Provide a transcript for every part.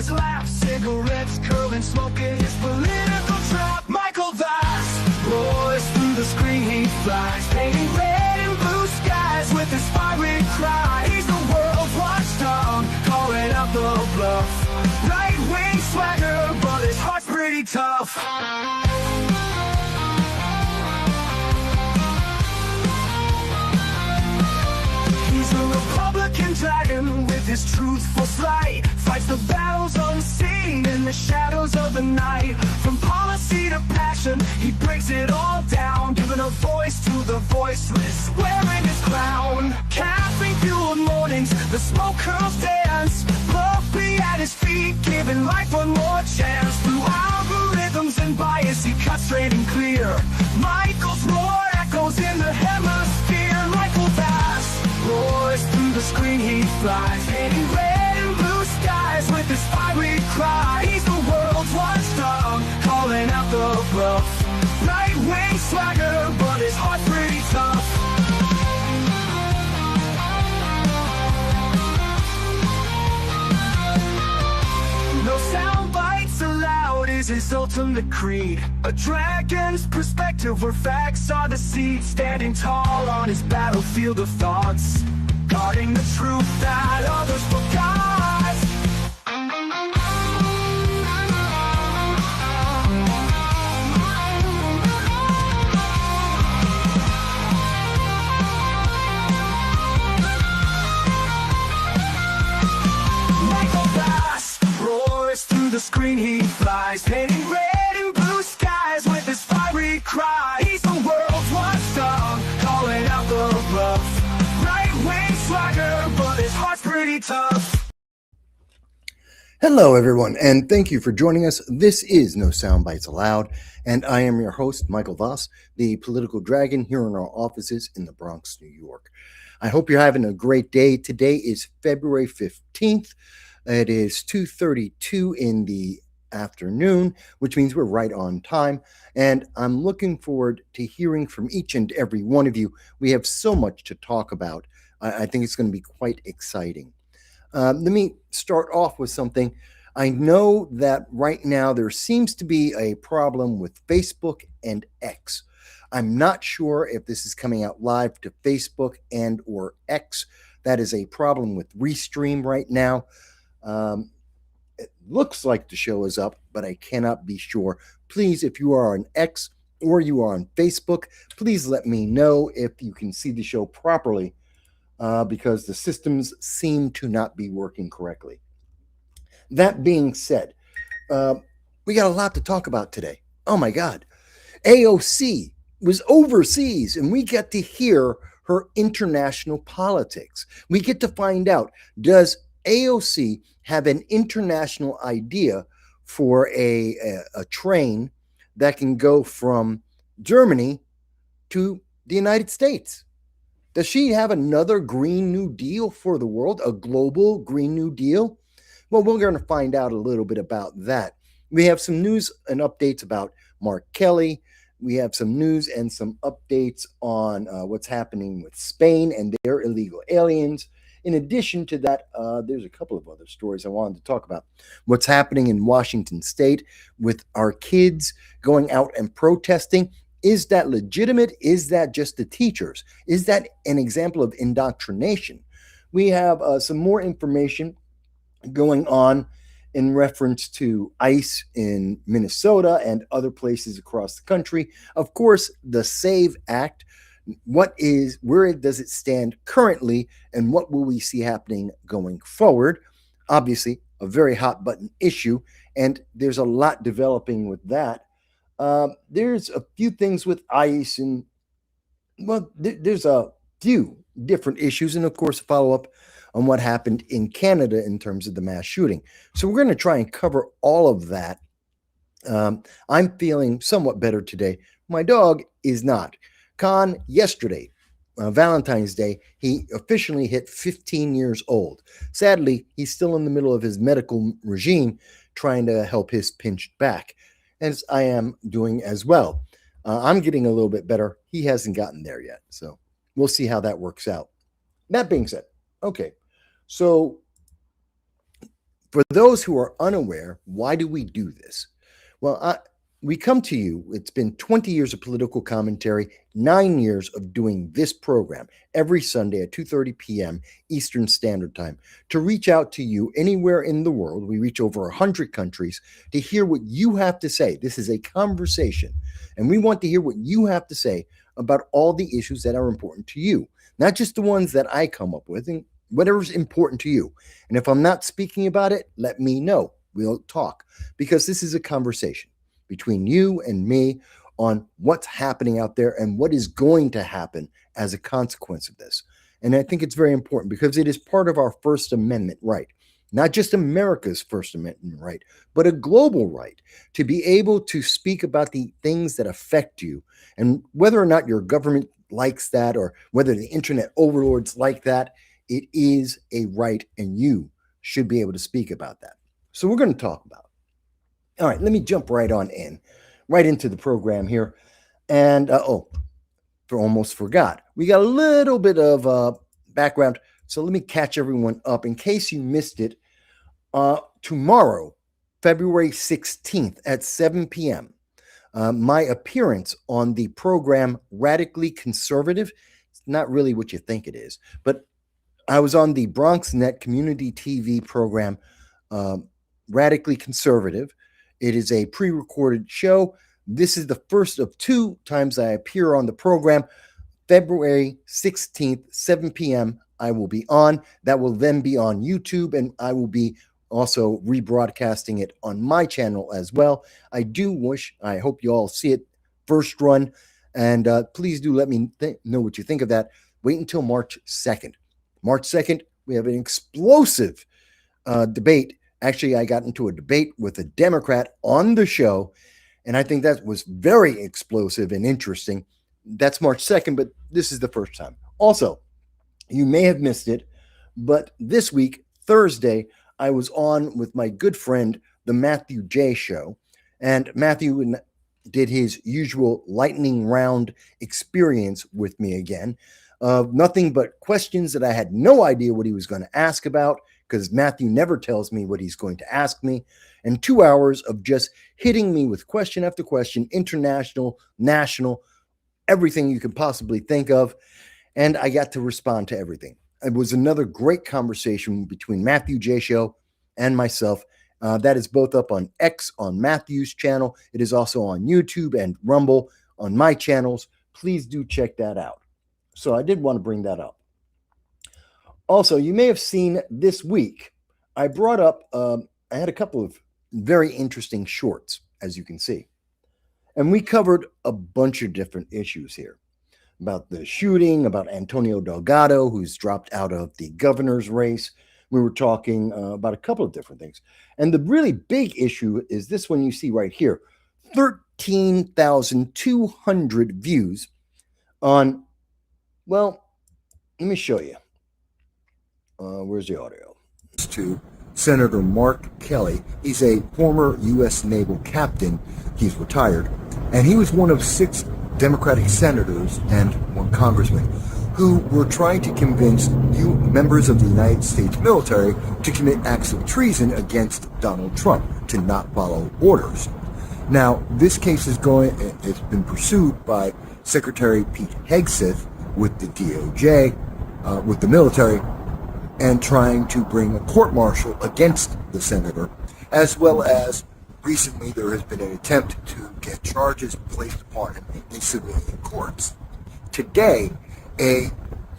his lap, cigarettes curling, smoking his political trap. Michael Vass roars through the screen, he flies, painting red and blue skies with his fiery cry. He's the world's watchdog, calling out the bluff. Right-wing swagger, but his heart's pretty tough. He's a Republican dragon with his truthful slight, fights the battles unseen in the shadows of the night. From policy to passion, he breaks it all down, giving a voice to the voiceless, wearing his crown. Caffeine-fueled mornings, the smoke curls dance, Fluffy at his feet, giving life one more chance. Through algorithms and bias, he cuts straight and clear. Michael's roar echoes in the hemisphere. Michael Vass roars through the screen, he flies, painting red and blue skies with his fiery cry. He's the world's watchdog, calling out the bluff. Right-wing swagger, but his heart's pretty tough. No sound bites allowed is his ultimate creed. A dragon's perspective where facts are the seed. Standing tall on his battlefield of thoughts, guarding the truth that others forgot. Through the screen he flies, painting red and blue skies with his fiery cry. He's the world's watchdog, calling out the bluff. Right-wing swagger, but his heart's pretty tough. Hello, everyone, and thank you for joining us. This is No Soundbites Allowed, and I am your host, Michael Voss, the political dragon here in our offices in the Bronx, New York. I hope you're having a great day. Today is February 15th. It is 2:32 in the afternoon, which means we're right on time, and I'm looking forward to hearing from each and every one of you. We have so much to talk about. I think it's going to be quite exciting. Let me start off with something. I know that right now there seems to be a problem with Facebook and X. I'm not sure if this is coming out live to Facebook and or X. That is a problem with Restream right now. It looks like the show is up, but I cannot be sure. Please, if you are on X or you are on Facebook, please let me know if you can see the show properly, because the systems seem to not be working correctly. That being said, we got a lot to talk about today. Oh my God. AOC was overseas, and we get to hear her international politics. We get to find out, does AOC have an international idea for a train that can go from Germany to the United States? Does she have another Green New Deal for the world, a global Green New Deal? Well, we're going to find out a little bit about that. We have some news and updates about Mark Kelly. We have some news and some updates on what's happening with Spain and their illegal aliens. In addition to that, there's a couple of other stories I wanted to talk about. What's happening in Washington State with our kids going out and protesting. Is that legitimate? Is that just the teachers? Is that an example of indoctrination? We have some more information going on in reference to ICE in Minnesota and other places across the country. Of course, the SAVE Act. Where does it stand currently, and what will we see happening going forward? Obviously, a very hot button issue, and there's a lot developing with that. There's a few things with ICE, and well, there's a few different issues, and of course, a follow-up on what happened in Canada in terms of the mass shooting. So we're going to try and cover all of that. I'm feeling somewhat better today. My dog is not. Khan, yesterday, Valentine's Day, he officially hit 15 years old. Sadly, he's still in the middle of his medical regime trying to help his pinched back, as I am doing as well. I'm getting a little bit better. He hasn't gotten there yet, so we'll see how that works out. That being said, okay, so For those who are unaware, why do we do this? Well, we come to you. It's been 20 years of political commentary, 9 years of doing this program every Sunday at 2:30 p.m. Eastern Standard Time to reach out to you anywhere in the world. We reach over 100 countries to hear what you have to say. This is a conversation, and we want to hear what you have to say about all the issues that are important to you, not just the ones that I come up with, and whatever's important to you. And if I'm not speaking about it, let me know. We'll talk, because this is a conversation between you and me on what's happening out there and what is going to happen as a consequence of this. And I think it's very important because it is part of our First Amendment right, not just America's First Amendment right, but a global right to be able to speak about the things that affect you. And whether or not your government likes that or whether the internet overlords like that, it is a right, and you should be able to speak about that. So we're going to talk about it. All right, let me jump right into the program here. And, almost forgot. We got a little bit of background, so let me catch everyone up in case you missed it. Tomorrow, February 16th at 7 p.m., my appearance on the program Radically Conservative. It's not really what you think it is, but I was on the BronxNet community TV program, Radically Conservative. It is a pre-recorded show. This is the first of 2 times I appear on the program. February 16th, 7 p.m., I will be on. That will then be on YouTube, and I will be also rebroadcasting it on my channel as well. I hope you all see it first run, and please do let me know what you think of that. Wait until March 2nd. March 2nd, we have an explosive debate. Actually, I got into a debate with a Democrat on the show, and I think that was very explosive and interesting. That's March 2nd, but this is the first time. Also, you may have missed it, but this week, Thursday, I was on with my good friend, the Matthew J. Show, and Matthew did his usual lightning round experience with me again. Nothing but questions that I had no idea what he was going to ask about, because Matthew never tells me what he's going to ask me. And 2 hours of just hitting me with question after question, international, national, everything you could possibly think of. And I got to respond to everything. It was another great conversation between Matthew J. Show and myself. That is both up on X on Matthew's channel. It is also on YouTube and Rumble on my channels. Please do check that out. So I did want to bring that up. Also, you may have seen this week, I brought up, I had a couple of very interesting shorts, as you can see. And we covered a bunch of different issues here. About the shooting, about Antonio Delgado, who's dropped out of the governor's race. We were talking about a couple of different things. And the really big issue is this one you see right here. 13,200 views on, well, let me show you. Where's the audio? To Senator Mark Kelly. He's a former U.S. naval captain. He's retired. And he was one of 6 Democratic senators and 1 congressman who were trying to convince members of the United States military to commit acts of treason against Donald Trump, to not follow orders. Now, this case it's been pursued by Secretary Pete Hegseth with the DOJ, with the military, and trying to bring a court-martial against the senator, as well as recently there has been an attempt to get charges placed upon him in civilian courts. Today, a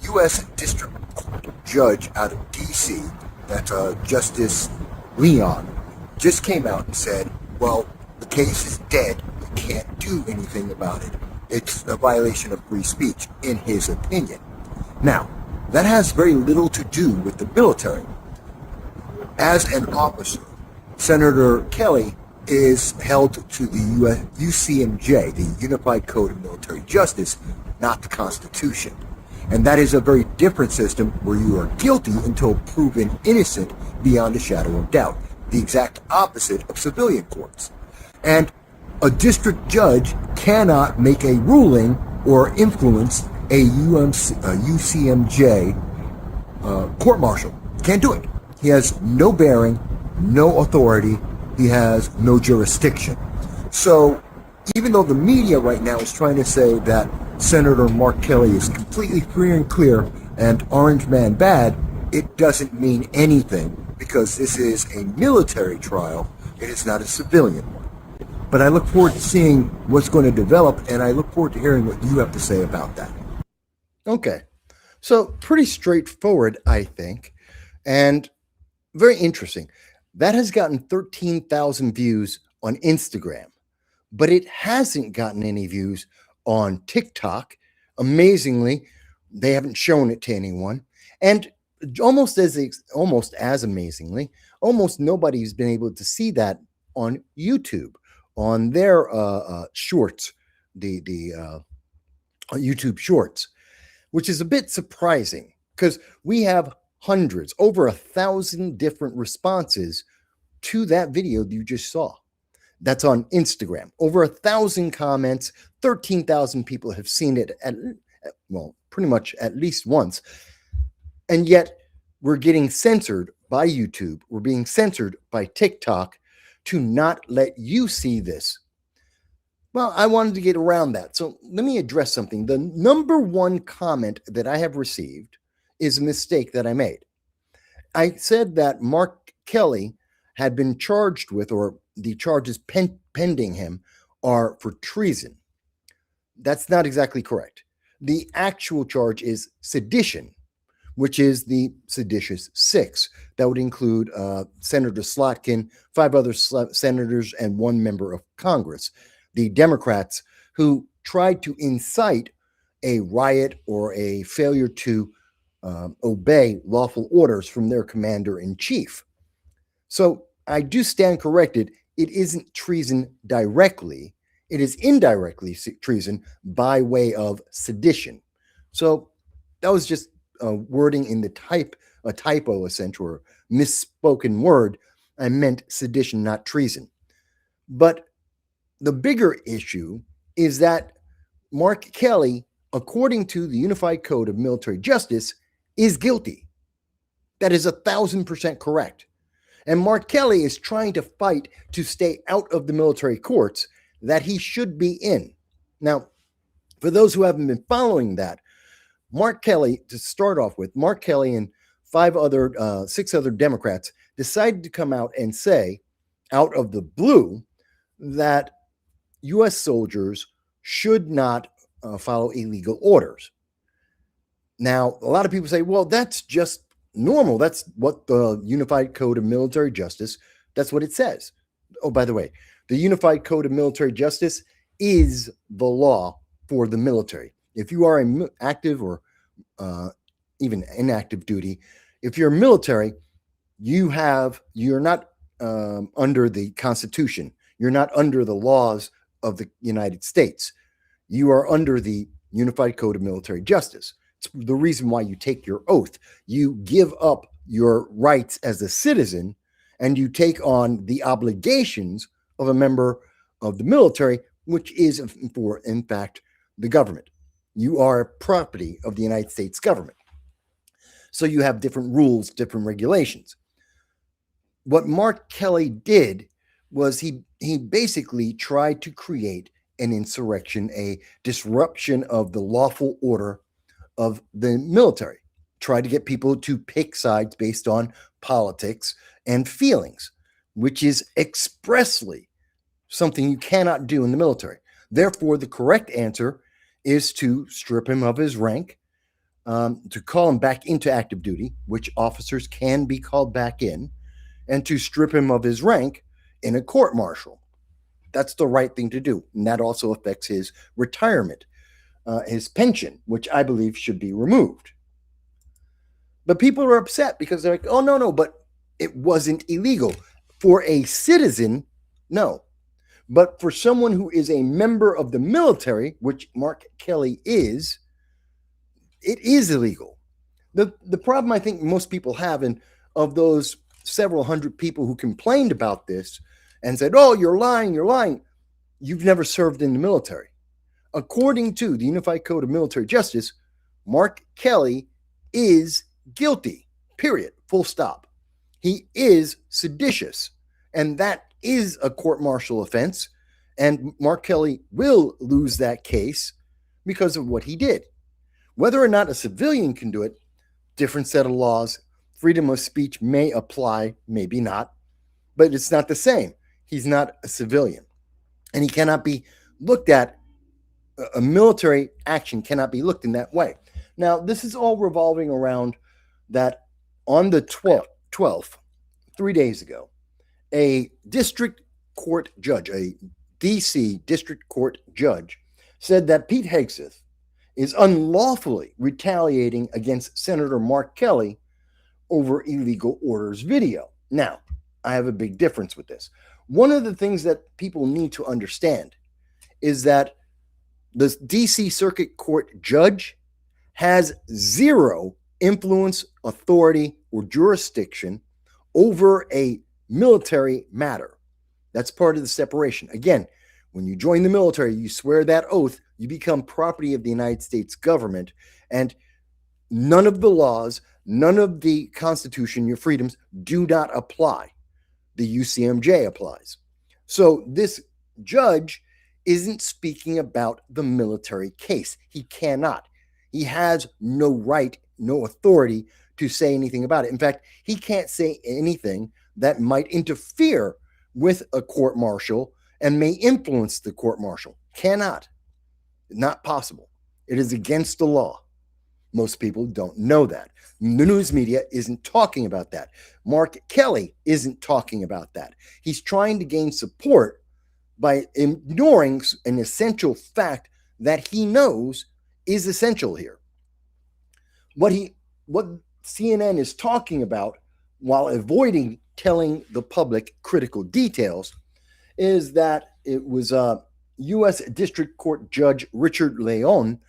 U.S. District Court judge out of D.C., that's Justice Leon, just came out and said, well, the case is dead. We can't do anything about it. It's a violation of free speech, in his opinion. Now, that has very little to do with the military. As an officer, Senator Kelly is held to the UCMJ, the Unified Code of Military Justice, not the Constitution. And that is a very different system where you are guilty until proven innocent beyond a shadow of doubt. The exact opposite of civilian courts. And a district judge cannot make a ruling or influence a UCMJ court-martial. Can't do it. He has no bearing, no authority, he has no jurisdiction. So even though the media right now is trying to say that Senator Mark Kelly is completely free and clear and Orange Man bad, it doesn't mean anything because this is a military trial. It is not a civilian one. But I look forward to seeing what's going to develop, and I look forward to hearing what you have to say about that. Okay. So pretty straightforward, I think, and very interesting. That has gotten 13,000 views on Instagram, but it hasn't gotten any views on TikTok. Amazingly, they haven't shown it to anyone. And almost as amazingly, almost nobody's been able to see that on YouTube, on their shorts, the YouTube shorts, which is a bit surprising because we have hundreds, over 1,000 different responses to that video you just saw. That's on Instagram. Over 1,000 comments, 13,000 people have seen it pretty much at least once. And yet we're getting censored by YouTube. We're being censored by TikTok to not let you see this. Well, I wanted to get around that. So let me address something. The number one comment that I have received is a mistake that I made. I said that Mark Kelly had been charged with, or the charges pending him are for treason. That's not exactly correct. The actual charge is sedition, which is the seditious six. That would include Senator Slotkin, 5 other senators, and 1 member of Congress. The Democrats who tried to incite a riot or a failure to obey lawful orders from their commander-in-chief. So I do stand corrected. It isn't treason directly. It is indirectly treason by way of sedition. So that was just wording in a typo, essentially, or misspoken word. I meant sedition, not treason. But the bigger issue is that Mark Kelly, according to the Unified Code of Military Justice, is guilty. That is 1,000% correct. And Mark Kelly is trying to fight to stay out of the military courts that he should be in. Now, for those who haven't been following that, Mark Kelly, to start off with, Mark Kelly and 6 other Democrats decided to come out and say, out of the blue, that U.S. soldiers should not follow illegal orders. Now, a lot of people say, well, that's just normal. That's what the Unified Code of Military Justice, that's what it says. Oh, by the way, the Unified Code of Military Justice is the law for the military. If you are active or even inactive duty, if you're military, you're not under the Constitution. You're not under the laws of the United States. You are under the Unified Code of Military Justice. It's the reason why you take your oath. You give up your rights as a citizen and you take on the obligations of a member of the military, which is, in fact, the government. You are property of the United States government. So you have different rules, different regulations. What Mark Kelly did was he basically tried to create an insurrection, a disruption of the lawful order of the military, tried to get people to pick sides based on politics and feelings, which is expressly something you cannot do in the military. Therefore, the correct answer is to strip him of his rank, to call him back into active duty, which officers can be called back in, and to strip him of his rank in a court-martial. That's the right thing to do. And that also affects his retirement, his pension, which I believe should be removed. But people are upset because they're like, oh, no, but it wasn't illegal. For a citizen, no. But for someone who is a member of the military, which Mark Kelly is, it is illegal. The problem I think most people have, and of those several hundred people who complained about this and said, oh, you're lying, you've never served in the military. According to the Unified Code of Military Justice, Mark Kelly is guilty, period, full stop. He is seditious, and that is a court-martial offense, and Mark Kelly will lose that case because of what he did. Whether or not a civilian can do it, different set of laws. Freedom of speech may apply, maybe not, but it's not the same. He's not a civilian, and he cannot be looked at. A military action cannot be looked in that way. Now, this is all revolving around that on the 12th, 3 days ago, a district court judge, a DC district court judge, said that Pete Hegseth is unlawfully retaliating against Senator Mark Kelly over illegal orders video. Now, I have a big difference with this. One of the things that people need to understand is that the DC Circuit Court judge has zero influence, authority, or jurisdiction over a military matter. That's part of the separation. Again, when you join the military, you swear that oath, you become property of the United States government, and none of the laws, none of the Constitution, your freedoms do not apply. The UCMJ applies. So this judge isn't speaking about the military case. He cannot. He has no right, no authority to say anything about it. In fact, he can't say anything that might interfere with a court martial and may influence the court martial. Cannot. Not possible. It is against the law. Most people don't know that. The news media isn't talking about that. Mark Kelly isn't talking about that. He's trying to gain support by ignoring an essential fact that he knows is essential here. What CNN is talking about, while avoiding telling the public critical details, is that it was U.S. District Court Judge Richard Leon.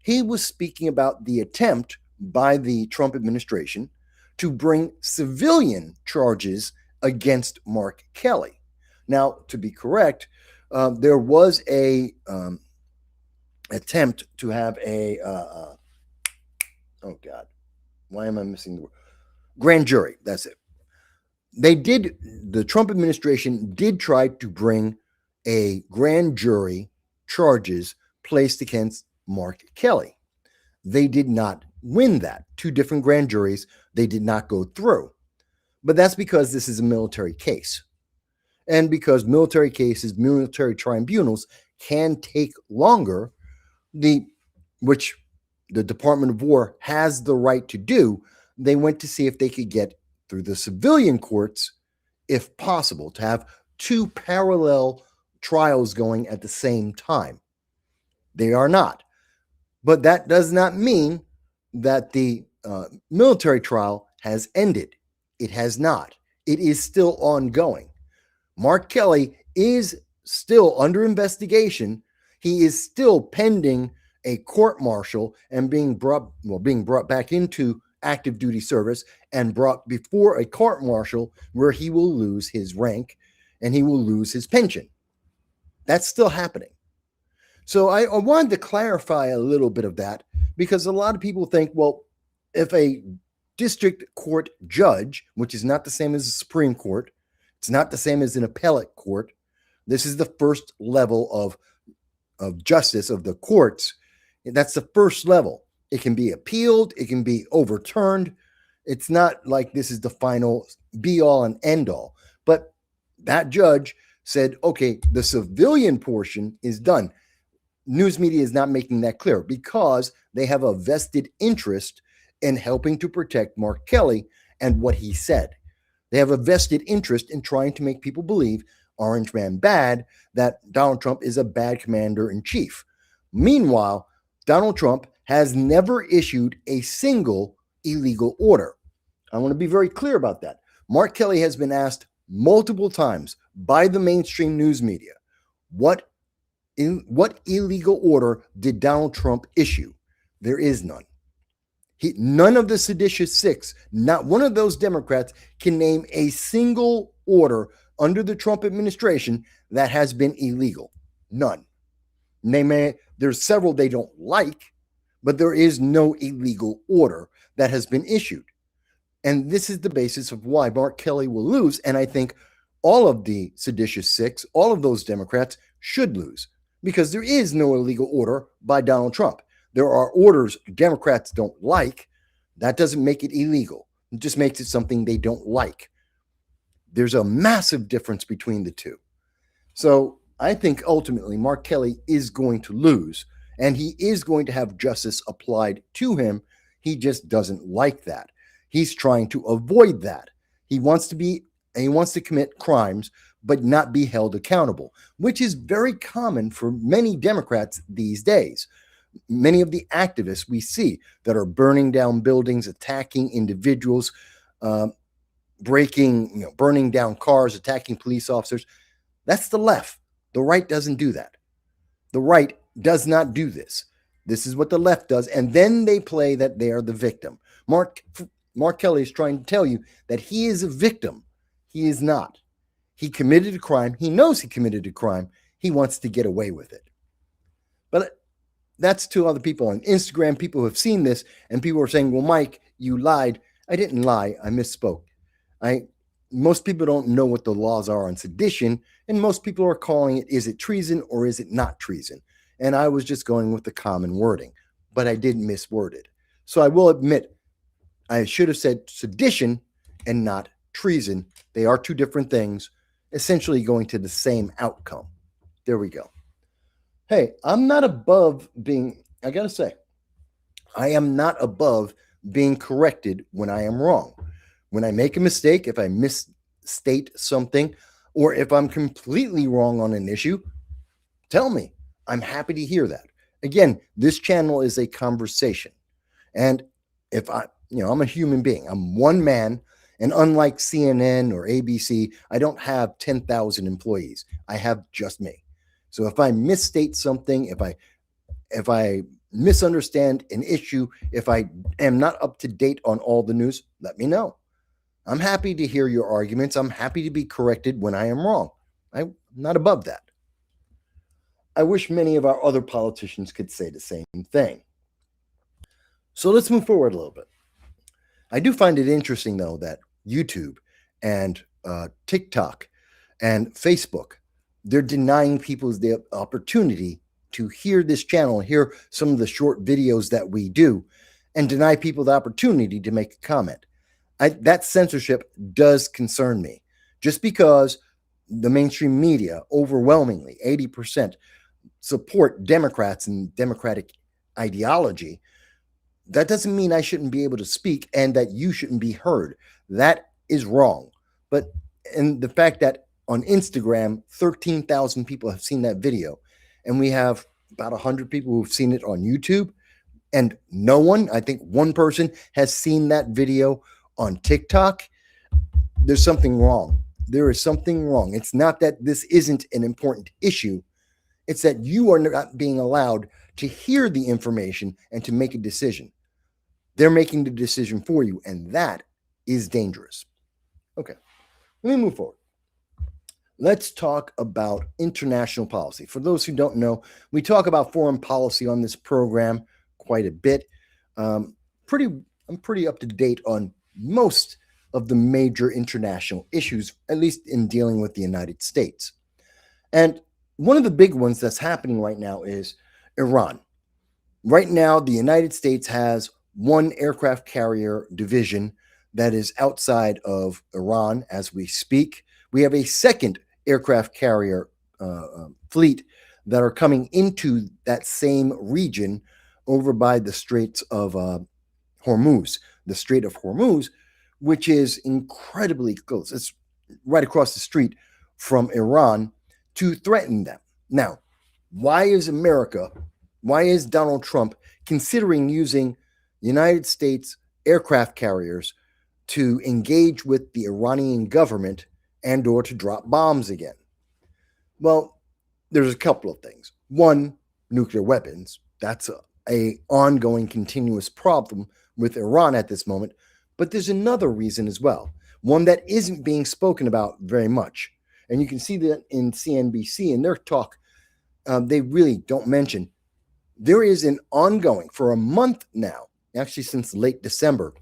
He was speaking about the attempt by the Trump administration to bring civilian charges against Mark Kelly. Now, to be correct, there was a attempt to have a oh God, why am I missing the word? Grand jury. That's it. The Trump administration did try to bring a grand jury charges placed against Mark Kelly. They did not win that. Two different grand juries, they did not go through. But that's because this is a military case. And because military cases, military tribunals can take longer, which the Department of War has the right to do, they went to see if they could get through the civilian courts, if possible, to have two parallel trials going at the same time. They are not. But that does not mean that the military trial has ended. It has not. It is still ongoing. Mark Kelly is still under investigation. He is still pending a court martial and being brought back into active duty service and brought before a court martial where he will lose his rank and he will lose his pension. That's still happening. So I wanted to clarify a little bit of that, because a lot of people think, well, if a district court judge, which is not the same as the Supreme Court, it's not the same as an appellate court, this is the first level of justice of the courts. That's the first level. It can be appealed. It can be overturned. It's not like this is the final be all and end all. But that judge said, okay, the civilian portion is done. News media is not making that clear because they have a vested interest in helping to protect Mark Kelly and what he said. They have a vested interest in trying to make people believe Orange Man bad, that Donald Trump is a bad commander in chief. Meanwhile, Donald Trump has never issued a single illegal order. I want to be very clear about that. Mark Kelly has been asked multiple times by the mainstream news media, what illegal order did Donald Trump issue? There is none. None of the seditious six, not one of those Democrats, can name a single order under the Trump administration that has been illegal. None. There's several they don't like, but there is no illegal order that has been issued. And this is the basis of why Mark Kelly will lose. And I think all of the seditious six, all of those Democrats should lose because there is no illegal order by Donald Trump. There are orders Democrats don't like. That doesn't make it illegal. It just makes it something they don't like. There's a massive difference between the two. So I think ultimately Mark Kelly is going to lose, and he is going to have justice applied to him. He just doesn't like that. He's trying to avoid that. He wants to commit crimes, but not be held accountable, which is very common for many Democrats these days. Many of the activists we see that are burning down buildings, attacking individuals, burning down cars, attacking police officers. That's the left. The right doesn't do that. The right does not do this. This is what the left does, and then they play that they are the victim. Mark Kelly is trying to tell you that he is a victim. He is not. He committed a crime. He knows he committed a crime. He wants to get away with it. But that's to other people on Instagram. People have seen this, and people are saying, well, Mike, you lied. I didn't lie. I misspoke. Most people don't know what the laws are on sedition, and most people are calling it, is it treason or is it not treason? And I was just going with the common wording, but I did misword it. So I will admit, I should have said sedition and not treason. They are two different things, essentially going to the same outcome. There we go. Hey, I'm not above I got to say, I am not above being corrected when I am wrong. When I make a mistake, if I misstate something, or if I'm completely wrong on an issue, tell me. I'm happy to hear that. Again, this channel is a conversation. And if I'm a human being, I'm one man, and unlike CNN or ABC, I don't have 10,000 employees. I have just me. So if I misstate something, if I misunderstand an issue, if I am not up to date on all the news, let me know. I'm happy to hear your arguments. I'm happy to be corrected when I am wrong. I'm not above that. I wish many of our other politicians could say the same thing. So let's move forward a little bit. I do find it interesting, though, that YouTube and TikTok and Facebook, they're denying people the opportunity to hear this channel, hear some of the short videos that we do, and deny people the opportunity to make a comment. That censorship does concern me. Just because the mainstream media, overwhelmingly, 80%, support Democrats and Democratic ideology, that doesn't mean I shouldn't be able to speak and that you shouldn't be heard. That is wrong. And the fact that on Instagram, 13,000 people have seen that video, and we have about 100 people who've seen it on YouTube, and no one, I think one person, has seen that video on TikTok, there's something wrong. There is something wrong. It's not that this isn't an important issue. It's that you are not being allowed to hear the information and to make a decision. They're making the decision for you, and that is dangerous. Okay, let me move forward. Let's talk about international policy. For those who don't know, we talk about foreign policy on this program quite a bit. I'm pretty up to date on most of the major international issues, at least in dealing with the United States. And one of the big ones that's happening right now is Iran. Right now, the United States has one aircraft carrier division that is outside of Iran as we speak. We have a second aircraft carrier fleet that are coming into that same region over by the Straits of Hormuz. The Strait of Hormuz, which is incredibly close. It's right across the street from Iran, to threaten them. Now, why is Donald Trump considering using United States aircraft carriers to engage with the Iranian government and or to drop bombs again? Well, there's a couple of things. One, nuclear weapons. That's a ongoing, continuous problem with Iran at this moment. But there's another reason as well, one that isn't being spoken about very much. And you can see that in CNBC in their talk. They really don't mention. There is an ongoing, for a month now, actually since late December,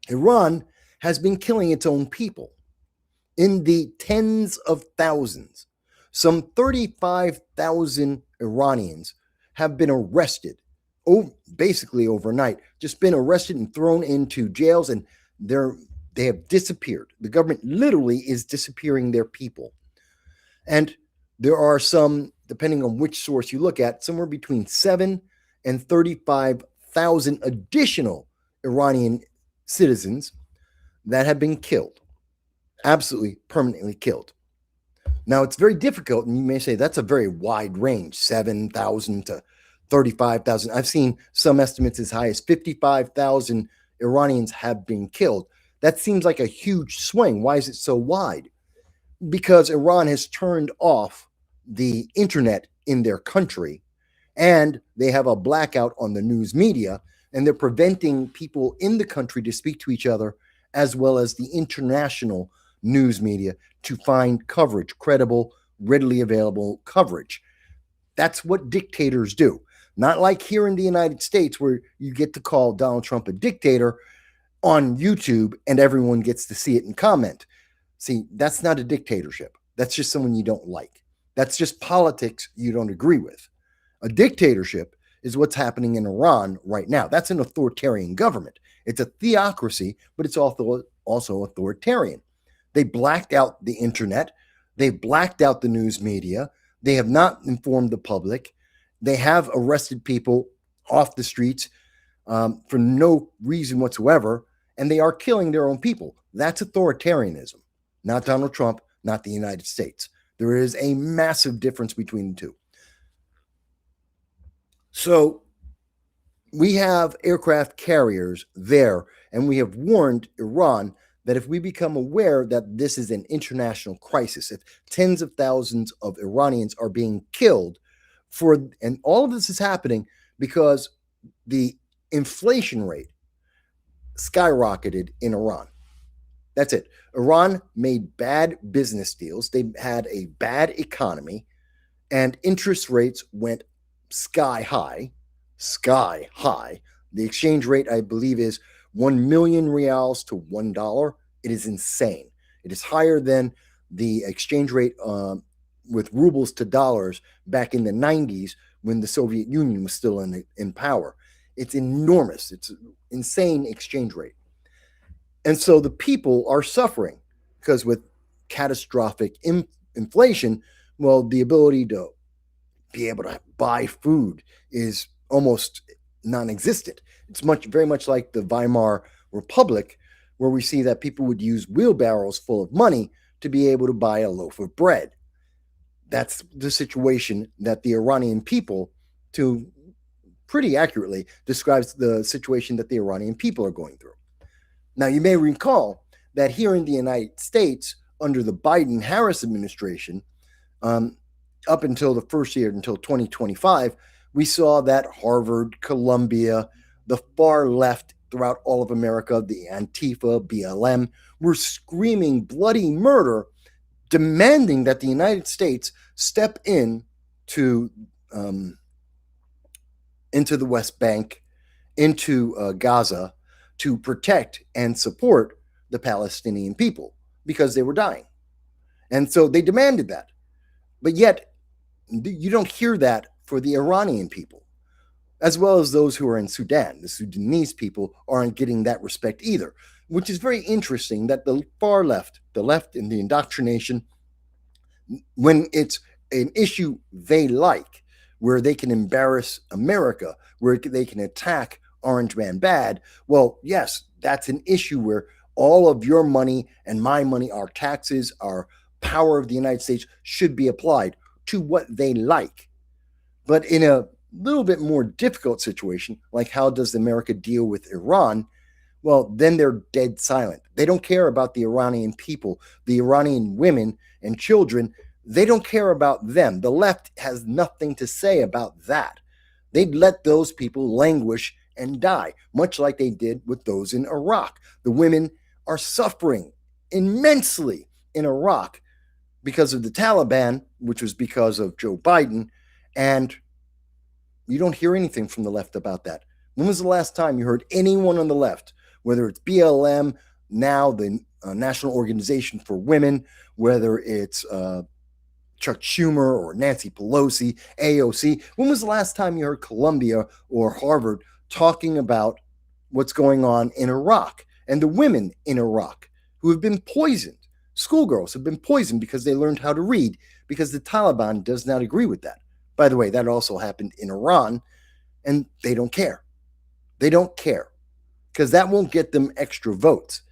Iran has been killing its own people in the tens of thousands. Some 35,000 Iranians have been arrested, basically overnight, just been arrested and thrown into jails, and they have disappeared. The government literally is disappearing their people. And there are some, depending on which source you look at, somewhere between 7 and 35,000 additional Iranian citizens that have been killed, absolutely permanently killed. Now, it's very difficult, and you may say that's a very wide range, 7,000 to 35,000. I've seen some estimates as high as 55,000 Iranians have been killed. That seems like a huge swing. Why is it so wide? Because Iran has turned off the internet in their country, and they have a blackout on the news media, and they're preventing people in the country to speak to each other, as well as the international news media, to find coverage, credible, readily available coverage. That's what dictators do. Not like here in the United States, where you get to call Donald Trump a dictator on YouTube and everyone gets to see it and comment. See, that's not a dictatorship. That's just someone you don't like. That's just politics you don't agree with. A dictatorship is what's happening in Iran right now. That's an authoritarian government. It's a theocracy, but it's also authoritarian. They blacked out the internet. They've blacked out the news media. They have not informed the public. They have arrested people off the streets for no reason whatsoever, and they are killing their own people. That's authoritarianism, not Donald Trump, not the United States. There is a massive difference between the two. So we have aircraft carriers there, and we have warned Iran that if we become aware that this is an international crisis, if tens of thousands of Iranians are being killed and all of this is happening because the inflation rate skyrocketed in Iran. That's it. Iran made bad business deals. They had a bad economy, and interest rates went sky high. The exchange rate, I believe, is 1 million rials to $1. It is insane. It is higher than the exchange rate with rubles to dollars back in the 90s when the Soviet Union was still in power. It's enormous. It's an insane exchange rate. And so the people are suffering because with catastrophic inflation, well, the ability to be able to buy food is almost non-existent. It's very much like the Weimar Republic, where we see that people would use wheelbarrows full of money to be able to buy a loaf of bread. That's the situation that the Iranian people, to pretty accurately, describes the situation that the Iranian people are going through. Now, you may recall that here in the United States, under the Biden-Harris administration, up until the first year, until 2025, we saw that Harvard, Columbia, the far left throughout all of America, the Antifa, BLM, were screaming bloody murder, demanding that the United States step into the West Bank, into Gaza, to protect and support the Palestinian people because they were dying. And so they demanded that. But yet, you don't hear that for the Iranian people, as well as those who are in Sudan. The Sudanese people aren't getting that respect either, which is very interesting that the far left, the left in the indoctrination, when it's an issue they like, where they can embarrass America, where they can attack Orange Man Bad, well, yes, that's an issue where all of your money and my money, our taxes, our power of the United States should be applied to what they like. But in a little bit more difficult situation, like how does America deal with Iran? Well, then they're dead silent. They don't care about the Iranian people, the Iranian women and children. They don't care about them. The left has nothing to say about that. They'd let those people languish and die, much like they did with those in Iraq. The women are suffering immensely in Iraq because of the Taliban, which was because of Joe Biden, and you don't hear anything from the left about that. When was the last time you heard anyone on the left, whether it's BLM, now the National Organization for Women, whether it's Chuck Schumer or Nancy Pelosi, AOC. When was the last time you heard Columbia or Harvard talking about what's going on in Iraq and the women in Iraq who have been poisoned? Schoolgirls have been poisoned because they learned how to read, because the Taliban does not agree with that. By the way, that also happened in Iran, and they don't care. They don't care because that won't get them extra votes.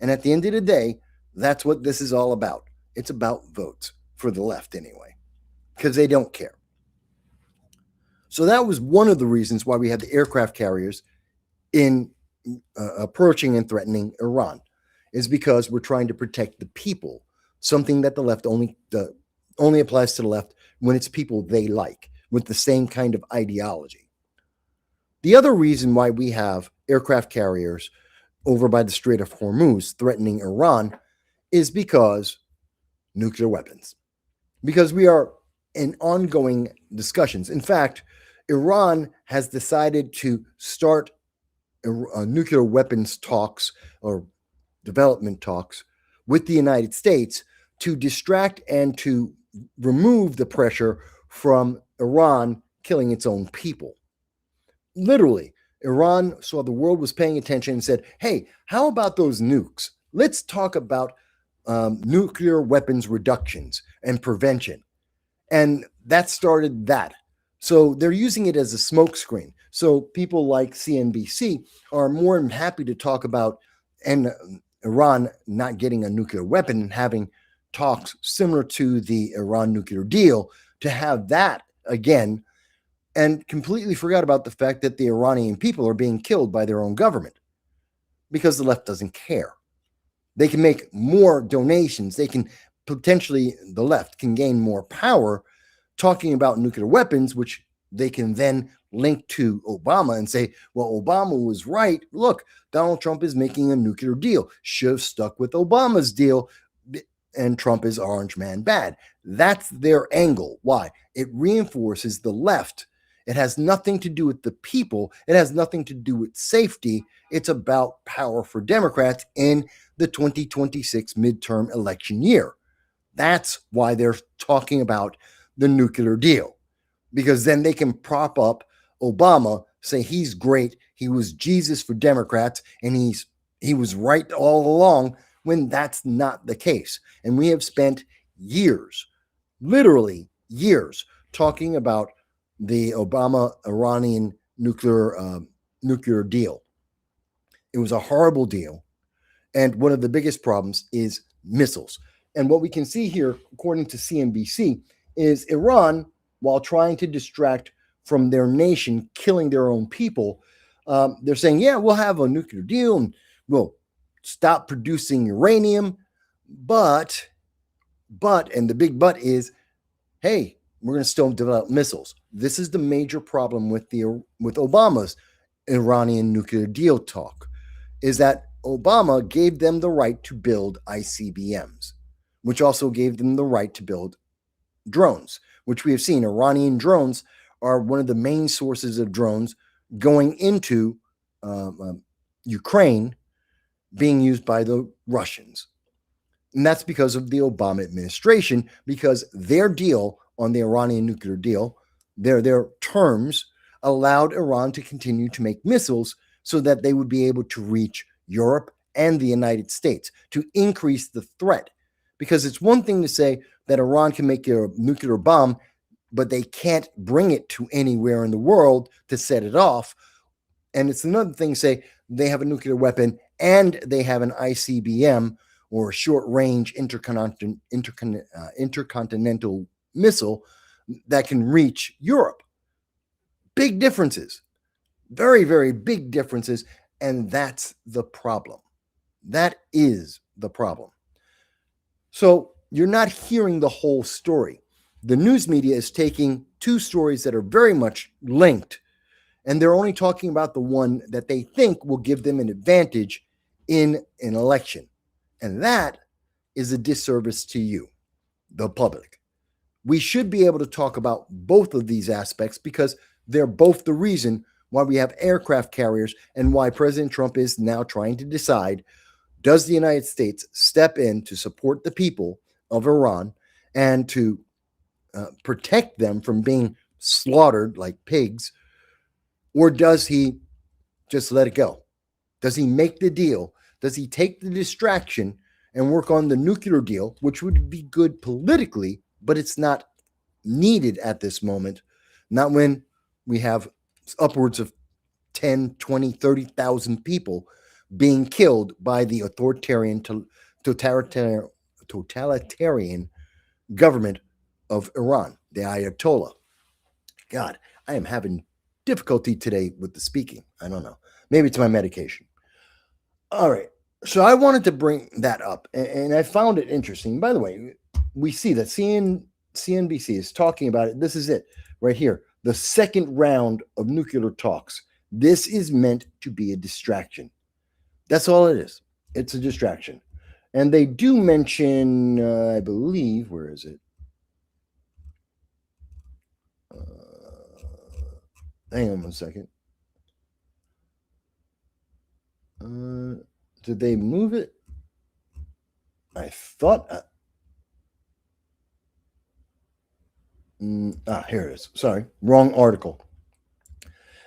And at the end of the day, that's what this is all about. It's about votes. For the left anyway, because they don't care. So that was one of the reasons why we had the aircraft carriers in approaching and threatening Iran, is because we're trying to protect the people, something that the left only applies to the left when it's people they like, with the same kind of ideology. The other reason why we have aircraft carriers over by the Strait of Hormuz threatening Iran is because nuclear weapons. Because we are in ongoing discussions. In fact, Iran has decided to start nuclear weapons talks or development talks with the United States to distract and to remove the pressure from Iran killing its own people. Literally, Iran saw the world was paying attention and said, hey, how about those nukes? Let's talk about nuclear weapons reductions and prevention. And that started that. So they're using it as a smokescreen. So people like CNBC are more than happy to talk about Iran not getting a nuclear weapon and having talks similar to the Iran nuclear deal, to have that again, and completely forgot about the fact that the Iranian people are being killed by their own government because the left doesn't care. They can make more donations. They can potentially, the left can gain more power talking about nuclear weapons, which they can then link to Obama and say, well, Obama was right. Look, Donald Trump is making a nuclear deal. Should have stuck with Obama's deal, and Trump is orange man bad. That's their angle. Why? It reinforces the left. It has nothing to do with the people. It has nothing to do with safety. It's about power for Democrats in the 2026 midterm election year. That's why they're talking about the nuclear deal, because then they can prop up Obama, say he's great, he was Jesus for Democrats, and he was right all along, when that's not the case. And we have spent years, literally years, talking about the Obama-Iranian nuclear deal. It was a horrible deal. And one of the biggest problems is missiles. And what we can see here, according to CNBC, is Iran, while trying to distract from their nation killing their own people, they're saying, yeah, we'll have a nuclear deal and we'll stop producing uranium. But, and the big but is, hey, we're going to still develop missiles. This is the major problem with Obama's Iranian nuclear deal talk, is that Obama gave them the right to build ICBMs, which also gave them the right to build drones, which we have seen. Iranian drones are one of the main sources of drones going into Ukraine, being used by the Russians. And that's because of the Obama administration, because their deal on the Iranian nuclear deal, their terms allowed Iran to continue to make missiles so that they would be able to reach Europe and the United States, to increase the threat. Because it's one thing to say that Iran can make a nuclear bomb, but they can't bring it to anywhere in the world to set it off. And it's another thing to say they have a nuclear weapon and they have an ICBM, or a short-range intercontinental missile that can reach Europe. Big differences. Very, very big differences. And that's the problem. That is the problem. So you're not hearing the whole story. The news media is taking two stories that are very much linked, and they're only talking about the one that they think will give them an advantage in an election. And that is a disservice to you, the public. We should be able to talk about both of these aspects because they're both the reason why we have aircraft carriers and why President Trump is now trying to decide, Does the United States step in to support the people of Iran and to protect them from being slaughtered like pigs? Or does he just let it go? Does he make the deal? Does he take the distraction and work on the nuclear deal, which would be good politically, but it's not needed at this moment, not when we have upwards of 10, 20, 30,000 people being killed by the totalitarian government of Iran, the Ayatollah. God, I am having difficulty today with the speaking. I don't know. Maybe it's my medication. All right. So I wanted to bring that up, and I found it interesting. By the way, we see that CNBC is talking about it. This is it right here. The second round of nuclear talks. This is meant to be a distraction. That's all it is. It's a distraction. And they do mention, I believe, where is it? Hang on one second. Did they move it? I thought... here it is. Sorry, wrong article.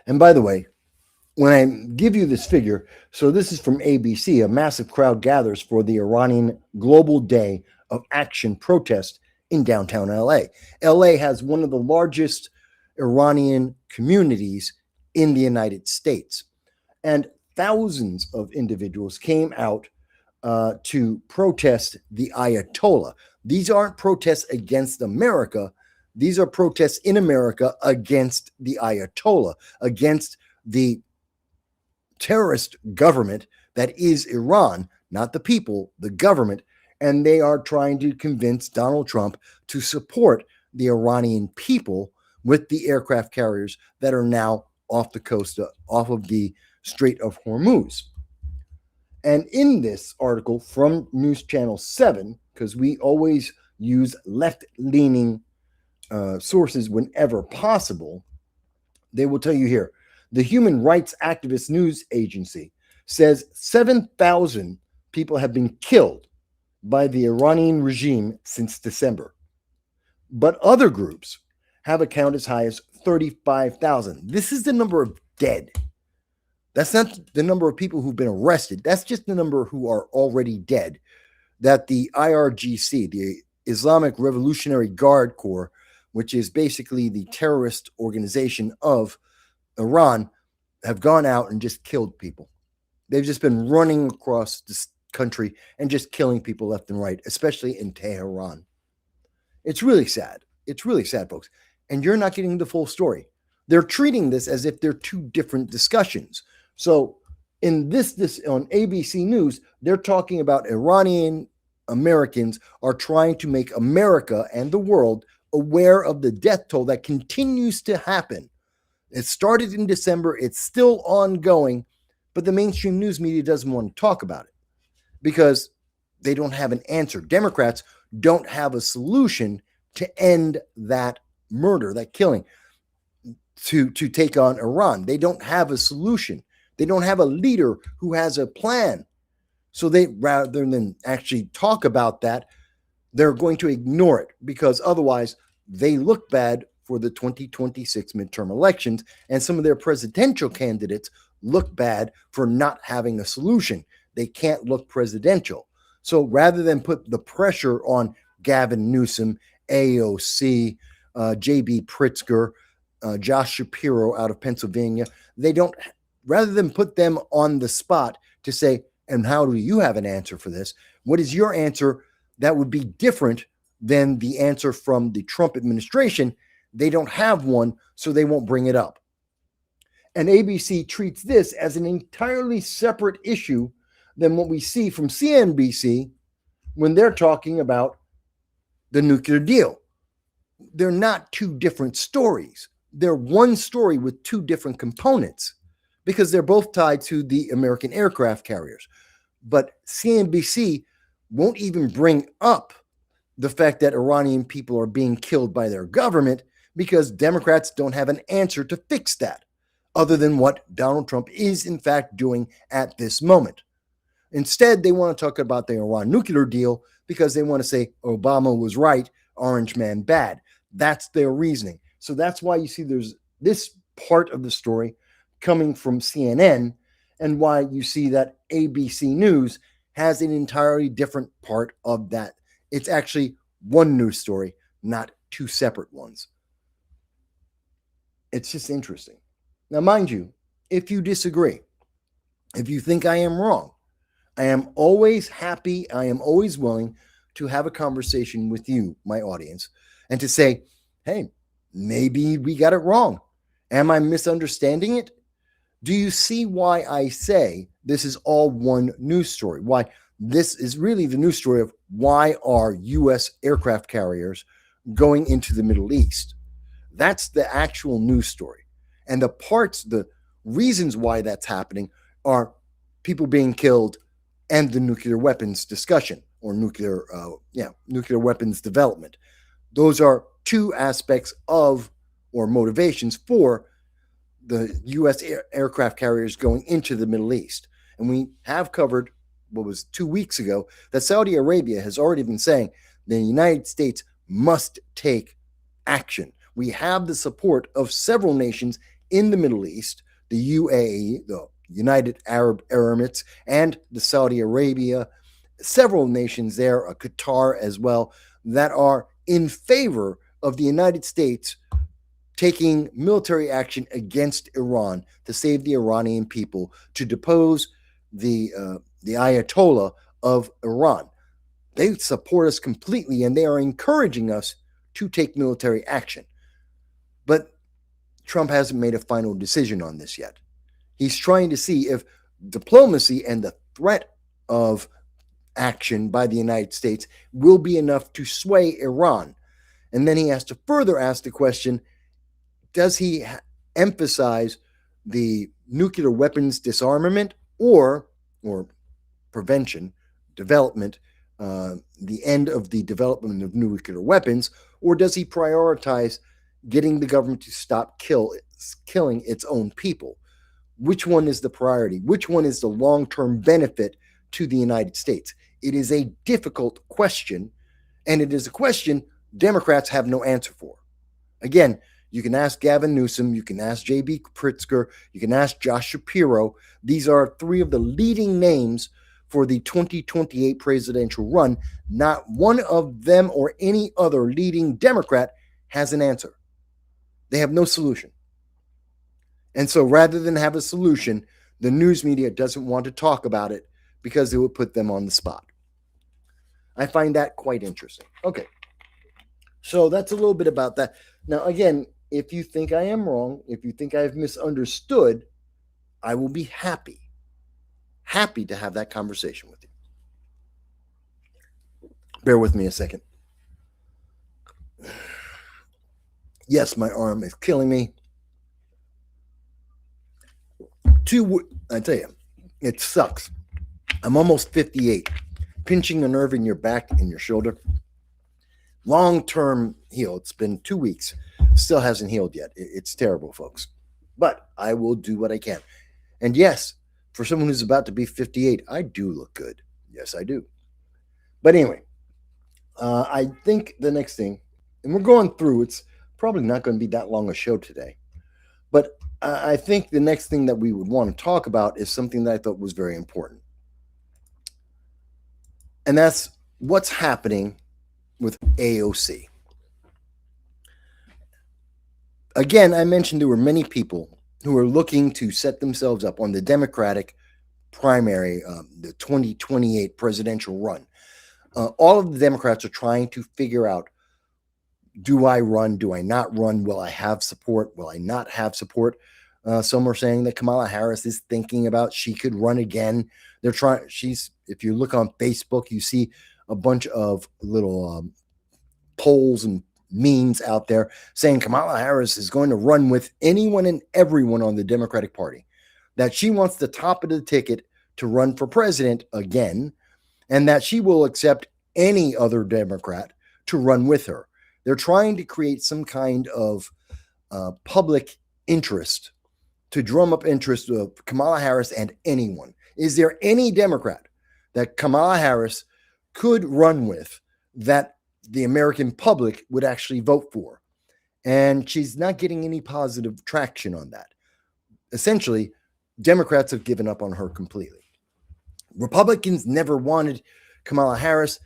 And by the way, when I give you this figure, so this is from ABC, a massive crowd gathers for the Iranian Global Day of Action protest in downtown LA. LA has one of the largest Iranian communities in the United States. And thousands of individuals came out to protest the Ayatollah. These aren't protests against America. These are protests in America against the Ayatollah, against the terrorist government that is Iran, not the people, the government. And they are trying to convince Donald Trump to support the Iranian people with the aircraft carriers that are now off the coast, off of the Strait of Hormuz. And in this article from News Channel 7, because we always use left-leaning sources whenever possible, they will tell you here, the human rights activist news agency says 7,000 people have been killed by the Iranian regime since December. But other groups have a count as high as 35,000. This is the number of dead. That's not the number of people who've been arrested. That's just the number who are already dead. That the IRGC, the Islamic Revolutionary Guard Corps, which is basically the terrorist organization of Iran, have gone out and just killed people. They've just been running across this country and just killing people left and right, especially in Tehran. It's really sad. It's really sad, folks. And you're not getting the full story. They're treating this as if they're two different discussions. So in this on ABC News, they're talking about Iranian Americans are trying to make America and the world aware of the death toll that continues to happen. It started in December. It's still ongoing, but the mainstream news media doesn't want to talk about it because they don't have an answer. Democrats don't have a solution to end that murder, that killing, to take on Iran. They don't have a solution. They don't have a leader who has a plan. So they, rather than actually talk about that, they're going to ignore it because otherwise they look bad for the 2026 midterm elections, and some of their presidential candidates look bad for not having a solution. They can't look presidential. So rather than put the pressure on Gavin Newsom, AOC, J.B. Pritzker, Josh Shapiro out of Pennsylvania, they don't, rather than put them on the spot to say, and how do you have an answer for this? What is your answer that would be different than the answer from the Trump administration? They don't have one, so they won't bring it up. And ABC treats this as an entirely separate issue than what we see from CNBC when they're talking about the nuclear deal. They're not two different stories. They're one story with two different components because they're both tied to the American aircraft carriers. But CNBC won't even bring up the fact that Iranian people are being killed by their government because Democrats don't have an answer to fix that other than what Donald Trump is in fact doing at this moment. Instead, they want to talk about the Iran nuclear deal because they want to say Obama was right, Orange Man bad. That's their reasoning. So that's why you see there's this part of the story coming from CNN, and why you see that ABC News has an entirely different part of that. It's actually one news story, not two separate ones. It's just interesting. Now, mind you, if you disagree, if you think I am wrong, I am always happy, I am always willing to have a conversation with you, my audience, and to say, hey, maybe we got it wrong. Am I misunderstanding it? Do you see why I say this is all one news story? Why this is really the news story of why are U.S. aircraft carriers going into the Middle East? That's the actual news story. And the reasons why that's happening are people being killed and the nuclear weapons discussion, or nuclear weapons development. Those are two aspects of, or motivations for, the U.S. aircraft carriers going into the Middle East. And we have covered, what was 2 weeks ago, that Saudi Arabia has already been saying the United States must take action. We have the support of several nations in the Middle East, the UAE, the United Arab Emirates, and the Saudi Arabia, several nations there, Qatar as well, that are in favor of the United States taking military action against Iran to save the Iranian people, to depose the Ayatollah of Iran. They support us completely, and they are encouraging us to take military action. But Trump hasn't made a final decision on this yet. He's trying to see if diplomacy and the threat of action by the United States will be enough to sway Iran. And then he has to further ask the question, does he emphasize the nuclear weapons disarmament or prevention, development, the end of the development of nuclear weapons, or does he prioritize getting the government to stop killing its own people? Which one is the priority? Which one is the long-term benefit to the United States? It is a difficult question, and it is a question Democrats have no answer for. Again, you can ask Gavin Newsom, you can ask J.B. Pritzker, you can ask Josh Shapiro. These are three of the leading names for the 2028 presidential run. Not one of them or any other leading Democrat has an answer. They have no solution. And so rather than have a solution, the news media doesn't want to talk about it because it would put them on the spot. I find that quite interesting. Okay. So that's a little bit about that. Now, again, if you think I am wrong, if you think I've misunderstood, I will be happy to have that conversation with you. Bear with me a second. Yes, my arm is killing me. I tell you, it sucks. I'm almost 58. Pinching a nerve in your back and your shoulder. Long-term heal. It's been 2 weeks. Still hasn't healed yet. It's terrible, folks. But I will do what I can. And yes, for someone who's about to be 58, I do look good. Yes, I do. But anyway, I think the next thing, and we're going through, it's probably not going to be that long a show today. But I think the next thing that we would want to talk about is something that I thought was very important. And that's what's happening with AOC. Again, I mentioned there were many people who are looking to set themselves up on the Democratic primary, the 2028 presidential run. All of the Democrats are trying to figure out, do I run? Do I not run? Will I have support? Will I not have support? Some are saying that Kamala Harris is thinking about she could run again. They're trying. If you look on Facebook, you see a bunch of little polls and memes out there saying Kamala Harris is going to run with anyone and everyone on the Democratic Party, that she wants the top of the ticket to run for president again, and that she will accept any other Democrat to run with her. They're trying to create some kind of public interest to drum up interest of Kamala Harris and anyone. Is there any Democrat that Kamala Harris could run with, that the American public would actually vote for. And she's not getting any positive traction on that. Essentially, Democrats have given up on her completely. Republicans never wanted Kamala Harris.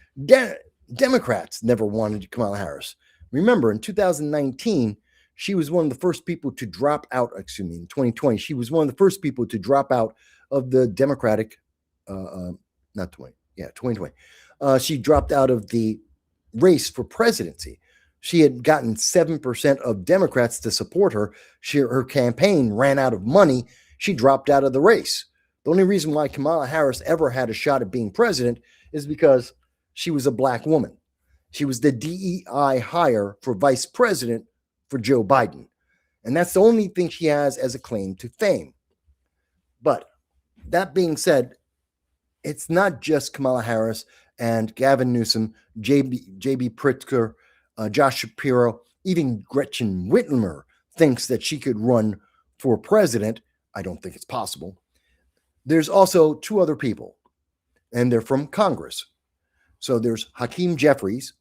Democrats never wanted Kamala Harris. Remember, in 2019, she was one of the first people to drop out. Excuse me, in 2020, she was one of the first people to drop out of the Democratic, not 20, yeah, 2020. She dropped out of the race for presidency. She had gotten 7% of Democrats to support her. Her campaign ran out of money. She dropped out of the race. The only reason why Kamala Harris ever had a shot at being president is because she was a black woman. She was the DEI hire for vice president for Joe Biden. And that's the only thing she has as a claim to fame. But that being said, it's not just Kamala Harris and Gavin Newsom, J.B. Pritzker, Josh Shapiro, even Gretchen Whitmer thinks that she could run for president. I don't think it's possible. There's also two other people, and they're from Congress. So there's Hakeem Jeffries,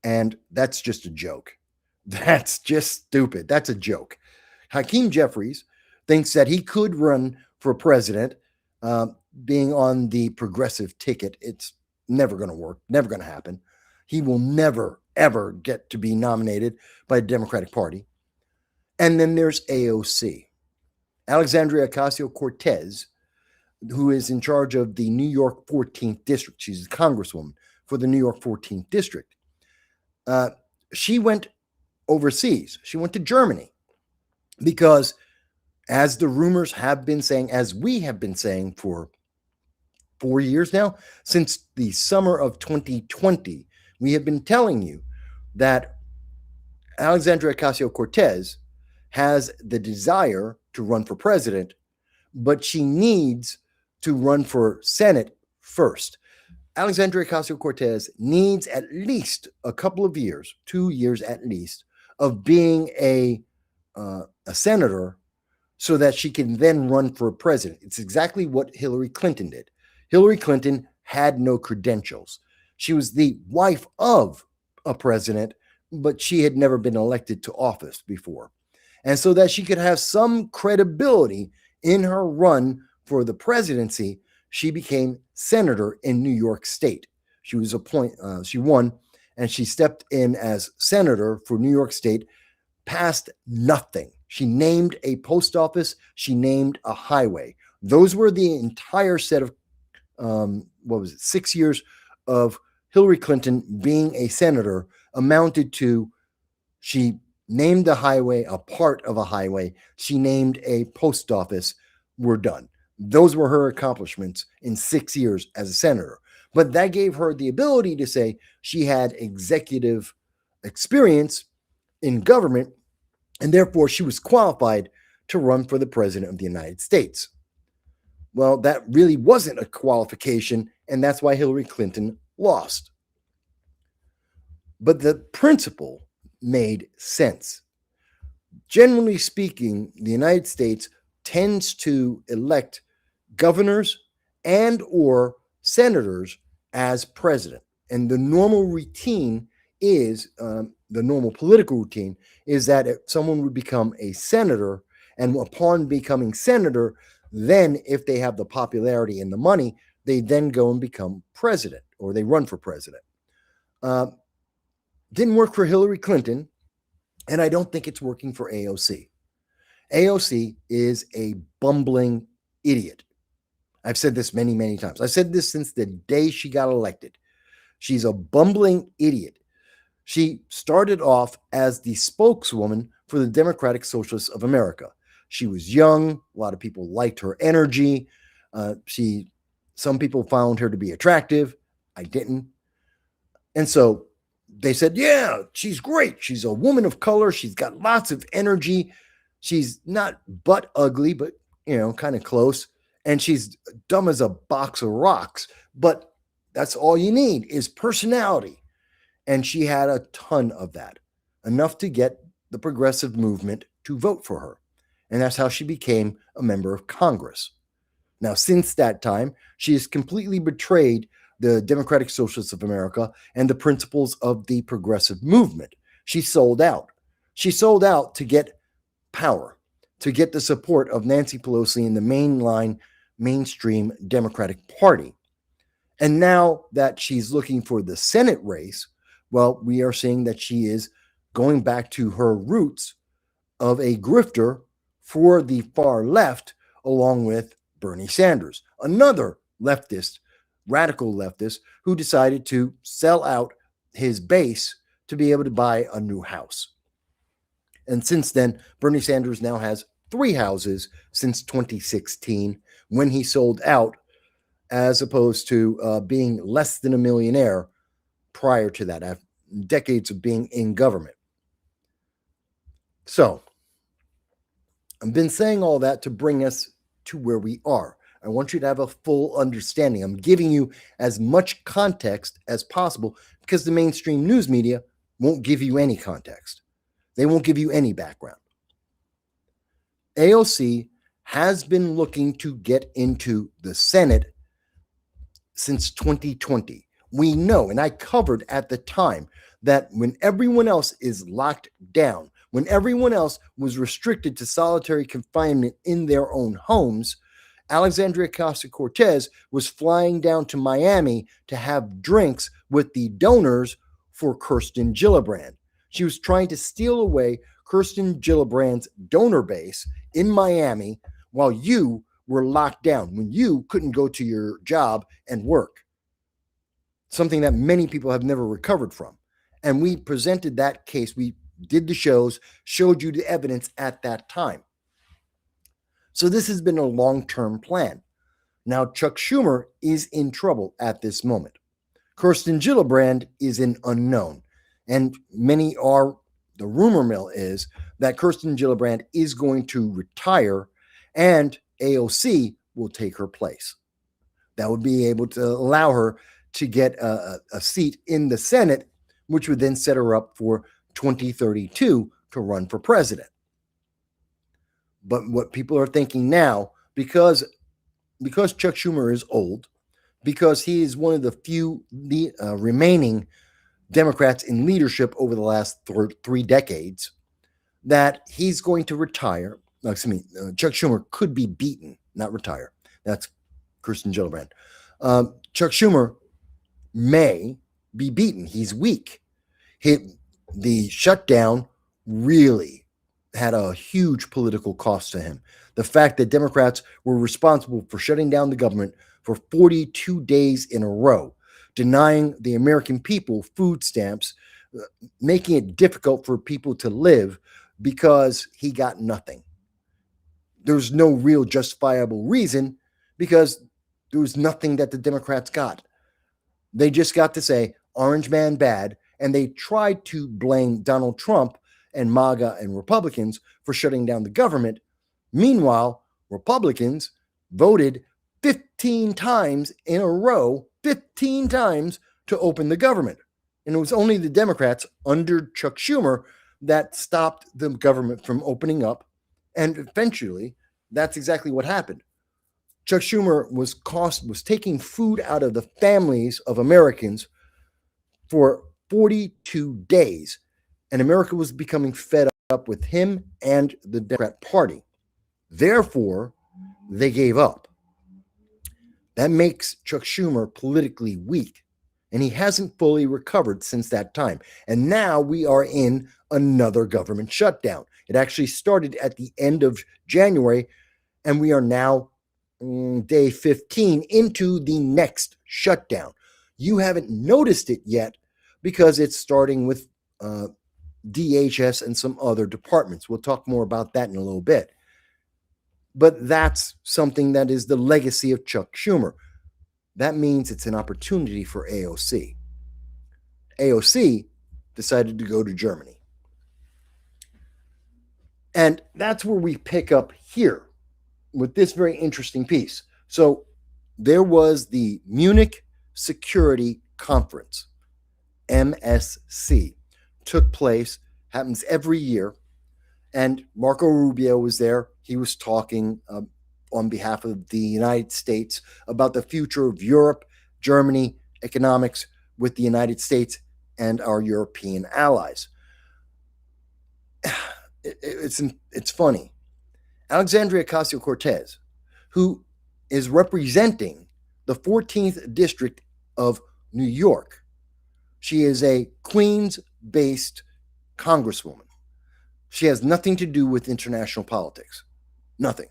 and that's just a joke. That's just stupid. That's a joke. Hakeem Jeffries thinks that he could run for president, being on the progressive ticket. It's never going to work, never going to happen. He will never, ever get to be nominated by the Democratic Party. And then there's AOC, Alexandria Ocasio-Cortez, who is in charge of the New York 14th District. She's a congresswoman for the New York 14th District. She went overseas. She went to Germany because, as the rumors have been saying, as we have been saying for 4 years now, since the summer of 2020, we have been telling you that Alexandria Ocasio-Cortez has the desire to run for president, but she needs to run for Senate first. Alexandria Ocasio-Cortez needs at least a couple of years, 2 years at least, of being a senator so that she can then run for president. It's exactly what Hillary Clinton did. Hillary Clinton had no credentials. She was the wife of a president, but she had never been elected to office before. And so that she could have some credibility in her run for the presidency, she became senator in New York State. She was she won, and she stepped in as senator for New York State, passed nothing. She named a post office. She named a highway. Those were the entire set of, 6 years of Hillary Clinton being a senator amounted to. She named a highway, a part of a highway. She named a post office. We're done. Those were her accomplishments in 6 years as a senator. But that gave her the ability to say she had executive experience in government, and therefore she was qualified to run for the president of the United States. Well, that really wasn't a qualification, and that's why Hillary Clinton lost. But the principle made sense. Generally speaking, the United States tends to elect governors and or senators as president. And the normal routine is, the normal political routine is that if someone would become a senator, and upon becoming senator, then if they have the popularity and the money, they then go and become president, or they run for president. Didn't work for Hillary Clinton, and I don't think it's working for AOC. AOC is a bumbling idiot. I've said this many, many times. I've said this since the day she got elected. She's a bumbling idiot. She started off as the spokeswoman for the Democratic Socialists of America. She was young. A lot of people liked her energy. Some people found her to be attractive. I didn't. And so they said, yeah, she's great. She's a woman of color. She's got lots of energy. She's not butt ugly, but, kind of close. And she's dumb as a box of rocks. But that's all you need is personality. And she had a ton of that, enough to get the progressive movement to vote for her. And that's how she became a member of Congress. Now, since that time, she has completely betrayed the Democratic Socialists of America and the principles of the progressive movement. She sold out. She sold out to get power, to get the support of Nancy Pelosi in the mainstream Democratic Party. And now that she's looking for the Senate race, well, we are seeing that she is going back to her roots of a grifter for the far left, along with Bernie Sanders, another leftist, radical leftist, who decided to sell out his base to be able to buy a new house. And since then, Bernie Sanders now has 3 houses since 2016 when he sold out, as opposed to being less than a millionaire prior to that, after decades of being in government. So, I've been saying all that to bring us to where we are. I want you to have a full understanding. I'm giving you as much context as possible because the mainstream news media won't give you any context. They won't give you any background. AOC has been looking to get into the Senate since 2020. We know, and I covered at the time, that when everyone else is locked down, when everyone else was restricted to solitary confinement in their own homes, Alexandria Ocasio-Cortez was flying down to Miami to have drinks with the donors for Kirsten Gillibrand. She was trying to steal away Kirsten Gillibrand's donor base in Miami while you were locked down, when you couldn't go to your job and work. Something that many people have never recovered from. And we presented that case. We did the shows, showed you the evidence at that time. So this has been a long-term plan. Now, Chuck Schumer is in trouble at this moment. Kirsten Gillibrand is an unknown. And the rumor mill is that Kirsten Gillibrand is going to retire and AOC will take her place. That would be able to allow her to get a seat in the Senate, which would then set her up for 2032 to run for president. But what people are thinking now, because Chuck Schumer is old, because he is one of the few remaining Democrats in leadership over the last 3 decades, that he's going to retire. Chuck Schumer could be beaten, not retire. That's Kirsten Gillibrand. Chuck Schumer may be beaten. He's weak. The shutdown really had a huge political cost to him. The fact that Democrats were responsible for shutting down the government for 42 days in a row, denying the American people food stamps, making it difficult for people to live because he got nothing. There's no real justifiable reason because there was nothing that the Democrats got. They just got to say, Orange Man bad, and they tried to blame Donald Trump and MAGA and Republicans for shutting down the government. Meanwhile, Republicans voted 15 times in a row, 15 times to open the government. And it was only the Democrats under Chuck Schumer that stopped the government from opening up. And eventually, that's exactly what happened. Chuck Schumer was taking food out of the families of Americans for 42 days. And America was becoming fed up with him and the Democrat Party. Therefore, they gave up. That makes Chuck Schumer politically weak. And he hasn't fully recovered since that time. And now we are in another government shutdown. It actually started at the end of January, and we are now day 15 into the next shutdown. You haven't noticed it yet because it's starting with DHS and some other departments. We'll talk more about that in a little bit. But that's something that is the legacy of Chuck Schumer. That means it's an opportunity for AOC. AOC decided to go to Germany. And that's where we pick up here with this very interesting piece. So there was the Munich Security Conference, MSC, took place, happens every year. And Marco Rubio was there. He was talking on behalf of the United States about the future of Europe, Germany, economics with the United States and our European allies. It's funny. Alexandria Ocasio-Cortez, who is representing the 14th District of New York, she is a Queens-based congresswoman. She has nothing to do with international politics. Nothing.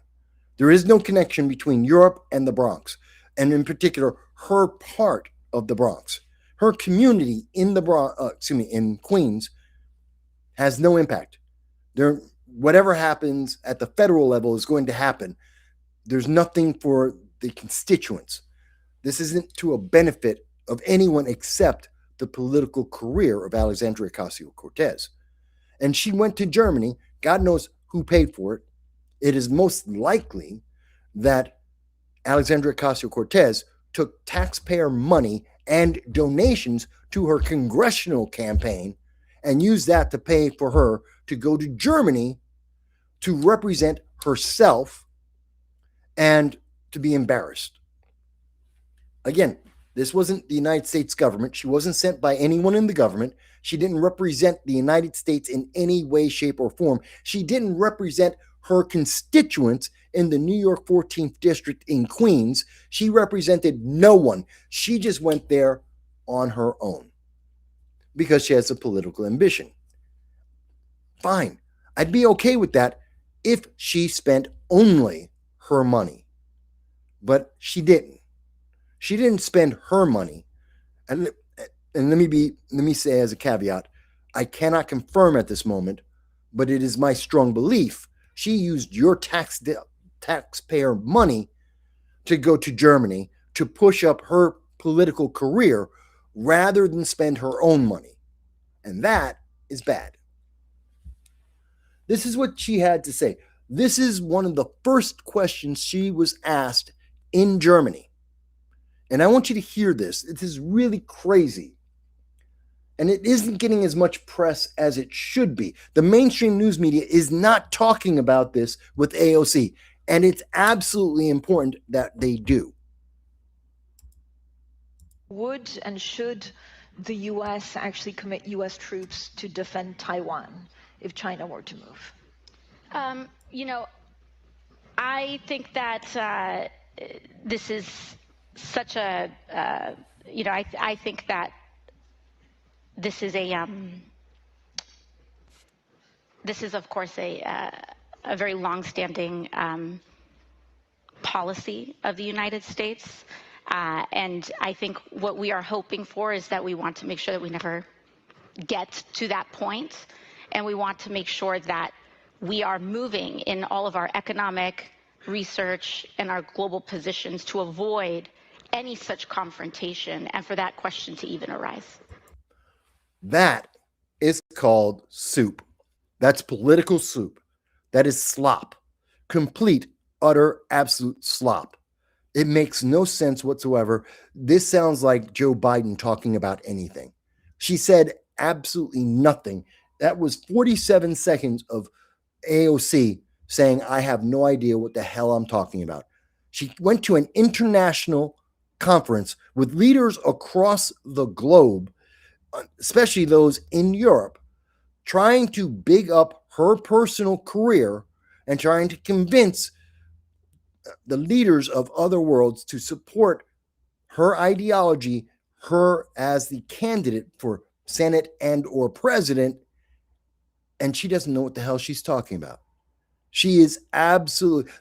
There is no connection between Europe and the Bronx, and in particular, her part of the Bronx. Her community in the Bronx, in Queens, has no impact. Whatever happens at the federal level is going to happen. There's nothing for the constituents. This isn't to a benefit of anyone except the political career of Alexandria Ocasio-Cortez. And she went to Germany. God knows who paid for it. It is most likely that Alexandria Ocasio-Cortez took taxpayer money and donations to her congressional campaign and used that to pay for her to go to Germany to represent herself and to be embarrassed. Again, this wasn't the United States government. She wasn't sent by anyone in the government. She didn't represent the United States in any way, shape, or form. She didn't represent her constituents in the New York 14th District in Queens. She represented no one. She just went there on her own because she has a political ambition. Fine. I'd be okay with that if she spent only her money. But she didn't. She didn't spend her money. And let me say as a caveat, I cannot confirm at this moment, but it is my strong belief she used your taxpayer money to go to Germany to push up her political career rather than spend her own money. And that is bad. This is what she had to say. This is one of the first questions she was asked in Germany. And I want you to hear this. It is really crazy. And it isn't getting as much press as it should be. The mainstream news media is not talking about this with AOC. And it's absolutely important that they do. Would and should the U.S. actually commit U.S. troops to defend Taiwan if China were to move? I think that this is such a, I think that this is of course a very long-standing policy of the United States. And I think what we are hoping for is that we want to make sure that we never get to that point. And we want to make sure that we are moving in all of our economic research and our global positions to avoid any such confrontation and for that question to even arise. That is called soup. That's political soup. That is slop. Complete, utter, absolute slop. It makes no sense whatsoever. This sounds like Joe Biden talking about anything. She said absolutely nothing. That was 47 seconds of AOC saying, I have no idea what the hell I'm talking about. She went to an international conference with leaders across the globe, especially those in Europe, trying to big up her personal career and trying to convince the leaders of other worlds to support her ideology, her as the candidate for Senate and or president, and she doesn't know what the hell she's talking about. She is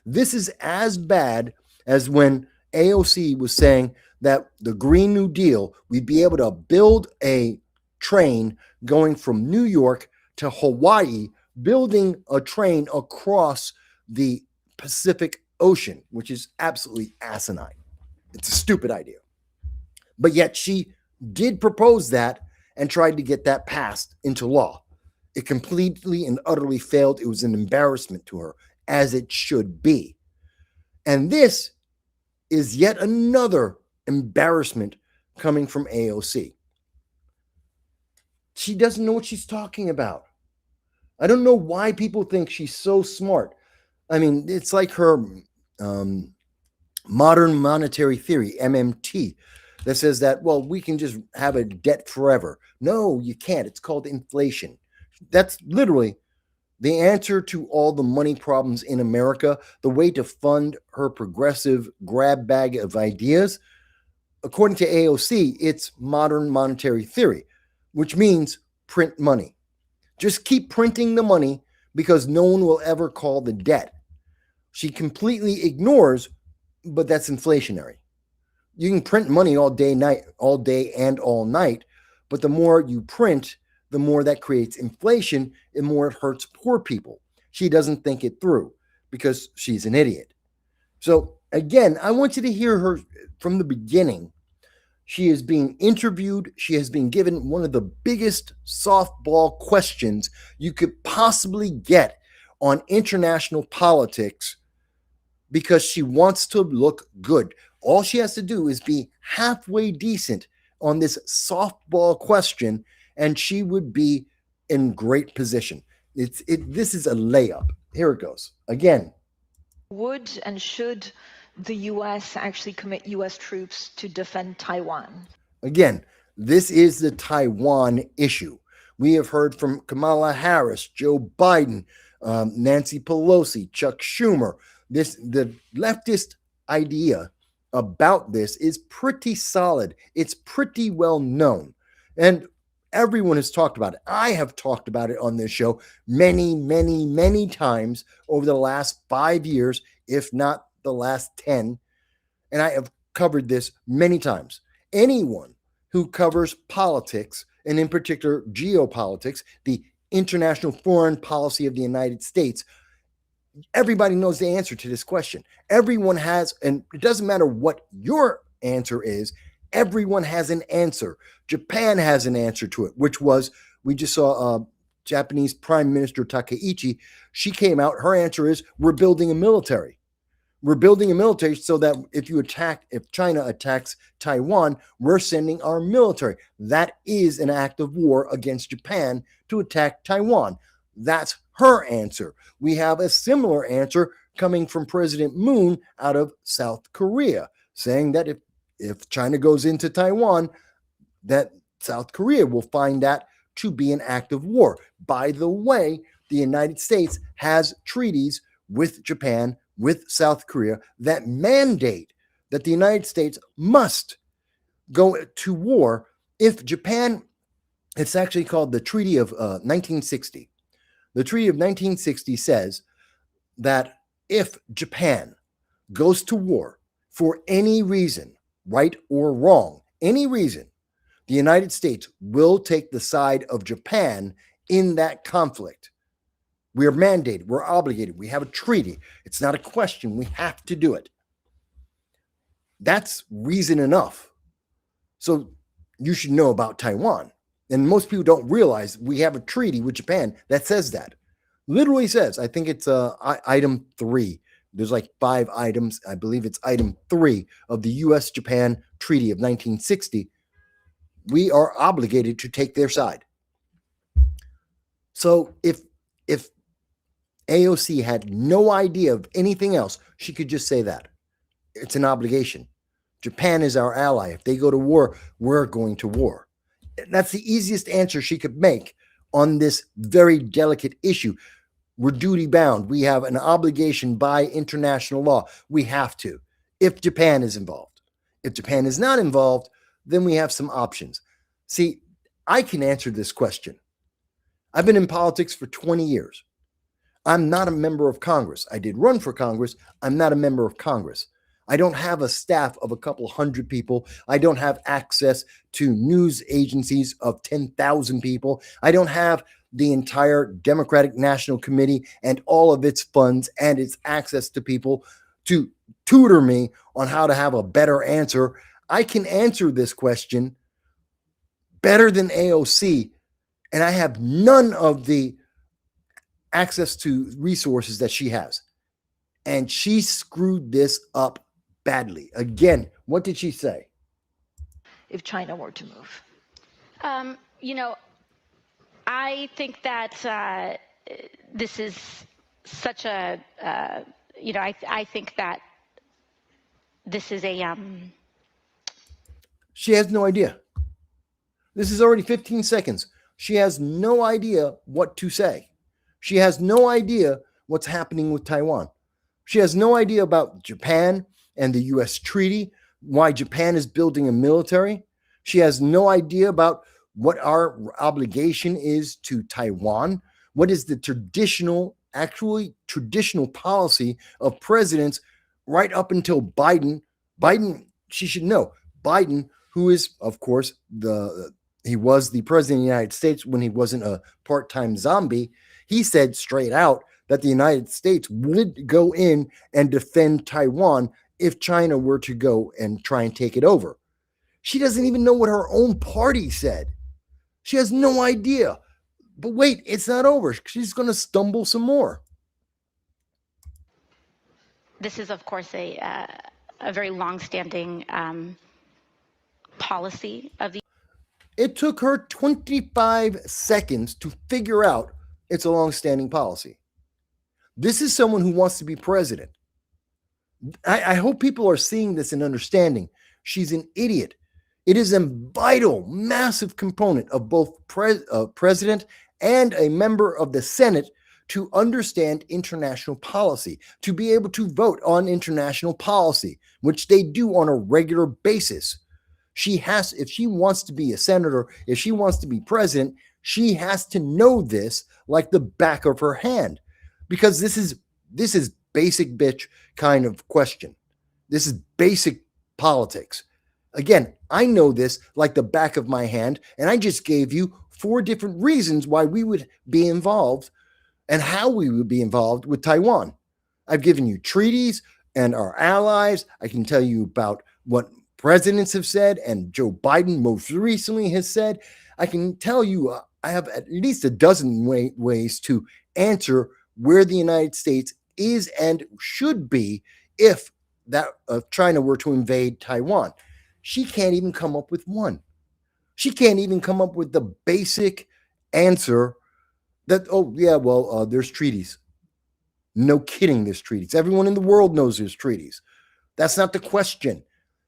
this is as bad as when AOC was saying that the Green New Deal, we'd be able to build a train going from New York to Hawaii, building a train across the Pacific Ocean, which is absolutely asinine. It's a stupid idea. But yet she did propose that and tried to get that passed into law. It completely and utterly failed. It was an embarrassment to her, as it should be. And this is yet another embarrassment coming from AOC. She doesn't know what she's talking about. I don't know why people think she's so smart. I mean, it's like her modern monetary theory, MMT, that says that, well, we can just have a debt forever. No, you can't. It's called inflation. That's literally the answer to all the money problems in America, the way to fund her progressive grab bag of ideas. According to AOC, it's modern monetary theory, which means print money. Just keep printing the money because no one will ever call the debt. She completely ignores, but that's inflationary. You can print money all day and all night, but the more you print, the more that creates inflation and more it hurts poor people. She doesn't think it through because she's an idiot. So again, I want you to hear her from the beginning. She is being interviewed. She has been given one of the biggest softball questions you could possibly get on international politics because she wants to look good. All she has to do is be halfway decent on this softball question, and she would be in great position. This is a layup. Here it goes. Again. Would and should the U.S. actually commit U.S. troops to defend Taiwan? Again, this is the Taiwan issue. We have heard from Kamala Harris, Joe Biden, Nancy Pelosi, Chuck Schumer. The leftist idea about this is pretty solid. It's pretty well known. And everyone has talked about it. I have talked about it on this show many, many, many times over the last 5 years, if not the last 10. And I have covered this many times. Anyone who covers politics, and in particular geopolitics, the international foreign policy of the United States, everybody knows the answer to this question. Everyone has, and it doesn't matter what your answer is, everyone has an answer. Japan has an answer to it, which was, we just saw Japanese Prime Minister Takaichi. She came out, her answer is, we're building a military. We're building a military so that if China attacks Taiwan, we're sending our military. That is an act of war against Japan to attack Taiwan. That's her answer. We have a similar answer coming from President Moon out of South Korea, saying that if China goes into Taiwan, that South Korea will find that to be an act of war. By the way, the United States has treaties with Japan, with South Korea, that mandate that the United States must go to war if Japan, it's actually called the Treaty of 1960. The Treaty of 1960 says that if Japan goes to war for any reason, right or wrong, any reason, the United States will take the side of Japan in that conflict. We're mandated, we're obligated, we have a treaty. It's not a question, we have to do it. That's reason enough. So you should know about Taiwan. And most people don't realize we have a treaty with Japan that says that. Literally says, I think it's item 3. There's like 5 items. I believe it's item 3 of the U.S.-Japan Treaty of 1960. We are obligated to take their side. So if AOC had no idea of anything else, she could just say that. It's an obligation. Japan is our ally. If they go to war, we're going to war. That's the easiest answer she could make on this very delicate issue. We're duty bound. We have an obligation by international law. We have to, if Japan is involved. If Japan is not involved, then we have some options. See, I can answer this question. I've been in politics for 20 years. I'm not a member of Congress. I did run for Congress. I'm not a member of Congress. I don't have a staff of a couple hundred people. I don't have access to news agencies of 10,000 people. I don't have the entire Democratic National Committee and all of its funds and its access to people to tutor me on how to have a better answer. I can answer this question better than AOC, and I have none of the access to resources that she has. And she screwed this up badly. Again, what did she say? If China were to move. I think that this is such a, I think that this is a She has no idea. This is already 15 seconds. She has no idea what to say. She has no idea what's happening with Taiwan. She has no idea about Japan and the U.S. treaty, why Japan is building a military. She has no idea about what our obligation is to Taiwan. What is the traditional policy of presidents right up until Biden? Biden, she should know, Biden, who is, of course, he was the president of the United States when he wasn't a part-time zombie. He said straight out that the United States would go in and defend Taiwan if China were to go and try and take it over. She doesn't even know what her own party said. She has no idea. But wait, it's not over. She's going to stumble some more. This is, of course, a very long-standing policy of the. It took her 25 seconds to figure out it's a long-standing policy. This is someone who wants to be president. I hope people are seeing this and understanding. She's an idiot. It is a vital, massive component of both president and a member of the Senate to understand international policy, to be able to vote on international policy, which they do on a regular basis. She has, if she wants to be a senator, if she wants to be president, she has to know this like the back of her hand, because this is basic bitch kind of question. This is basic politics. Again, I know this like the back of my hand, and I just gave you 4 different reasons why we would be involved and how we would be involved with Taiwan. I've given you treaties and our allies. I can tell you about what presidents have said, and Joe Biden most recently has said. I can tell you I have at least a dozen ways to answer where the United States is and should be if China were to invade Taiwan. She can't even come up with one. She can't even come up with the basic answer that, there's treaties. No kidding, there's treaties. Everyone in the world knows there's treaties. That's not the question.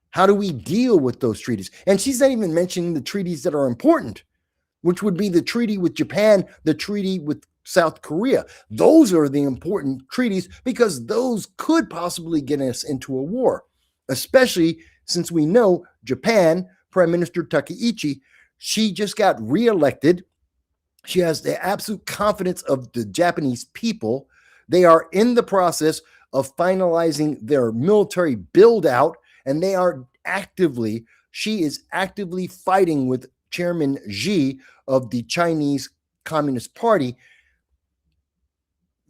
How do we deal with those treaties? And she's not even mentioning the treaties that are important, which would be the treaty with Japan, the treaty with South Korea. Those are the important treaties because those could possibly get us into a war, especially since we know Japan, Prime Minister Takaichi, she just got reelected. She has the absolute confidence of the Japanese people. They are in the process of finalizing their military build out, and she is actively fighting with Chairman Xi of the Chinese Communist Party.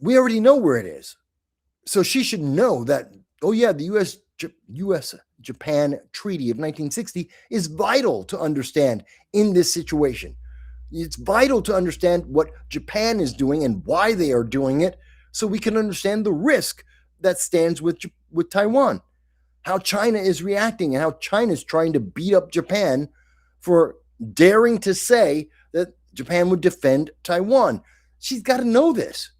We already know where it is. So she should know that, the U.S.-Japan Treaty of 1960 is vital to understand in this situation. It's vital to understand what Japan is doing and why they are doing it so we can understand the risk that stands with Taiwan, how China is reacting and how China is trying to beat up Japan for daring to say that Japan would defend Taiwan. She's got to know this.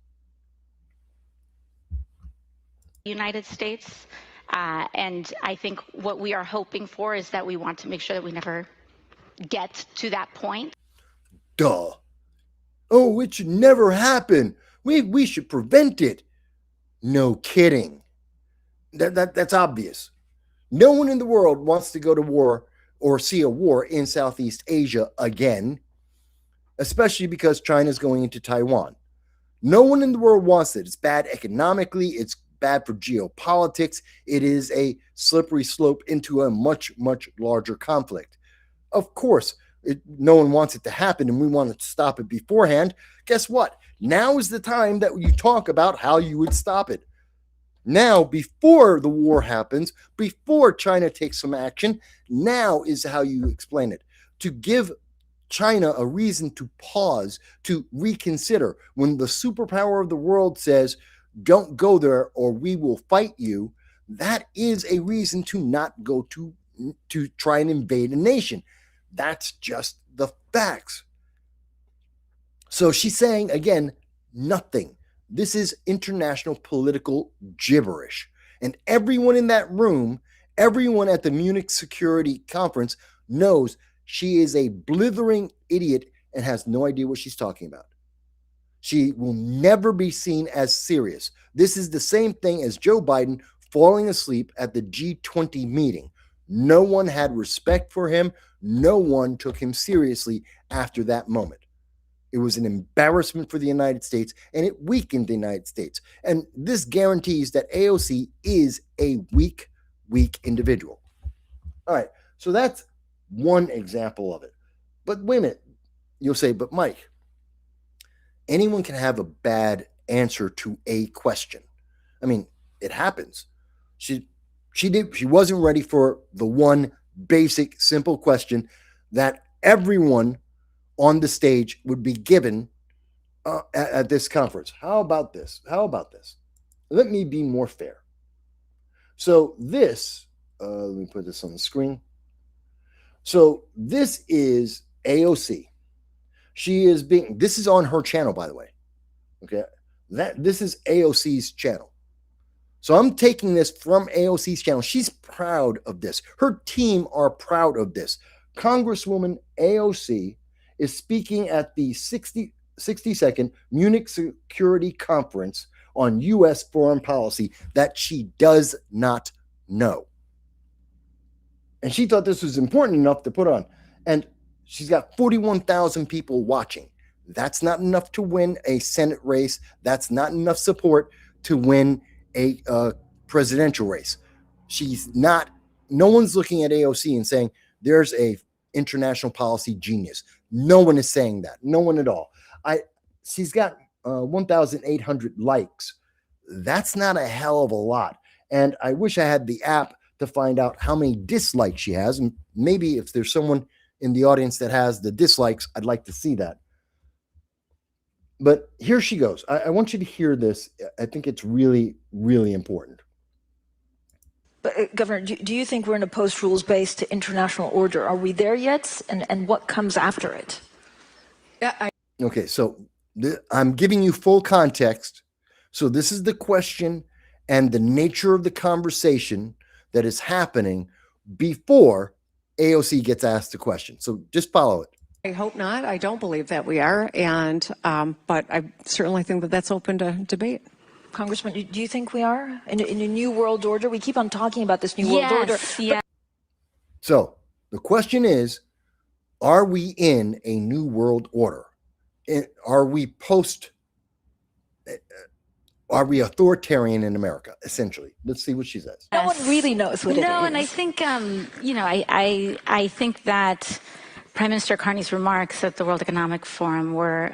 United States. And I think what we are hoping for is that we want to make sure that we never get to that point. Duh. Oh, it should never happen. We should prevent it. No kidding. That's obvious. No one in the world wants to go to war or see a war in Southeast Asia again, especially because China's going into Taiwan. No one in the world wants it. It's bad economically. It's bad for geopolitics. It is a slippery slope into a much, much larger conflict. Of course, no one wants it to happen, and we want to stop it beforehand. Guess what? Now is the time that you talk about how you would stop it. Now, before the war happens, before China takes some action, now is how you explain it. To give China a reason to pause, to reconsider. When the superpower of the world says, don't go there or we will fight you, that is a reason to not go to try and invade a nation. That's just the facts. So she's saying, again, nothing. This is international political gibberish. And everyone in that room, Everyone at the Munich Security Conference knows she is a blithering idiot and has no idea what she's talking about. She will never be seen as serious. This is the same thing as Joe Biden falling asleep at the G20 meeting. No one had respect for him. No one took him seriously after that moment. It was an embarrassment for the United States, and it weakened the United States. And this guarantees that AOC is a weak individual. All right, so that's one example of it. But wait a minute. You'll say, but Mike, anyone can have a bad answer to a question. I mean, it happens. She wasn't ready for the one basic, simple question that everyone on the stage would be given at this conference. How about this? Let me be more fair. So this, let me put this on the screen. So this is AOC. This is on her channel, by the way. Okay. This is AOC's channel. So I'm taking this from AOC's channel. She's proud of this. Her team are proud of this. Congresswoman AOC is speaking at the 62nd Munich Security Conference on U.S. foreign policy that she does not know. And she thought this was important enough to put on. And she's got 41,000 people watching. That's not enough to win a Senate race. That's not enough support to win a presidential race. No one's looking at AOC and saying there's a international policy genius. No one is saying that. No one at all. She's got 1,800 likes. That's not a hell of a lot. And I wish I had the app to find out how many dislikes she has. And maybe if there's someone in the audience that has the dislikes, I'd like to see that. But here she goes. I want you to hear this. I think it's really, really important. But Governor, do you think we're in a post-rules-based international order? Are we there yet? And what comes after it? Yeah. Okay, so I'm giving you full context. So this is the question and the nature of the conversation that is happening before AOC gets asked the question. So just follow it. I hope not. I don't believe that we are. And but I certainly think that that's open to debate. Congressman, do you think we are in a new world order? We keep on talking about this new world order. Yeah. So the question is, are we in a new world order? Are we authoritarian in America, essentially? Let's see what she says. No one really knows what it is. No, and I think, I think that Prime Minister Carney's remarks at the World Economic Forum were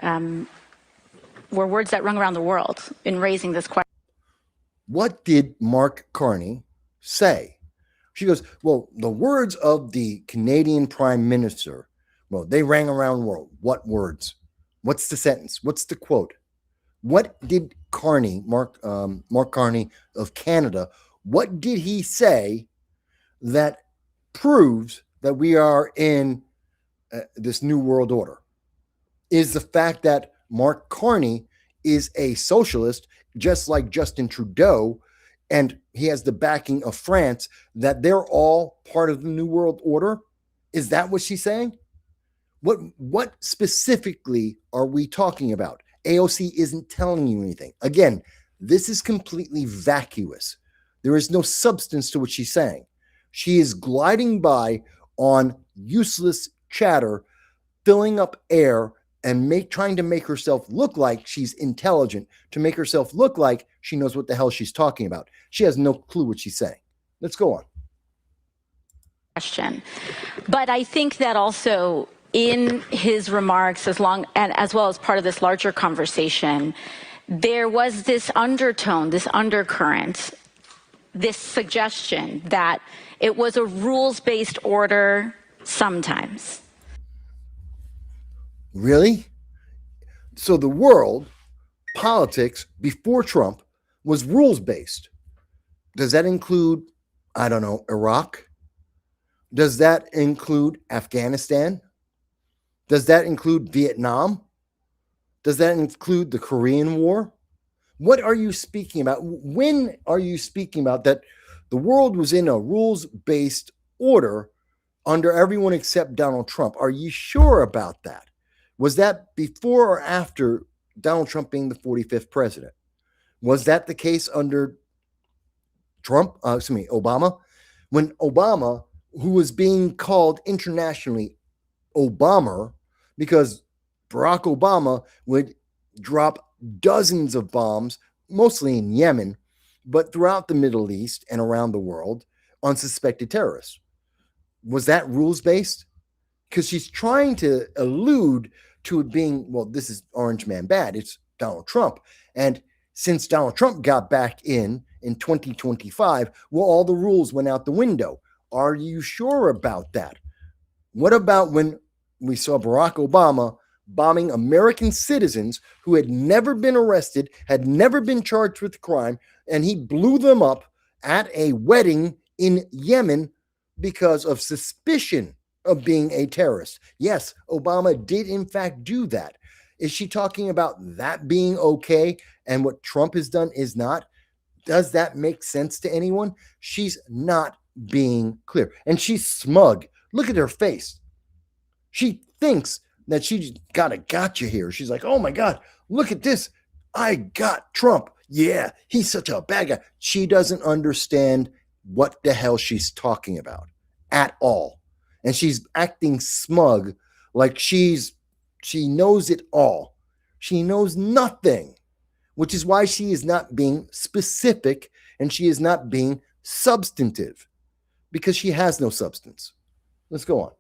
words that rung around the world in raising this question. What did Mark Carney say? She goes, well, the words of the Canadian Prime Minister, well, they rang around the world. What words? What's the sentence? What's the quote? What did Mark Carney of Canada, what did he say that proves that we are in this new world order? Is the fact that Mark Carney is a socialist, just like Justin Trudeau, and he has the backing of France, that they're all part of the new world order? Is that what she's saying? What specifically are we talking about? AOC isn't telling you anything. Again, this is completely vacuous. There is no substance to what she's saying. She is gliding by on useless chatter, filling up air, and trying to make herself look like she's intelligent, to make herself look like she knows what the hell she's talking about. She has no clue what she's saying. Let's go on. Question. But I think that also in his remarks, as well as part of this larger conversation, there was this undertone, this undercurrent, this suggestion that it was a rules-based order sometimes. Really? So the world, politics before Trump was rules-based. Does that include, I don't know, Iraq? Does that include Afghanistan? Does that include Vietnam? Does that include the Korean War? What are you speaking about? When are you speaking about that The world was in a rules-based order under everyone except Donald Trump. Are you sure about that? Was that before or after Donald Trump being the 45th president? Was that the case under Obama? When Obama, who was being called internationally Obama, because Barack Obama would drop dozens of bombs, mostly in Yemen, but throughout the Middle East and around the world on suspected terrorists. Was that rules-based? Because she's trying to allude to it being, well, this is Orange Man bad. It's Donald Trump. And since Donald Trump got back in 2025, well, all the rules went out the window. Are you sure about that? What about when we saw Barack Obama bombing American citizens who had never been arrested, had never been charged with crime, and he blew them up at a wedding in Yemen because of suspicion of being a terrorist? Yes, Obama did in fact do that. Is she talking about that being okay and what Trump has done is not? Does that make sense to anyone? She's not being clear. And she's smug. Look at her face. She thinks that she got a gotcha here. She's like, oh my God, look at this. I got Trump. Yeah, he's such a bad guy. She doesn't understand what the hell she's talking about at all. And she's acting smug like she knows it all. She knows nothing, which is why she is not being specific and she is not being substantive, because she has no substance. Let's go on.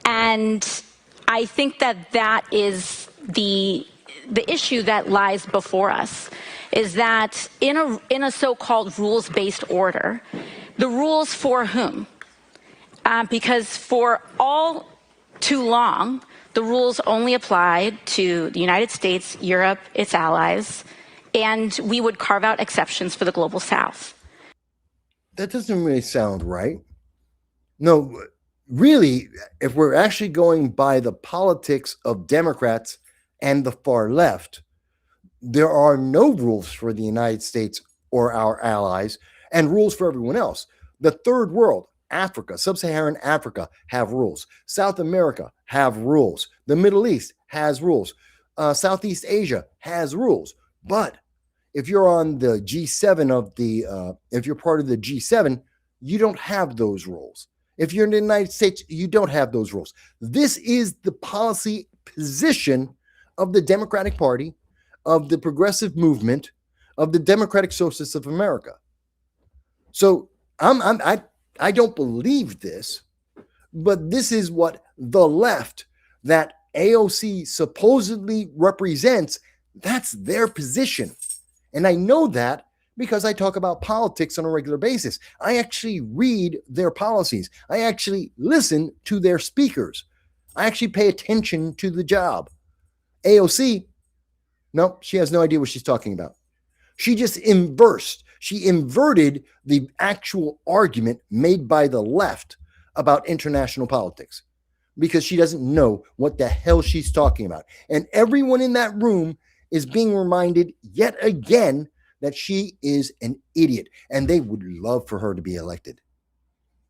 And I think that is the issue that lies before us, is that in a so-called rules-based order, the rules for whom? Because for all too long, the rules only applied to the United States, Europe, its allies, and we would carve out exceptions for the global South. That doesn't really sound right. No, really, if we're actually going by the politics of Democrats and the far left, there are no rules for the United States or our allies and rules for everyone else. The third world, Africa, sub-Saharan Africa, have rules. South America have rules. The Middle East has rules. Southeast Asia has rules. But if you're on the G7 if you're part of the G7, you don't have those rules. If you're in the United States, you don't have those rules. This is the policy position of the Democratic Party, of the progressive movement, of the Democratic Socialists of America. So I don't believe this, but this is what the left that AOC supposedly represents, that's their position. And I know that because I talk about politics on a regular basis. I actually read their policies. I actually listen to their speakers. I actually pay attention to the job. AOC, no, she has no idea what she's talking about. She just inverted the actual argument made by the left about international politics because she doesn't know what the hell she's talking about. And everyone in that room is being reminded yet again that she is an idiot, and they would love for her to be elected.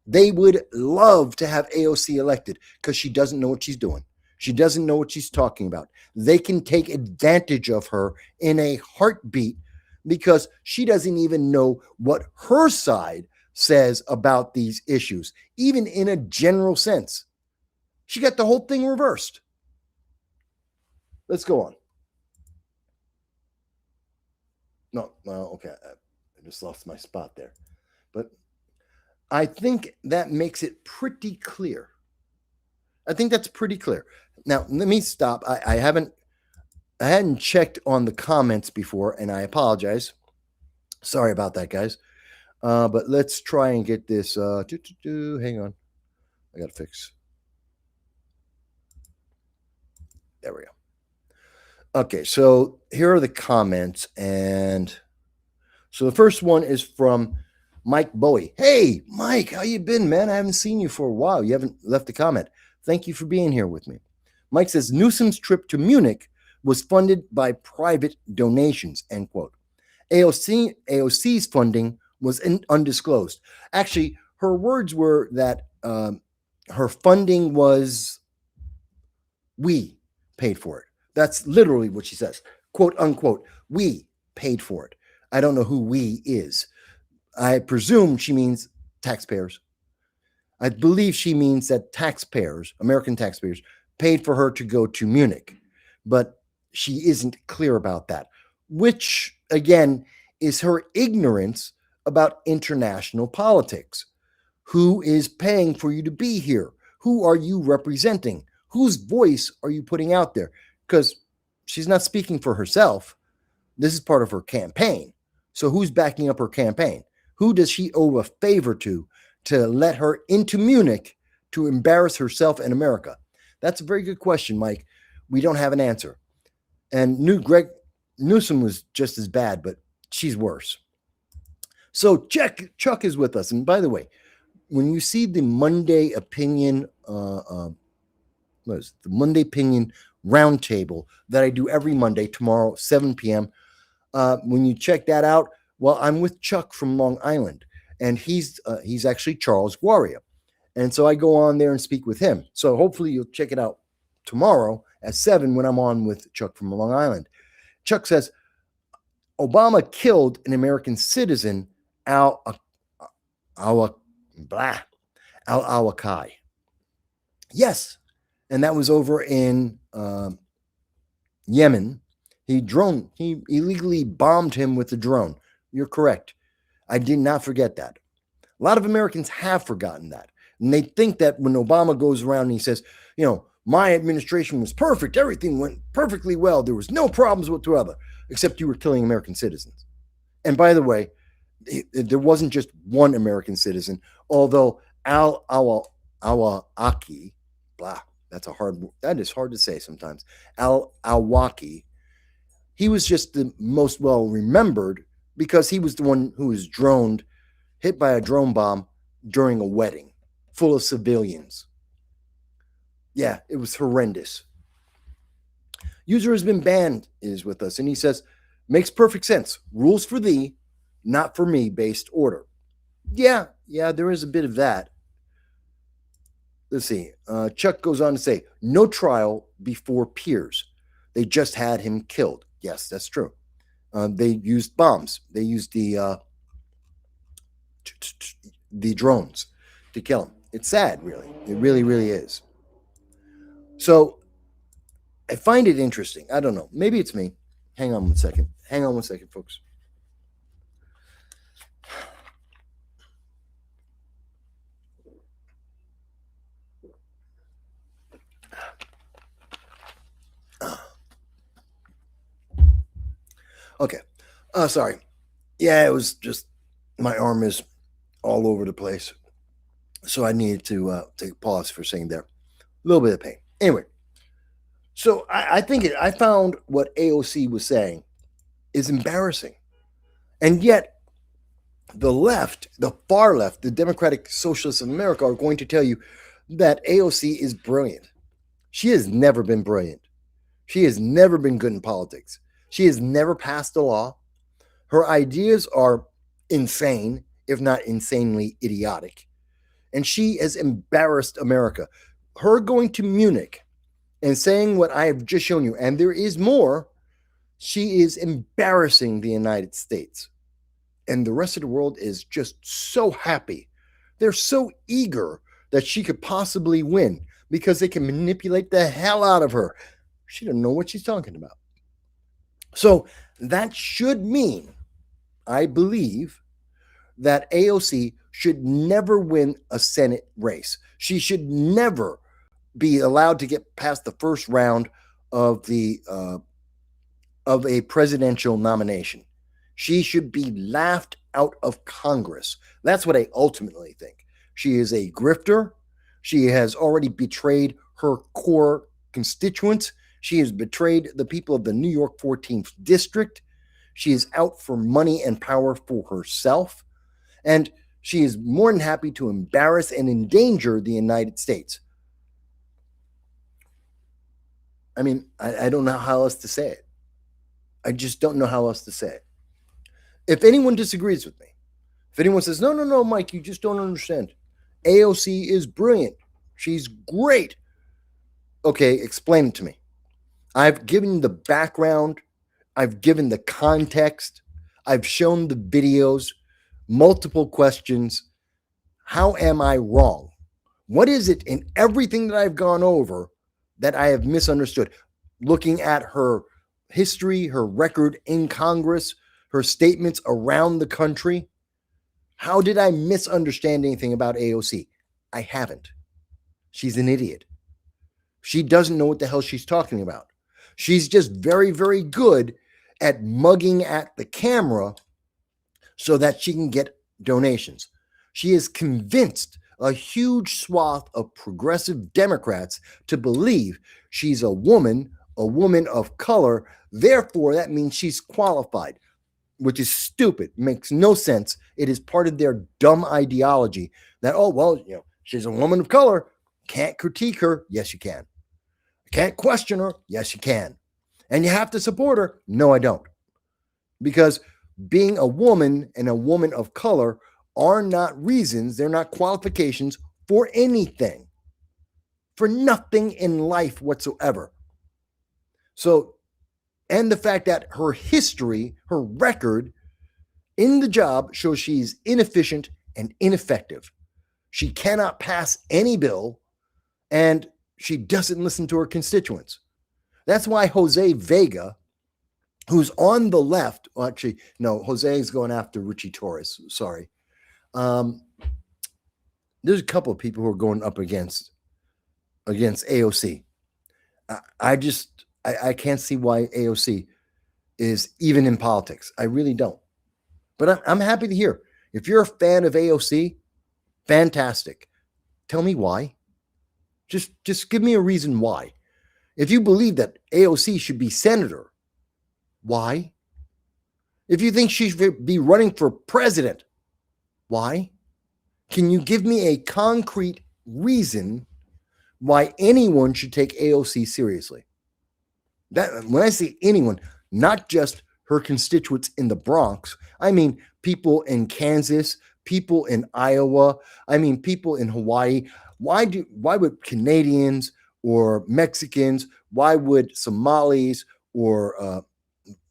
They would love to have AOC elected because she doesn't know what she's doing. She doesn't know what she's talking about. They can take advantage of her in a heartbeat because she doesn't even know what her side says about these issues, even in a general sense. She got the whole thing reversed. Let's go on. No, well, okay. I just lost my spot there. But I think that makes it pretty clear. I think that's pretty clear. Now, let me stop. I hadn't checked on the comments before, and I apologize. Sorry about that, guys. But let's try and get this. Hang on. I got to fix. There we go. Okay, so here are the comments. And so the first one is from Mike Bowie. Hey, Mike, how you been, man? I haven't seen you for a while. You haven't left a comment. Thank you for being here with me. Mike says, Newsom's trip to Munich was funded by private donations, end quote. AOC's funding was undisclosed. Actually, her words were that her funding was, we paid for it. That's literally what she says, quote unquote, we paid for it. I don't know who we is. I presume she means taxpayers. I believe she means that taxpayers, American taxpayers, paid for her to go to Munich, but she isn't clear about that, which again is her ignorance about international politics. Who is paying for you to be here? Who are you representing? Whose voice are you putting out there? Because she's not speaking for herself. This is part of her campaign. So who's backing up her campaign? Who does she owe a favor to let her into Munich to embarrass herself and America? That's a very good question, Mike. We don't have an answer. And Greg Newsom was just as bad, but she's worse. So Chuck is with us. And by the way, when you see the Monday opinion, the Monday opinion roundtable that I do every Monday, tomorrow, 7 p.m., when you check that out, well, I'm with Chuck from Long Island, and he's actually Charles Guaria. And so I go on there and speak with him. So hopefully you'll check it out tomorrow at 7 when I'm on with Chuck from Long Island. Chuck says, Obama killed an American citizen, Al-Awaki. Yes. And that was over in Yemen. He illegally bombed him with a drone. You're correct. I did not forget that. A lot of Americans have forgotten that. And they think that when Obama goes around and he says, my administration was perfect, everything went perfectly well, there was no problems whatsoever, except you were killing American citizens. And by the way, there wasn't just one American citizen, although Al-Awaki, that is hard to say sometimes, Al-Awaki, he was just the most well remembered because he was the one who was hit by a drone bomb during a wedding full of civilians. Yeah, it was horrendous. User has been banned is with us, and he says, makes perfect sense. Rules for thee, not for me based order. Yeah, there is a bit of that. Let's see. Chuck goes on to say, no trial before peers. They just had him killed. Yes, that's true. They used bombs. They used the drones to kill him. It's sad, really. It really, really is. So I find it interesting. I don't know. Maybe it's me. Hang on one second, folks. Okay. Sorry. Yeah, it was just my arm is all over the place. So I needed to take a pause for a second there. A little bit of pain. Anyway, so I found what AOC was saying is embarrassing. And yet the left, the far left, the Democratic Socialists of America are going to tell you that AOC is brilliant. She has never been brilliant. She has never been good in politics. She has never passed a law. Her ideas are insane, if not insanely idiotic. And she has embarrassed America. Her going to Munich and saying what I have just shown you, and there is more, she is embarrassing the United States. And the rest of the world is just so happy. They're so eager that she could possibly win because they can manipulate the hell out of her. She doesn't know what she's talking about. So that should mean, I believe, that AOC should never win a Senate race. She should never be allowed to get past the first round of a presidential nomination. She should be laughed out of Congress. That's what I ultimately think. She is a grifter. She has already betrayed her core constituents. She has betrayed the people of the New York 14th District. She is out for money and power for herself. And she is more than happy to embarrass and endanger the United States. I mean, I don't know how else to say it. I just don't know how else to say it. If anyone disagrees with me, If anyone says, no, Mike, you just don't understand. AOC is brilliant. She's great. Okay, explain it to me. I've given the background. I've given the context. I've shown the videos, multiple questions. How am I wrong? What is it in everything that I've gone over that I have misunderstood? Looking at her history, her record in Congress, her statements around the country. How did I misunderstand anything about AOC? I haven't. She's an idiot. She doesn't know what the hell she's talking about. She's just very, very good at mugging at the camera so that she can get donations. She has convinced a huge swath of progressive Democrats to believe she's a woman of color. Therefore, that means she's qualified, which is stupid. Makes no sense. It is part of their dumb ideology that, she's a woman of color. Can't critique her. Yes, you can. Can't question her. Yes, you can. And you have to support her. No, I don't. Because being a woman and a woman of color are not reasons. They're not qualifications for anything. For nothing in life whatsoever. So, and the fact that her history, her record in the job shows she's inefficient and ineffective. She cannot pass any bill, and she doesn't listen to her constituents. That's why Jose Vega, who's on the left, well, actually, no, Jose is going after Richie Torres. Sorry. There's a couple of people who are going up against AOC. I can't see why AOC is even in politics. I really don't. But I'm happy to hear. If you're a fan of AOC, fantastic. Tell me why. Just give me a reason why. If you believe that AOC should be senator, why? If you think she should be running for president, why? Can you give me a concrete reason why anyone should take AOC seriously? That when I say anyone, not just her constituents in the Bronx, I mean people in Kansas, people in Iowa, I mean people in Hawaii. Why would Canadians or Mexicans, why would Somalis or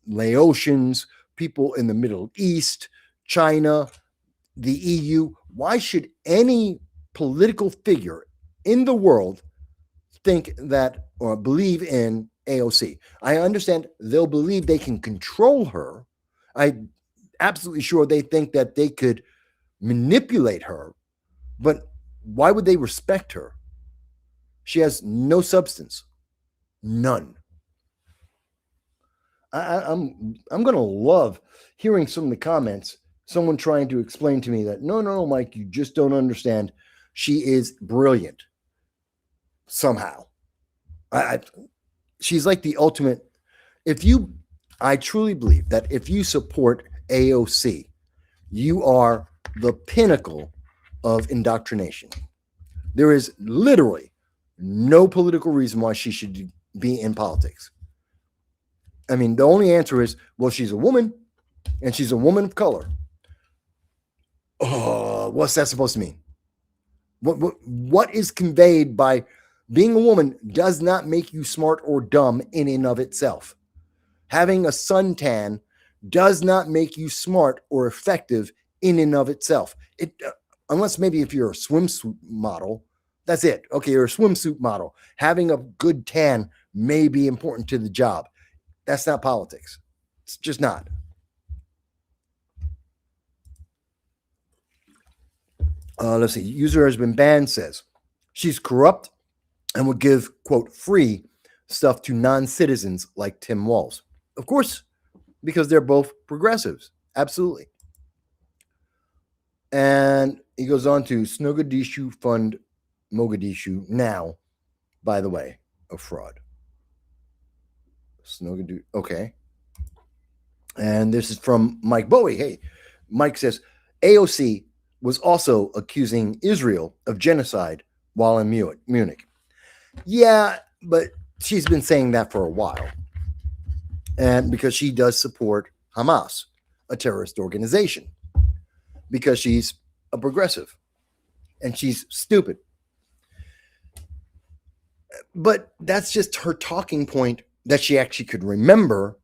Laotians, people in the Middle East, China, the EU, why should any political figure in the world think that or believe in AOC? I understand they'll believe they can control her. I'm absolutely sure they think that they could manipulate her, but why would they respect her? She has no substance, none. I'm gonna love hearing some of the comments. Someone trying to explain to me that no, Mike, you just don't understand. She is brilliant. Somehow, she's like the ultimate. I truly believe that if you support AOC, you are the pinnacle of indoctrination. There is literally no political reason why she should be in politics. I mean, the only answer is, well, she's a woman and she's a woman of color. Oh, what's that supposed to mean? What is conveyed by being a woman does not make you smart or dumb in and of itself. Having a suntan does not make you smart or effective in and of itself. Unless maybe if you're a swimsuit model, that's it. Okay, you're a swimsuit model. Having a good tan may be important to the job. That's not politics. It's just not. Let's see. User has been banned says she's corrupt and would give, quote, free stuff to non-citizens like Tim Walz. Of course, because they're both progressives. Absolutely. And he goes on to Snogadishu Fund Mogadishu now, by the way, a fraud. Snogadishu. Okay. And this is from Mike Bowie. Hey, Mike says AOC was also accusing Israel of genocide while in Munich. Yeah, but she's been saying that for a while. And because she does support Hamas, a terrorist organization. because she's a progressive and she's stupid. But that's just her talking point that she actually could remember,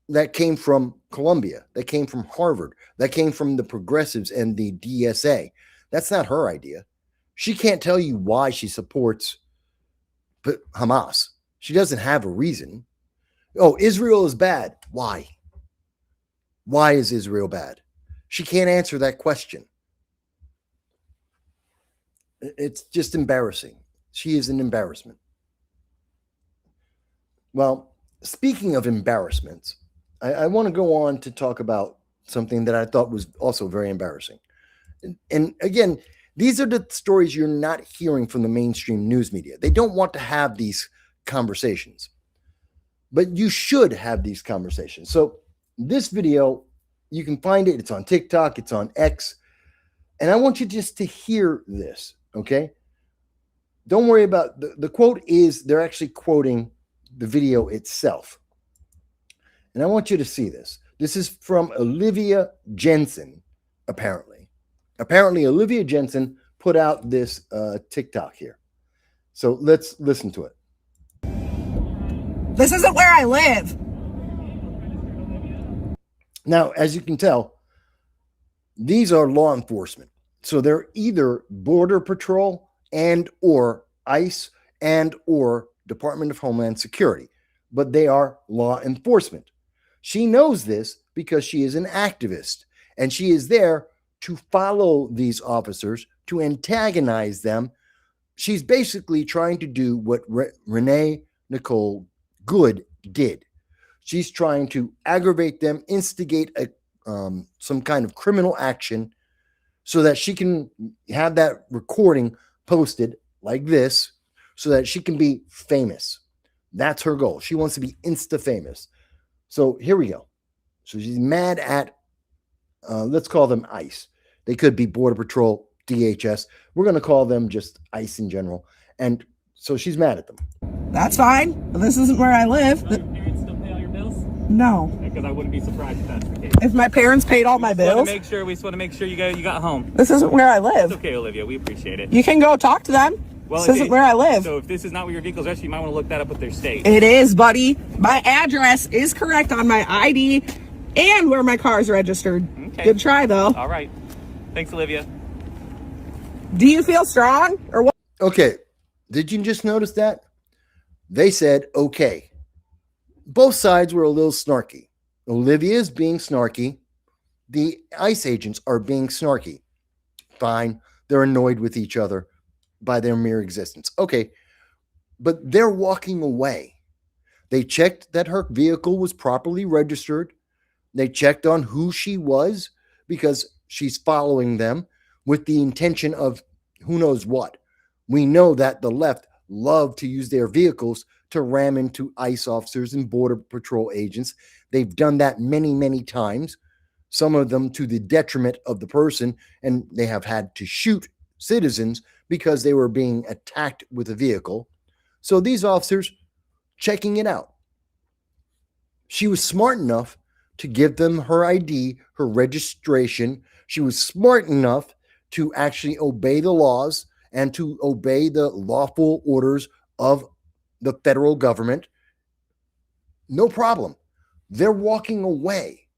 that came from Columbia, that came from Harvard, that came from the progressives and the DSA. That's not her idea. She can't tell you why she supports Hamas. She doesn't have a reason. Oh, Israel is bad. Why? Why is Israel bad? She can't answer that question. It's just embarrassing. She is an embarrassment. Well, speaking of embarrassments, I want to go on to talk about something that I thought was also very embarrassing. And again, these are the stories you're not hearing from the mainstream news media. They don't want to have these conversations, but you should have these conversations. So this video, you can find it. It's on TikTok. It's on X. And I want you just to hear this, okay? Don't worry about the quote is, they're actually quoting the video itself. And I want you to see this. This is from Olivia Jensen, apparently. Apparently, Olivia Jensen put out this TikTok here. So let's listen to it. This isn't where I live. Now, as you can tell, these are law enforcement. So they're either Border Patrol and or ICE and or Department of Homeland Security, but they are law enforcement. She knows this because she is an activist, and she is there to follow these officers, to antagonize them. She's basically trying to do what Renee Nicole Good did. She's trying to aggravate them, instigate some kind of criminal action so that she can have that recording posted like this so that she can be famous. That's her goal. She wants to be insta-famous. So here we go. So she's mad at, let's call them ICE. They could be Border Patrol, DHS. We're going to call them just ICE in general. And so she's mad at them. That's fine. This isn't where I live. Do your parents still pay all your bills? No. Because I wouldn't be surprised if that's the case. If my parents paid all my bills, We just want to make sure you got home. this isn't where I live. It's okay, Olivia. We appreciate it. You can go talk to them. Well, This isn't where I live. So if this is not where your vehicle's registered, you might want to look that up with their state. It is, buddy. My address is correct on my ID and where my car is registered. Okay. Good try, though. All right. Thanks, Olivia. Do you feel strong or what? Okay. Did you just notice that? They said, okay. Both sides were a little snarky. Olivia's being snarky. The ICE agents are being snarky. Fine. They're annoyed with each other by their mere existence. Okay. But they're walking away. They checked that her vehicle was properly registered. They checked on who she was because she's following them with the intention of who knows what. We know that the left love to use their vehicles to ram into ICE officers and Border Patrol agents. They've done that many, many times, some of them to the detriment of the person, and they have had to shoot citizens because they were being attacked with a vehicle. So these officers checking it out. She was smart enough to give them her ID, her registration. She was smart enough to actually obey the laws and to obey the lawful orders of the federal government. No problem. They're walking away.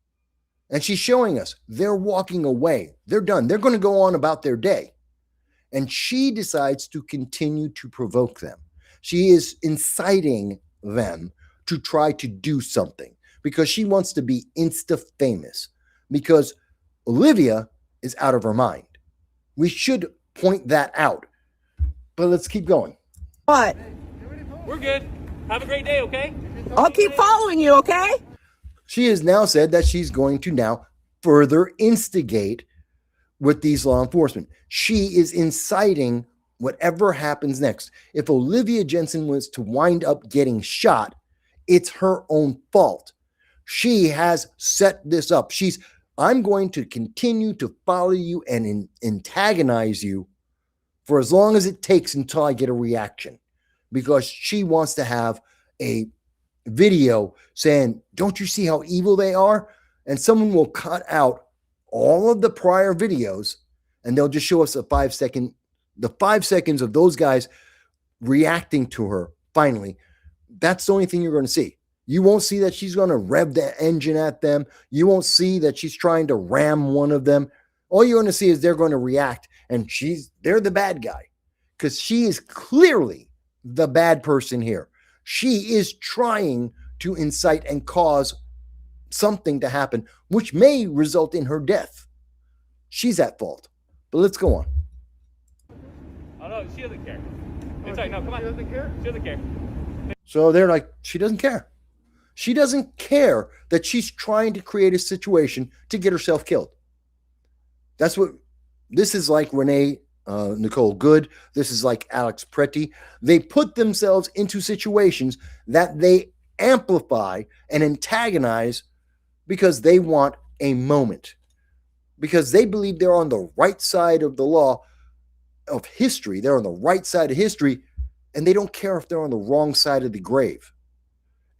And she's showing us they're walking away. They're done. They're going to go on about their day. And she decides to continue to provoke them. She is inciting them to try to do something because she wants to be insta-famous, because Olivia is out of her mind. We should point that out. But let's keep going. What? We're good. Have a great day, okay? I'll keep following you, okay? She has now said that she's going to now further instigate with these law enforcement. She is inciting whatever happens next. If Olivia Jensen was to wind up getting shot, it's her own fault. She has set this up. I'm going to continue to follow you and antagonize you for as long as it takes until I get a reaction, because she wants to have a video saying, don't you see how evil they are? And someone will cut out all of the prior videos, and they'll just show us the 5 seconds of those guys reacting to her finally. That's the only thing you're going to see. You won't see that she's going to rev the engine at them. You won't see that she's trying to ram one of them. All you're going to see is they're going to react, and they're the bad guy, because she is clearly the bad person here. She is trying to incite and cause something to happen, which may result in her death. She's at fault. But let's go on. Oh, no, she doesn't care. It's right, no, come on. She doesn't care? She doesn't care. So they're like, she doesn't care. She doesn't care that she's trying to create a situation to get herself killed. That's what this is like. Renee Nicole Good. This is like Alex Pretty. They put themselves into situations that they amplify and antagonize because they want a moment, because they believe they're on the right side of the law of history. They're on the right side of history, and they don't care if they're on the wrong side of the grave.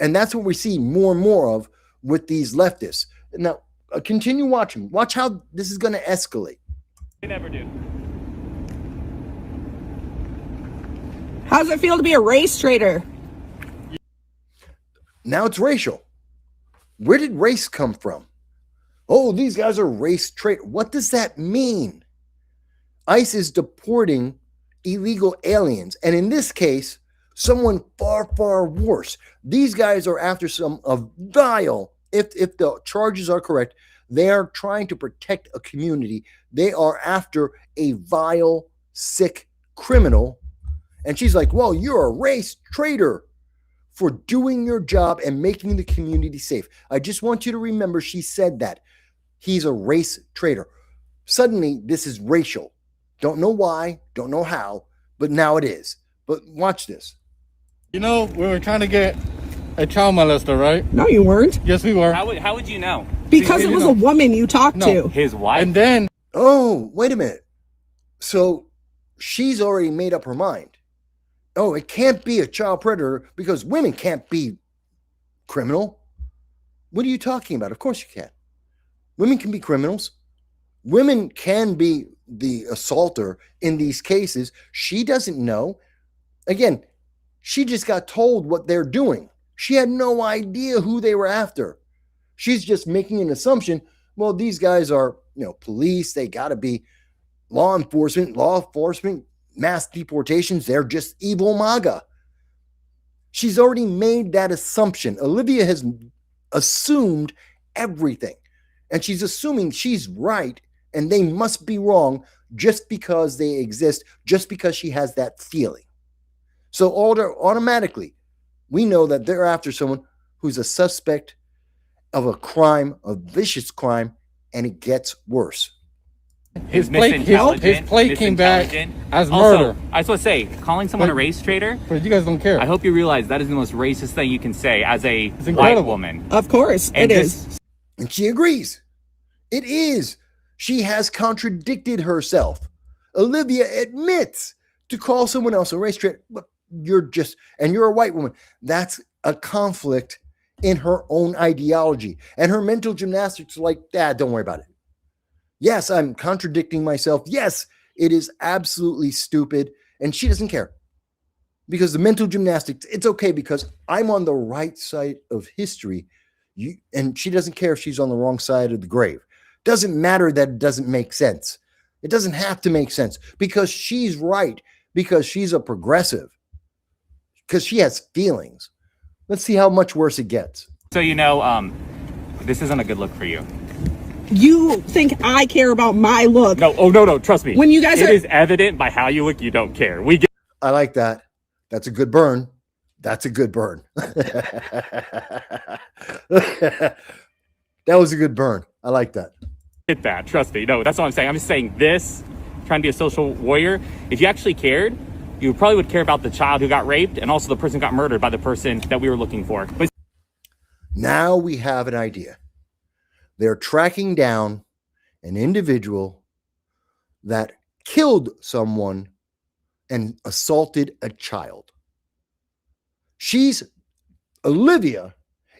And that's what we see more and more of with these leftists. Now, continue watching. Watch how this is going to escalate. They never do. How does it feel to be a race traitor? Now it's racial. Where did race come from? Oh, these guys are race traitors. What does that mean? ICE is deporting illegal aliens. And in this case, someone far, far worse. These guys are after a vile, if the charges are correct, they are trying to protect a community. They are after a vile, sick criminal. And she's like, well, you're a race traitor for doing your job and making the community safe. I just want you to remember she said that. He's a race traitor. Suddenly, this is racial. Don't know why, don't know how, but now it is. But watch this. You know, we were trying to get a child molester, right? No, you weren't. Yes, we were. How would you know? Because it was a woman you talked to. His wife? And then... Oh, wait a minute. So she's already made up her mind. Oh, it can't be a child predator because women can't be criminal. What are you talking about? Of course you can. Women can be criminals. Women can be the assaulter in these cases. She doesn't know. Again, she just got told what they're doing. She had no idea who they were after. She's just making an assumption. Well, these guys are, police. They got to be law enforcement, mass deportations. They're just evil MAGA. She's already made that assumption. Olivia has assumed everything. And she's assuming she's right and they must be wrong just because they exist, just because she has that feeling. So automatically, we know that they're after someone who's a suspect of a crime, a vicious crime, and it gets worse. His plate came back as murder. Also, I just want to say, calling someone a race traitor, but you guys don't care. I hope you realize that is the most racist thing you can say as a white woman. Of course, it is. And she agrees. It is. She has contradicted herself. Olivia admits to call someone else a race traitor, but you're a white woman. That's a conflict in her own ideology. And her mental gymnastics are like, don't worry about it. Yes, I'm contradicting myself. Yes, it is absolutely stupid. And she doesn't care. Because the mental gymnastics, it's okay because I'm on the right side of history. And she doesn't care if she's on the wrong side of the grave. Doesn't matter that it doesn't make sense. It doesn't have to make sense because she's right, because she's a progressive, because she has feelings. Let's see how much worse it gets. So, this isn't a good look for you. You think I care about my look? No, trust me. When you guys it is evident by how you look, you don't care. I like that. That's a good burn. That's a good burn. That was a good burn. I like that. Get that, trust me. No, that's what I'm saying. I'm just saying this, trying to be a social warrior. If you actually cared, you probably would care about the child who got raped and also the person who got murdered by the person that we were looking for. But now we have an idea. They're tracking down an individual that killed someone and assaulted a child. Olivia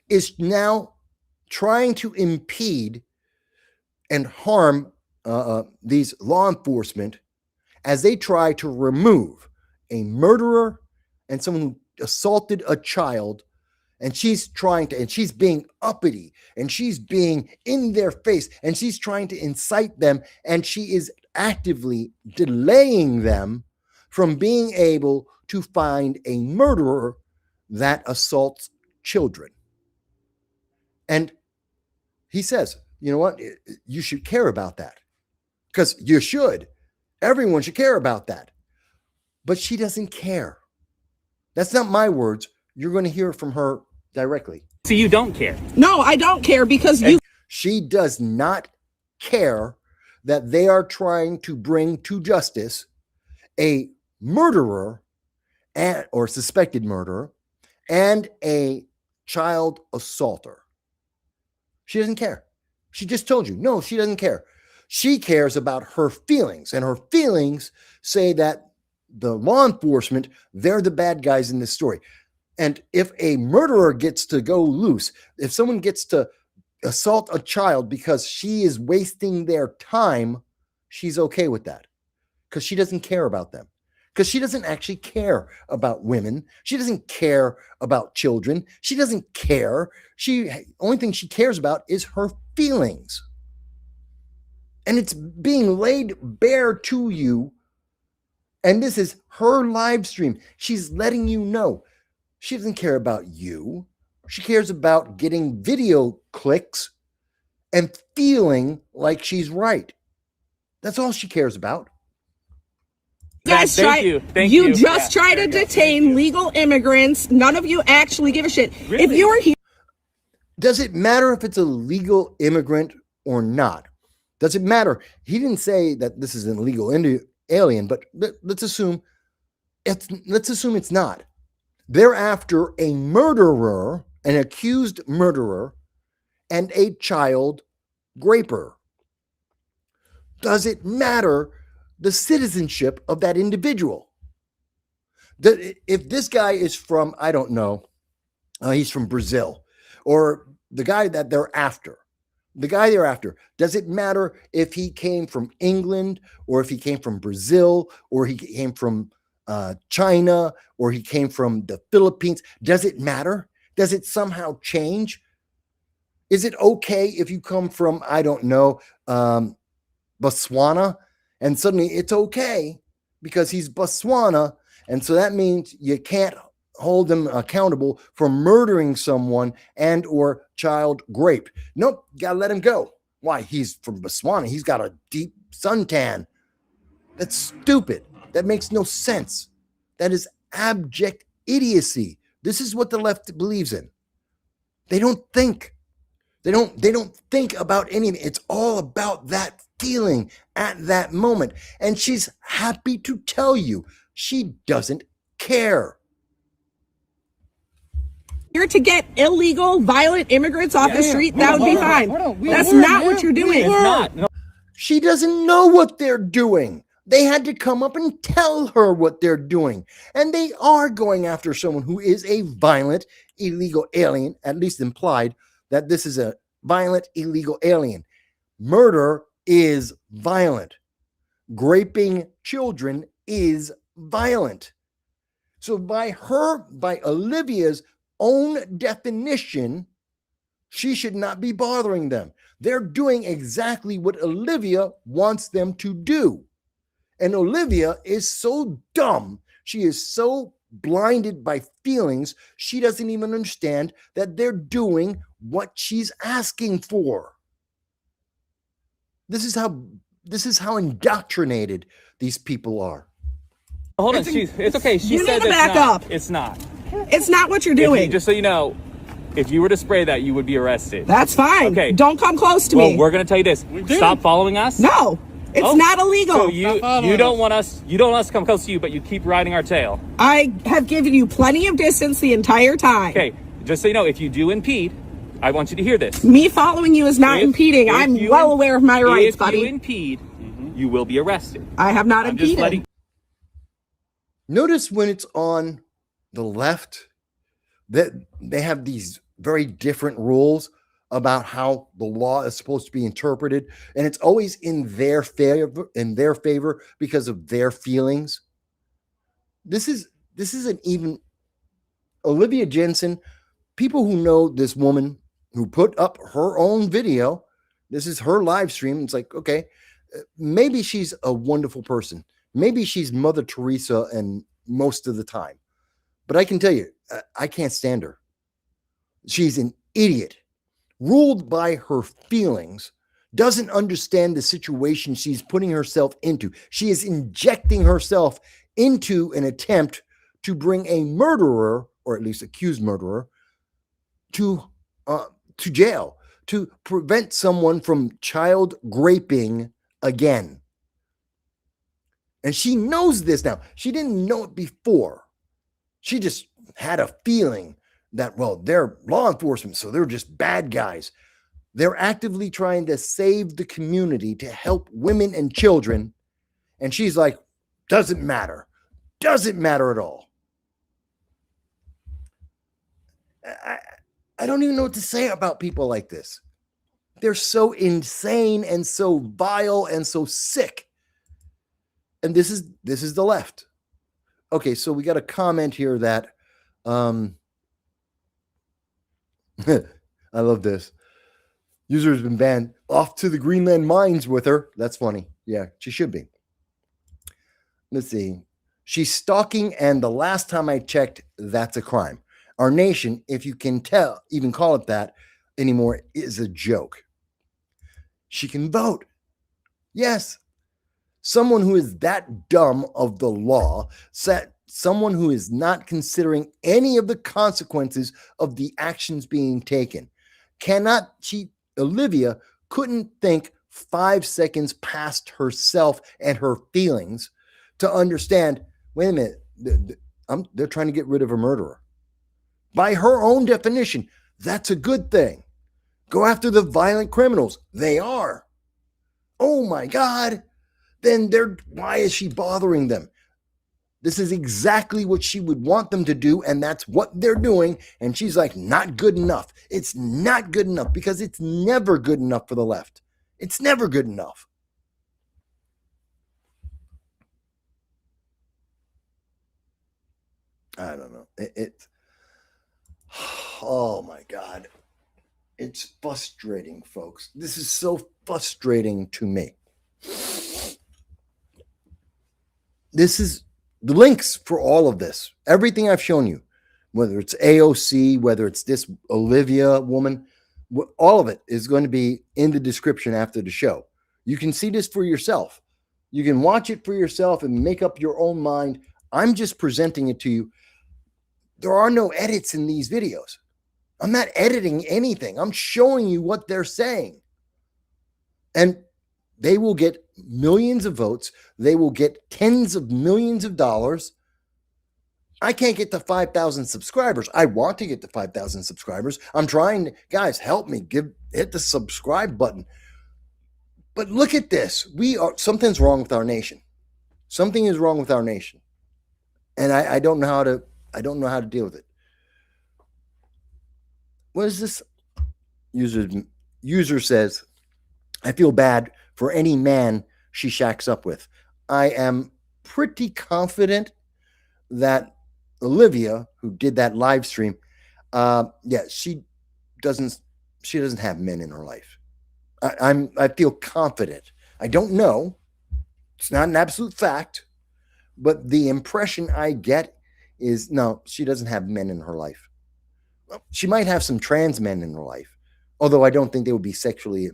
is now trying to impede and harm these law enforcement as they try to remove a murderer and someone who assaulted a child. And she's being uppity, and she's being in their face, and she's trying to incite them, and she is actively delaying them from being able to find a murderer that assaults children. And he says, you know what? You should care about that, because you should. Everyone should care about that. But she doesn't care. That's not my words. You're going to hear from her directly. So you don't care? No, I don't care because she does not care that they are trying to bring to justice a murderer or suspected murderer and a child assaulter. She doesn't care. She just told you, no, she doesn't care. She cares about her feelings, and her feelings say that the law enforcement, they're the bad guys in this story. And if a murderer gets to go loose, if someone gets to assault a child because she is wasting their time, she's okay with that, because she doesn't care about them, because she doesn't actually care about women. She doesn't care about children. She doesn't care. Only thing she cares about is her feelings. And it's being laid bare to you. And this is her live stream. She's letting you know. She doesn't care about you. She cares about getting video clicks and feeling like she's right. That's all she cares about. Guys, Thank you. just try to detain legal immigrants. None of you actually give a shit. Really? If you were here, Does it matter if it's a legal immigrant or not? Does it matter? He didn't say that this is an illegal alien, but let's assume it's not. They're after a murderer, an accused murderer, and a child graper. Does it matter the citizenship of that individual? If this guy is from, I don't know, he's from Brazil, or the guy they're after, does it matter if he came from England, or if he came from Brazil, or he came from China, or he came from the Philippines? Does it matter? Does it somehow change? Is it okay if you come from, I don't know, Botswana, and suddenly it's okay because he's Botswana, and so that means you can't hold him accountable for murdering someone and or child rape? Nope, gotta let him go. Why? He's from Botswana. He's got a deep suntan. That's stupid. That makes no sense. That is abject idiocy. This is what the left believes in. They don't think. They don't think about anything. It's all about that feeling at that moment. And she's happy to tell you she doesn't care. here to get illegal, violent immigrants off the street, that would be fine. That's not what you're doing. It's not. No. She doesn't know what they're doing. They had to come up and tell her what they're doing. And they are going after someone who is a violent, illegal alien, at least implied that this is a violent, illegal alien. Murder is violent. Graping children is violent. So by Olivia's own definition, she should not be bothering them. They're doing exactly what Olivia wants them to do. And Olivia is so dumb. She is so blinded by feelings. She doesn't even understand that they're doing what she's asking for. This is how indoctrinated these people are. Hold on, it's okay. She You said need to it's back not. up. It's not. It's not what you're doing. Just so you know, if you were to spray that, you would be arrested. That's fine. Okay. Don't come close to Well, me. we're gonna tell you this. Stop following us. No, it's not illegal. So you don't want us to come close to you, but you keep riding our tail. I have given you plenty of distance the entire time. Okay, just so you know, if you do impede, I want you to hear this. Me following you is not impeding. If I'm you well aware of my rights, buddy. If you impede, you will be arrested. I have not I'm just impeded. letting. Notice when it's on the left that they have these very different rules. about how the law is supposed to be interpreted, and it's always in their favor because of their feelings. This isn't even Olivia Jensen. People who know this woman who put up her own video, this is her live stream. It's like, okay, maybe she's a wonderful person. Maybe she's Mother Teresa and most of the time. But I can tell you, I can't stand her. She's an idiot, ruled by her feelings, doesn't understand the situation she's putting herself into. She is injecting herself into an attempt to bring a murderer, or at least accused murderer, to jail, to prevent someone from child raping again. And she knows this now. She didn't know it before. She just had a feeling that, well, they're law enforcement, so they're just bad guys. They're actively trying to save the community, to help women and children. And she's like, doesn't matter. Doesn't matter at all. I don't even know what to say about people like this. They're so insane and so vile and so sick. And this is the left. Okay, so we got a comment here that I love this. User has been banned. Off to the Greenland mines with her. That's funny. Yeah, she should be. Let's see. She's stalking, and the last time I checked, that's a crime. Our nation, if you can tell, even call it that anymore, is a joke. She can vote. Yes. Someone who is that dumb of the law, someone who is not considering any of the consequences of the actions being taken, Olivia couldn't think 5 seconds past herself and her feelings to understand, wait a minute, they're trying to get rid of a murderer. By her own definition, that's a good thing. Go after the violent criminals. They are. Oh my God. Then why is she bothering them? This is exactly what she would want them to do, and that's what they're doing. And she's like, not good enough. It's not good enough, because it's never good enough for the left. It's never good enough. I don't know. Oh my God. It's frustrating, folks. This is so frustrating to me. This is the links for all of this. Everything I've shown you, whether it's AOC, whether it's this Olivia woman, all of it is going to be in the description after the show. You can see this for yourself. You can watch it for yourself and make up your own mind. I'm just presenting it to you. There are no edits in these videos. I'm not editing anything. I'm showing you what they're saying. And they will get millions of votes. They will get tens of millions of dollars. I can't get to 5,000 subscribers. I want to get to 5,000 subscribers. I'm trying. Guys, help me. Hit the subscribe button. But look at this. Something's wrong with our nation. Something is wrong with our nation. And I don't know how to deal with it. What is this? User says, I feel bad for any man she shacks up with. I am pretty confident that Olivia, who did that live stream, she doesn't have men in her life. I feel confident. I don't know. It's not an absolute fact, but the impression I get is no, she doesn't have men in her life. She might have some trans men in her life, although I don't think they would be sexually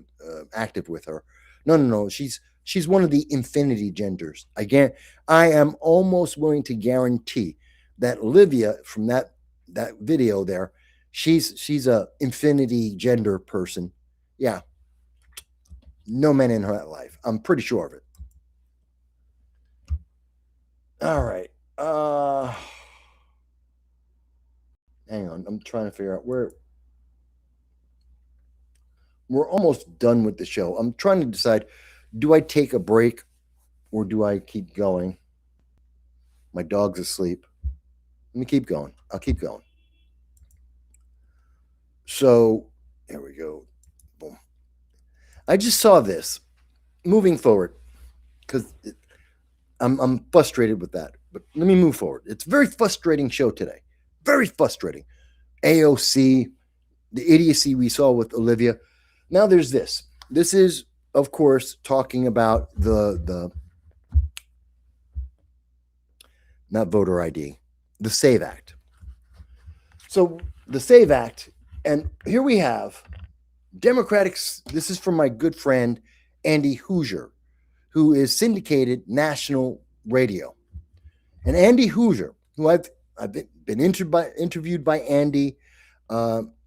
active with her. No. She's one of the infinity genders. Again, I am almost willing to guarantee that Olivia from that video there, she's a infinity gender person. Yeah. No men in her life. I'm pretty sure of it. All right. Hang on. I'm trying to figure out where. We're almost done with the show. I'm trying to decide, do I take a break or do I keep going? My dog's asleep. Let me keep going. I'll keep going. So, here we go. I just saw this moving forward because I'm frustrated with that. But let me move forward. It's a very frustrating show today. Very frustrating. AOC, the idiocy we saw with Olivia. Now there's this. This is, of course, talking about the not voter ID, the SAVE Act. So the SAVE Act, and here we have Democrats. This is from my good friend Andy Hoosier, who is syndicated national radio. And Andy Hoosier, who I've been interviewed by Andy.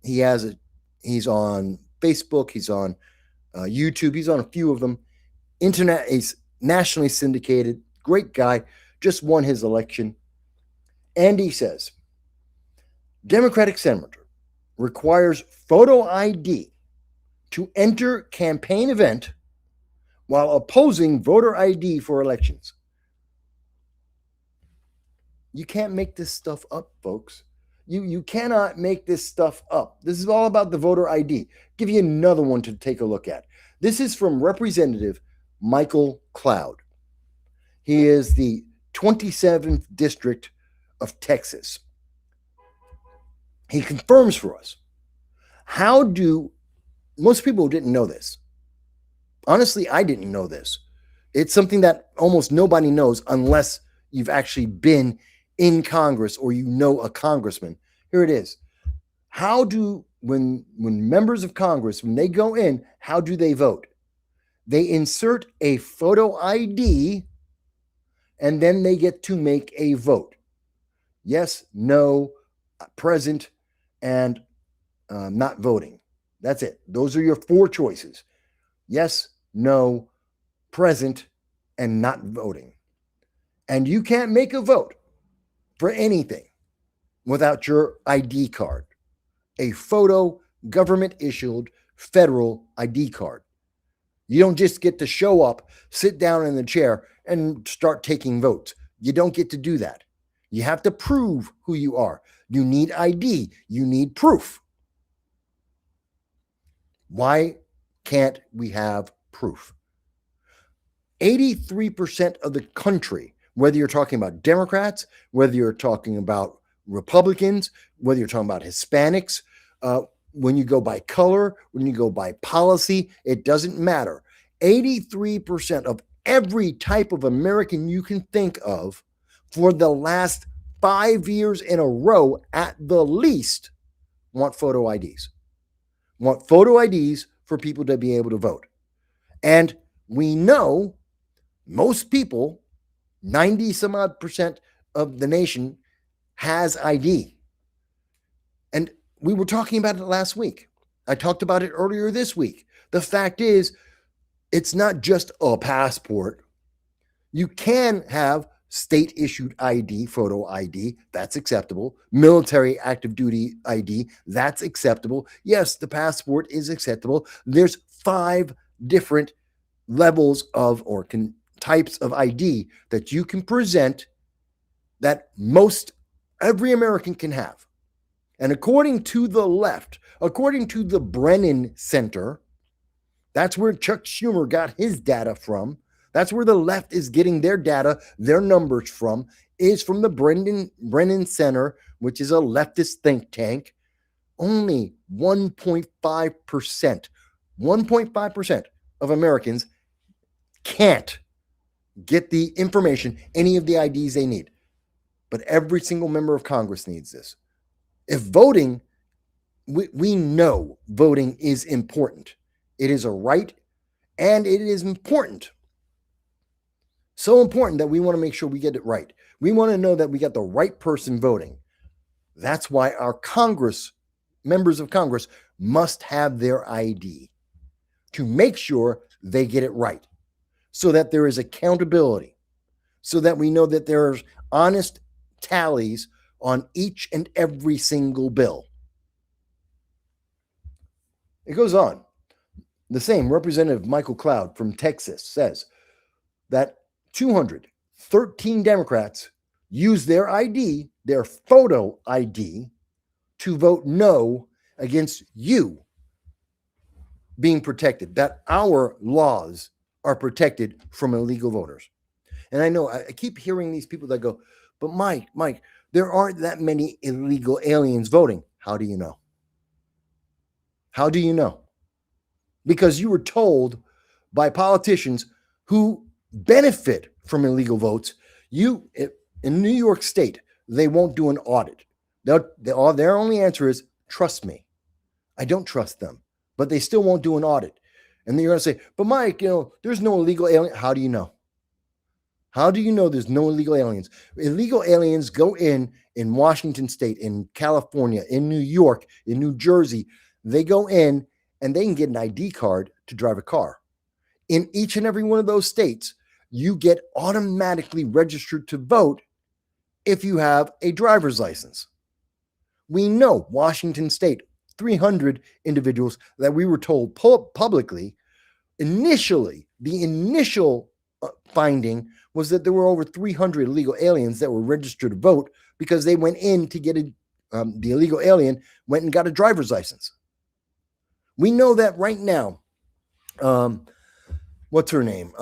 He's on Facebook, he's on YouTube, he's on a few of them. Internet, he's nationally syndicated, great guy, just won his election. Andy says, Democratic senator requires photo ID to enter campaign event while opposing voter ID for elections. You can't make this stuff up, folks. You cannot make this stuff up. This is all about the voter ID. Give you another one to take a look at. This is from Representative Michael Cloud. He is the 27th District of Texas. He confirms for us. Most people didn't know this. Honestly, I didn't know this. It's something that almost nobody knows unless you've actually been in Congress or you know a congressman. Here it is. When members of Congress, when they go in, how do they vote? They insert a photo ID and then they get to make a vote. Yes, no, present, and not voting. That's it. Those are your four choices. Yes, no, present, and not voting. And you can't make a vote for anything without your ID card, a photo government issued federal ID card. You don't just get to show up, sit down in the chair, and start taking votes. You don't get to do that. You have to prove who you are. You need ID. You need proof. Why can't we have proof? 83% of the country, whether you're talking about Democrats, whether you're talking about Republicans, whether you're talking about Hispanics, when you go by color, when you go by policy, it doesn't matter. 83% of every type of American you can think of for the last 5 years in a row at the least want photo IDs. Want photo IDs for people to be able to vote. And we know most people, 90 some odd percent of the nation has ID. And we were talking about it last week. I talked about it earlier this week. The fact is, it's not just a passport. You can have state issued ID, photo ID, that's acceptable. Military active duty ID, that's acceptable. Yes, the passport is acceptable. There's 5 different levels of types of ID that you can present that every American can have. And according to the left, according to the Brennan Center, that's where Chuck Schumer got his data from. That's where the left is getting their data, their numbers from, is from the Brennan Center, which is a leftist think tank. Only 1.5% of Americans can't get the information, any of the IDs they need. But every single member of Congress needs this. If voting, we know voting is important. It is a right, and it is important. So important that we want to make sure we get it right. We want to know that we got the right person voting. That's why our members of Congress must have their ID to make sure they get it right, so that there is accountability, so that we know that there's honest tallies on each and every single bill. It goes on. The same Representative Michael Cloud from Texas says that 213 Democrats use their ID, their photo ID, to vote no against you, being protected, that our laws are protected from illegal voters. And I know I keep hearing these people that go, but Mike, there aren't that many illegal aliens voting. How do you know? How do you know? Because you were told by politicians who benefit from illegal votes, in New York State, they won't do an audit. Their only answer is, trust me. I don't trust them, but they still won't do an audit. And then you're going to say, but Mike, there's no illegal alien. How do you know? How do you know there's no illegal aliens? Illegal aliens go in Washington State, in California, in New York, in New Jersey. They go in and they can get an ID card to drive a car. In each and every one of those states, you get automatically registered to vote if you have a driver's license. We know Washington State, 300 individuals that we were told publicly. Initially, the initial finding was that there were over 300 illegal aliens that were registered to vote because they went in to get the illegal alien went and got a driver's license. We know that right now. What's her name?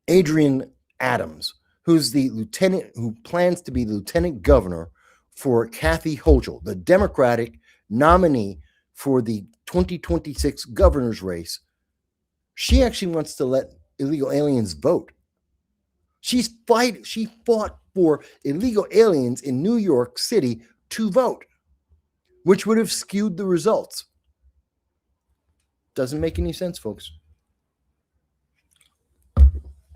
Adrian Adams, who's the lieutenant, who plans to be the lieutenant governor for Kathy Hochul, the Democratic nominee for the 2026 governor's race. She actually wants to let illegal aliens vote. She fought for illegal aliens in New York City to vote, which would have skewed the results. Doesn't make any sense, folks.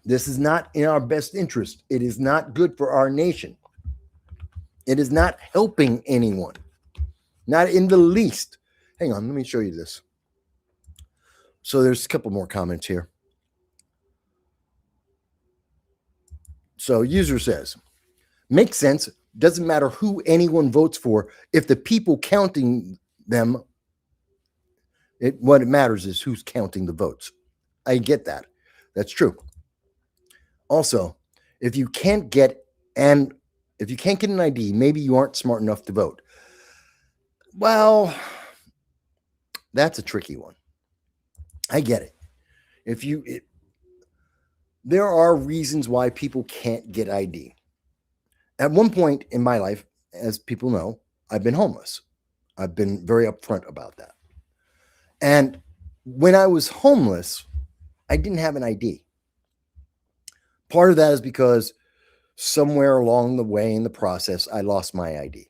This is not in our best interest. It is not good for our nation. It is not helping anyone. Not in the least. Hang on, let me show you this. So there's a couple more comments here. So user says, makes sense. Doesn't matter who anyone votes for. If the people counting them, what it matters is who's counting the votes. I get that. That's true. Also, if you can't get an ID, maybe you aren't smart enough to vote. Well, that's a tricky one. I get it. There are reasons why people can't get ID. At one point in my life, as people know, I've been homeless. I've been very upfront about that. And when I was homeless, I didn't have an ID. Part of that is because somewhere along the way in the process, I lost my ID.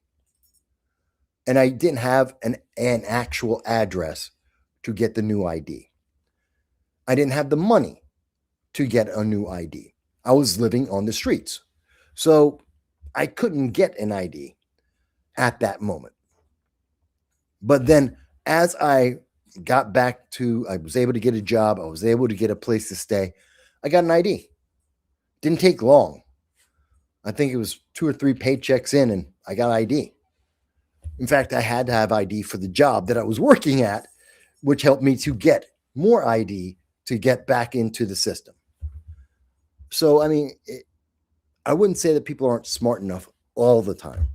And I didn't have an actual address to get the new ID. I didn't have the money to get a new ID. I was living on the streets. So I couldn't get an ID at that moment. But then as I got back to, I was able to get a job, I was able to get a place to stay, I got an ID. Didn't take long. I think it was 2 or 3 paychecks in and I got ID. In fact, I had to have ID for the job that I was working at, which helped me to get more ID to get back into the system. So, I mean, I wouldn't say that people aren't smart enough all the time.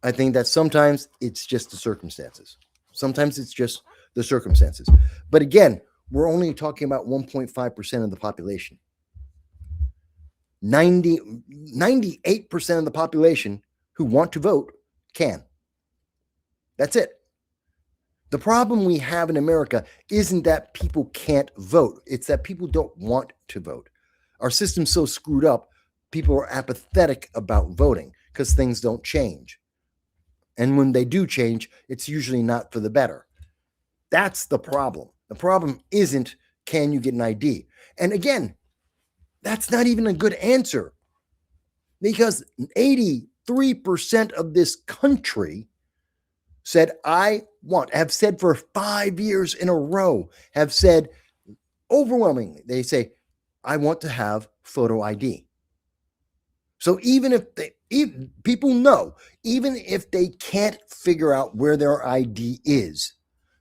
I think that sometimes it's just the circumstances. Sometimes it's just the circumstances. But again, we're only talking about 1.5% of the population. 98% of the population who want to vote can. That's it. The problem we have in America isn't that people can't vote. It's that people don't want to vote. Our system's so screwed up, people are apathetic about voting because things don't change. And when they do change, it's usually not for the better. That's the problem. The problem isn't, can you get an ID? And again, that's not even a good answer because 83% of this country said, have said for 5 years in a row, have said overwhelmingly, they say, I want to have photo ID. So even if people know, even if they can't figure out where their ID is,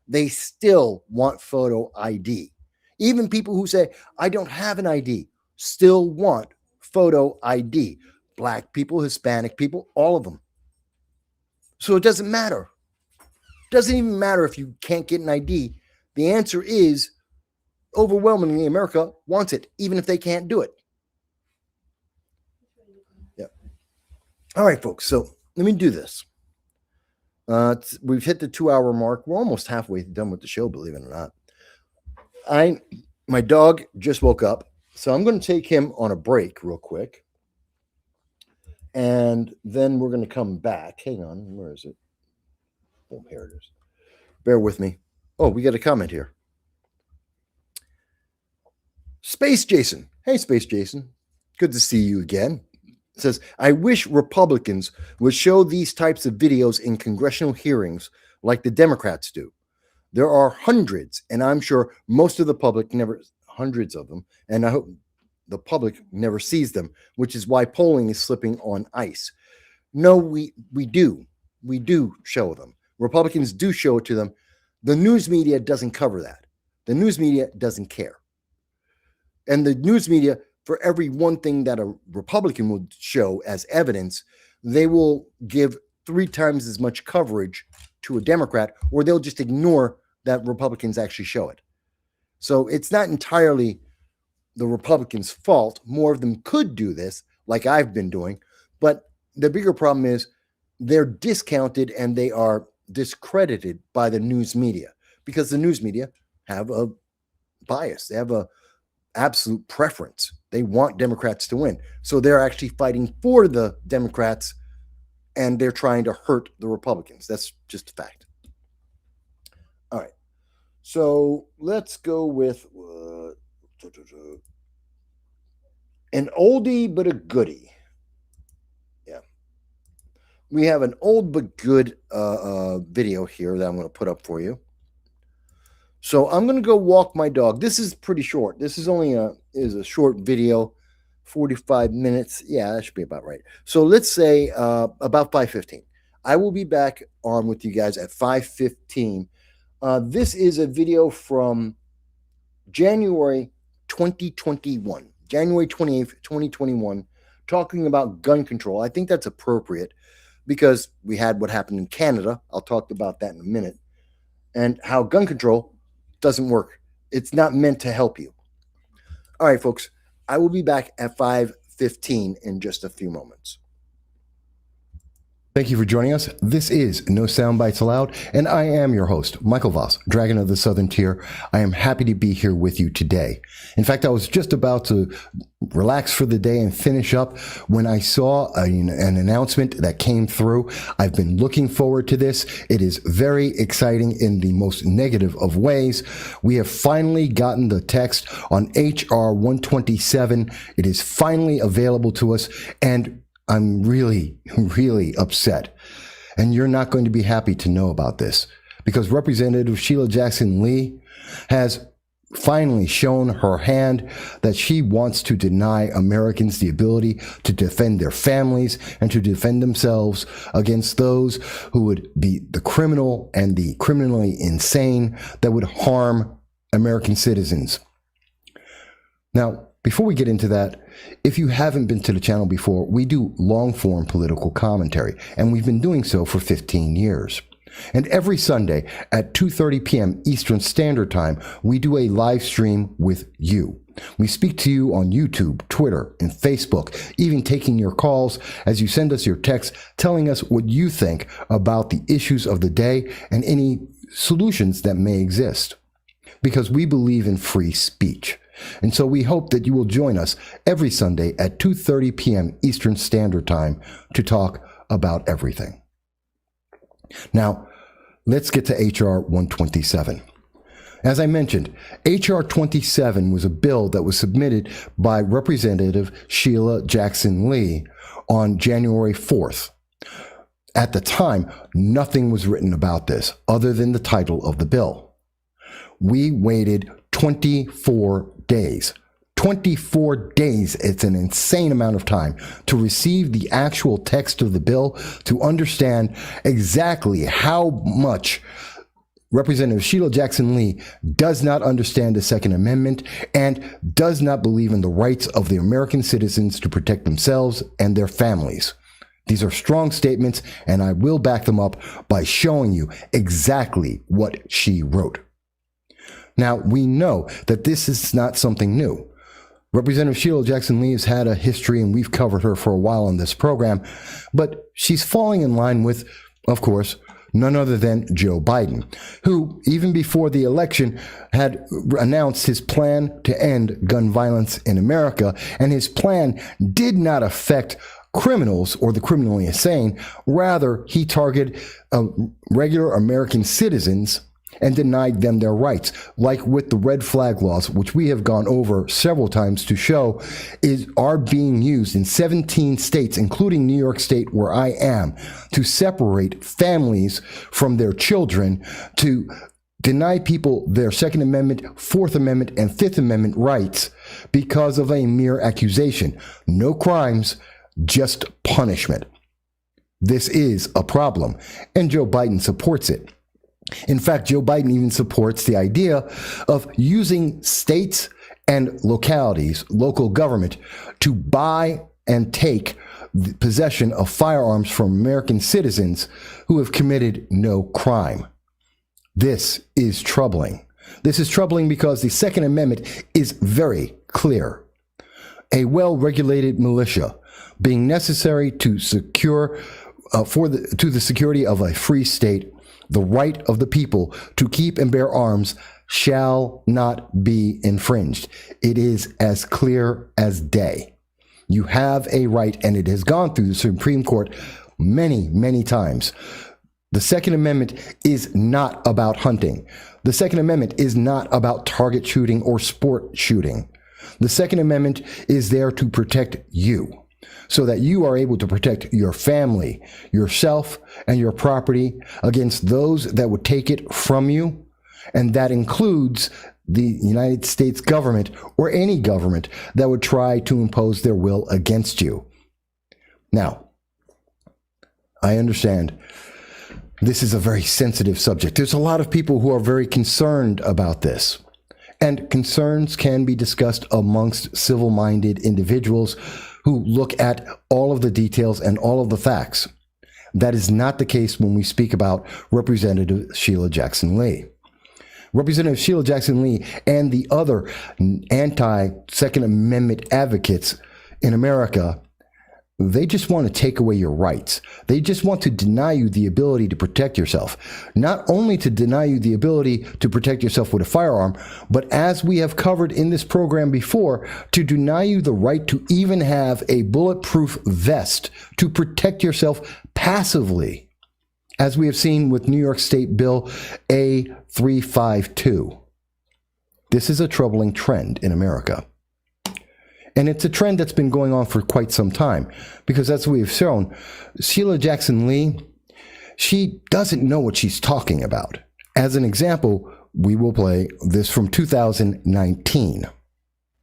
they still want photo ID. Even people who say, I don't have an ID, still want photo ID. Black people, Hispanic people, all of them. So it doesn't matter. It doesn't even matter if you can't get an ID. The answer is overwhelmingly America wants it, even if they can't do it. Yeah. All right, folks. So let me do this. We've hit the 2-hour mark. We're almost halfway done with the show, believe it or not. My dog just woke up, so I'm going to take him on a break real quick. And then we're going to come back. Hang on. Where is it? Oh, here it is. Bear with me. Oh, we got a comment here. Space Jason. Hey, Space Jason. Good to see you again. It says, I wish Republicans would show these types of videos in congressional hearings like the Democrats do. There are hundreds, and I'm sure most of the public never, hundreds of them, and I hope the public never sees them, which is why polling is slipping on ice. No, we do. We do show them. Republicans do show it to them. The news media doesn't cover that. The news media doesn't care. And the news media, for every one thing that a Republican would show as evidence, they will give 3 times as much coverage to a Democrat, or they'll just ignore that Republicans actually show it. So it's not entirely the Republicans' fault. More of them could do this, like I've been doing, but the bigger problem is they're discounted and they are discredited by the news media, because the news media have a bias. They have a absolute preference. They want Democrats to win. So they're actually fighting for the Democrats and they're trying to hurt the Republicans. That's just a fact. All right. So let's go with an oldie but a goodie. Yeah. We have an old but good video here that I'm going to put up for you. So I'm going to go walk my dog. This is pretty short. This is only a short video, 45 minutes. Yeah, that should be about right. So let's say about 5:15. I will be back on with you guys at 5:15. This is a video from January 2021, January 28th, 2021, talking about gun control. I think that's appropriate because we had what happened in Canada. I'll talk about that in a minute. And how gun control doesn't work. It's not meant to help you. All right, folks, I will be back at 5:15 in just a few moments. Thank you for joining us. This is No Soundbites Allowed, and I am your host, Michael Voss, Dragon of the Southern Tier. I am happy to be here with you today. In fact, I was just about to relax for the day and finish up when I saw an announcement that came through. I've been looking forward to this. It is very exciting in the most negative of ways. We have finally gotten the text on HR 127. It is finally available to us, and I'm really, really upset. And you're not going to be happy to know about this, because Representative Sheila Jackson Lee has finally shown her hand that she wants to deny Americans the ability to defend their families and to defend themselves against those who would be the criminal and the criminally insane that would harm American citizens. Now, before we get into that, if you haven't been to the channel before, we do long-form political commentary, and we've been doing so for 15 years. And every Sunday at 2:30 p.m. Eastern Standard Time, we do a live stream with you. We speak to you on YouTube, Twitter, and Facebook, even taking your calls as you send us your texts telling us what you think about the issues of the day and any solutions that may exist. Because we believe in free speech. And so we hope that you will join us every Sunday at 2:30 p.m. Eastern Standard Time to talk about everything. Now, let's get to HR 127. As I mentioned, HR 27 was a bill that was submitted by Representative Sheila Jackson Lee on January 4th. At the time, nothing was written about this other than the title of the bill. We waited 24 days. 24 days, it's an insane amount of time to receive the actual text of the bill, to understand exactly how much Representative Sheila Jackson Lee does not understand the Second Amendment and does not believe in the rights of the American citizens to protect themselves and their families. These are strong statements, and I will back them up by showing you exactly what she wrote. Now, we know that this is not something new. Representative Sheila Jackson Lee has had a history, and we've covered her for a while on this program, but she's falling in line with, of course, none other than Joe Biden, who, even before the election, had announced his plan to end gun violence in America, and his plan did not affect criminals or the criminally insane. Rather, he targeted regular American citizens and denied them their rights, like with the red flag laws, which we have gone over several times to show are being used in 17 states, including New York State, where I am, to separate families from their children, to deny people their Second Amendment, Fourth Amendment, and Fifth Amendment rights because of a mere accusation. No crimes, just punishment. This is a problem, and Joe Biden supports it. In fact, Joe Biden even supports the idea of using states and localities, local government, to buy and take possession of firearms from American citizens who have committed no crime. This is troubling. This is troubling because the Second Amendment is very clear. A well-regulated militia being necessary to secure to the security of a free state, the right of the people to keep and bear arms shall not be infringed. It is as clear as day. You have a right, and it has gone through the Supreme Court many, many times. The Second Amendment is not about hunting. The Second Amendment is not about target shooting or sport shooting. The Second Amendment is there to protect you, so that you are able to protect your family, yourself, and your property against those that would take it from you. And that includes the United States government or any government that would try to impose their will against you. Now, I understand this is a very sensitive subject. There's a lot of people who are very concerned about this. And concerns can be discussed amongst civil-minded individuals who look at all of the details and all of the facts. That is not the case when we speak about Representative Sheila Jackson Lee. Representative Sheila Jackson Lee and the other anti-Second Amendment advocates in America, they just want to take away your rights. They just want to deny you the ability to protect yourself. Not only to deny you the ability to protect yourself with a firearm, but as we have covered in this program before, to deny you the right to even have a bulletproof vest to protect yourself passively, as we have seen with New York State Bill A352. This is a troubling trend in America. And it's a trend that's been going on for quite some time, because as we have shown, Sheila Jackson Lee, she doesn't know what she's talking about. As an example, we will play this from 2019.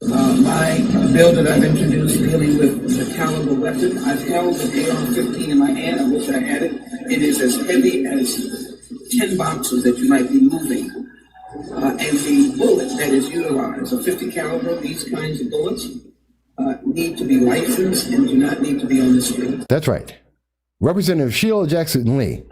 My bill that I've introduced dealing with the caliber weapon, I've held an AR-15 in my hand. I wish I had it. It is as heavy as 10 boxes that you might be moving. And the bullet that is utilized, a 50 caliber, these kinds of bullets, need to be licensed and do not need to be on the street. That's right. Representative Sheila Jackson Lee,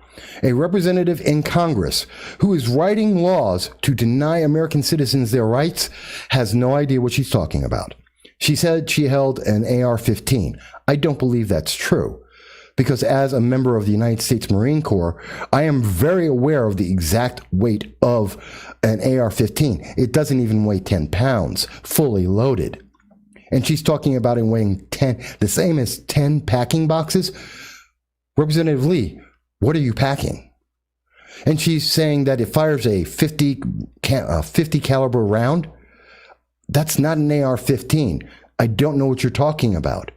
a representative in Congress who is writing laws to deny American citizens their rights, has no idea what she's talking about. She said she held an AR-15. I don't believe that's true, because as a member of the United States Marine Corps, I am very aware of the exact weight of an AR-15. It doesn't even weigh 10 pounds, fully loaded. And she's talking about it weighing 10, the same as 10 packing boxes. Representative Lee, what are you packing? And she's saying that it fires a 50 caliber round. That's not an AR-15. I don't know what you're talking about.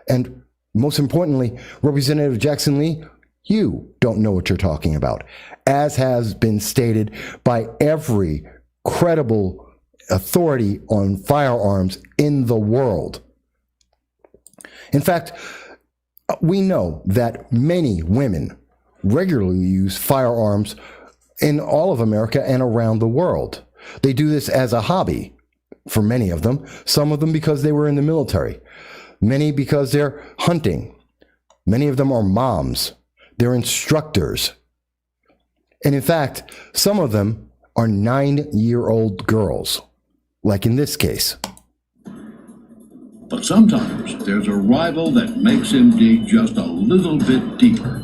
And most importantly, Representative Jackson Lee, you don't know what you're talking about, as has been stated by every credible authority on firearms in the world. In fact, we know that many women regularly use firearms in all of America and around the world. They do this as a hobby for many of them, some of them because they were in the military, many because they're hunting. Many of them are moms, they're instructors. And in fact, some of them are 9-year-old girls, like in this case. But sometimes there's a rival that makes him dig just a little bit deeper.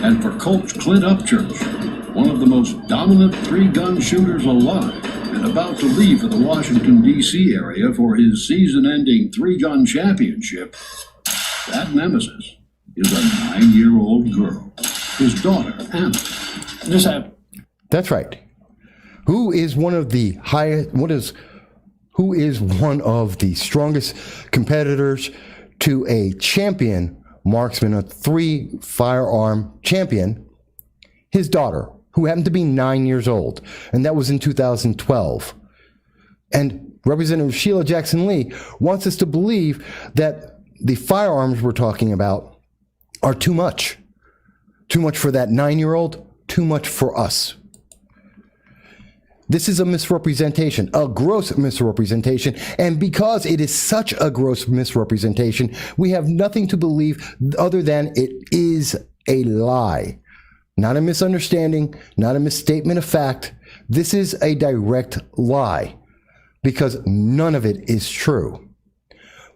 And for Coach Clint Upchurch, one of the most dominant three-gun shooters alive and about to leave for the Washington, D.C. area for his season-ending three-gun championship, that nemesis is a 9-year-old girl, his daughter, Anna. That's right. Who is one of the strongest competitors to a champion marksman, a 3-firearm champion? His daughter, who happened to be 9 years old, and that was in 2012. And Representative Sheila Jackson Lee wants us to believe that the firearms we're talking about are too much. Too much for that 9-year-old, too much for us. This is a misrepresentation, a gross misrepresentation, and because it is such a gross misrepresentation, we have nothing to believe other than it is a lie. Not a misunderstanding, not a misstatement of fact. This is a direct lie, because none of it is true.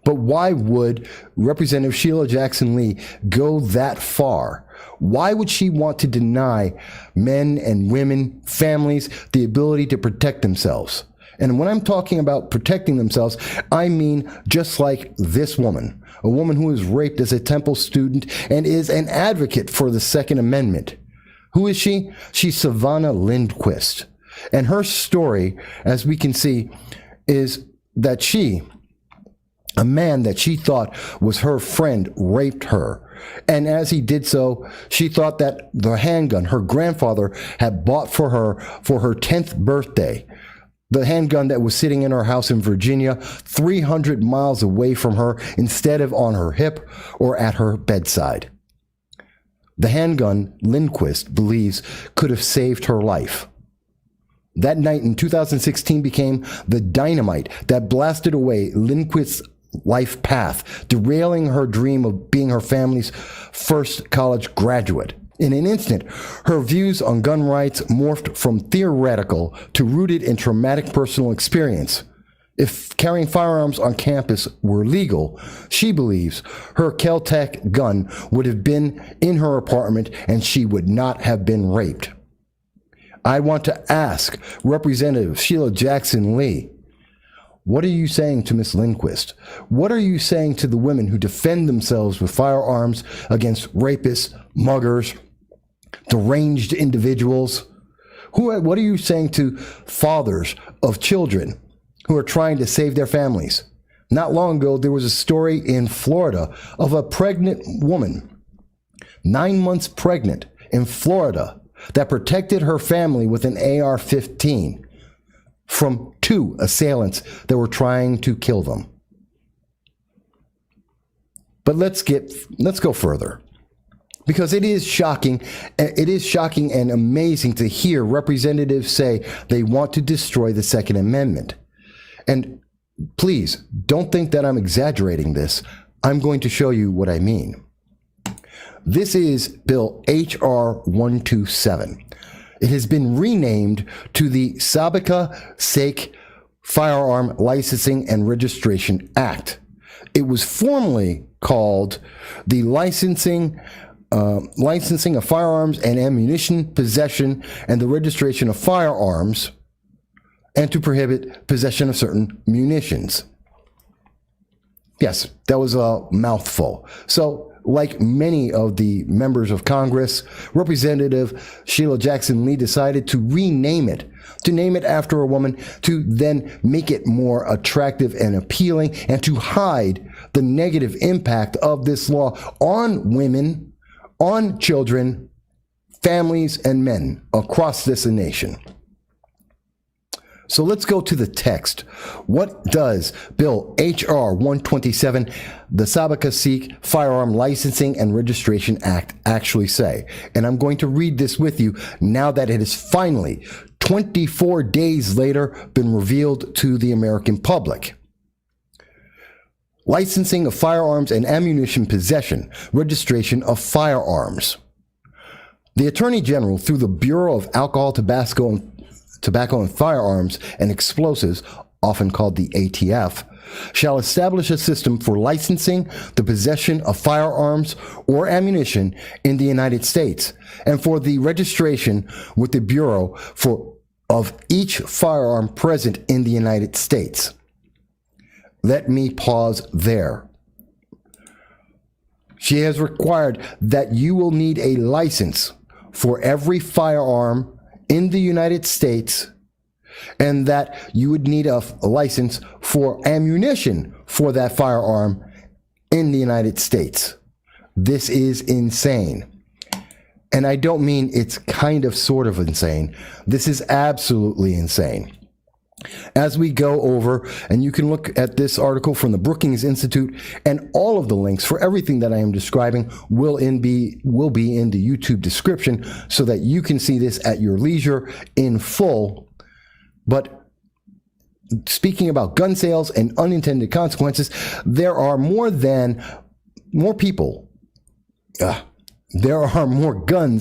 But why would Representative Sheila Jackson Lee go that far? Why would she want to deny men and women, families, the ability to protect themselves? And when I'm talking about protecting themselves, I mean just like this woman, a woman who was raped as a Temple student and is an advocate for the Second Amendment. Who is she? She's Savannah Lindquist. And her story, as we can see, is that a man that she thought was her friend, raped her. And as he did so, she thought that the handgun her grandfather had bought for her 10th birthday, the handgun that was sitting in her house in Virginia, 300 miles away from her, instead of on her hip or at her bedside. The handgun Lindquist believes could have saved her life. That night in 2016 became the dynamite that blasted away Lindquist's life path, derailing her dream of being her family's first college graduate. In an instant, her views on gun rights morphed from theoretical to rooted in traumatic personal experience. If carrying firearms on campus were legal, she believes her Kel-Tec gun would have been in her apartment and she would not have been raped. I want to ask Representative Sheila Jackson Lee, what are you saying to Ms. Lindquist? What are you saying to the women who defend themselves with firearms against rapists, muggers, deranged individuals? What are you saying to fathers of children who are trying to save their families? Not long ago, there was a story in Florida of a pregnant woman, 9 months pregnant in Florida, that protected her family with an AR-15 from 2 assailants that were trying to kill them. But let's go further, because it is shocking and amazing to hear representatives say they want to destroy the Second Amendment. And please don't think that I'm exaggerating this. I'm going to show you what I mean. This is Bill H.R. 127. It has been renamed to the Sabika Sake Firearm Licensing and Registration Act. It was formerly called the Licensing of Firearms and Ammunition Possession and the Registration of Firearms, and to prohibit possession of certain munitions. Yes, that was a mouthful. So, like many of the members of Congress, Representative Sheila Jackson Lee decided to rename it, to name it after a woman, to then make it more attractive and appealing, and to hide the negative impact of this law on women, on children, families, and men across this nation. So let's go to the text. What does Bill H.R. 127, the Sabika Sikh Firearm Licensing and Registration Act, actually say? And I'm going to read this with you now that it has finally, 24 days later, been revealed to the American public. Licensing of firearms and ammunition possession, registration of firearms. The Attorney General, through the Bureau of Alcohol, Tobacco, and Firearms and Explosives, often called the ATF, shall establish a system for licensing the possession of firearms or ammunition in the United States, and for the registration with the Bureau of each firearm present in the United States. Let me pause there. She has required that you will need a license for every firearm in the United States, and that you would need a license for ammunition for that firearm in the United States. This is insane. And I don't mean it's kind of sort of insane. This is absolutely insane. As we go over, and you can look at this article from the Brookings Institute, and all of the links for everything that I am describing will be in the YouTube description, so that you can see this at your leisure in full. But speaking about gun sales and unintended consequences, there are more guns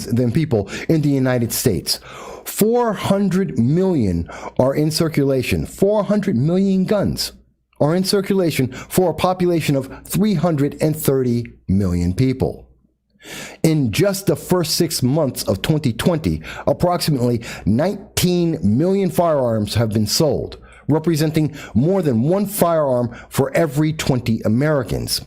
than people in the United States. 400 million are in circulation. 400 million guns are in circulation for a population of 330 million people. In just the first 6 months of 2020, approximately 19 million firearms have been sold, representing more than one firearm for every 20 Americans.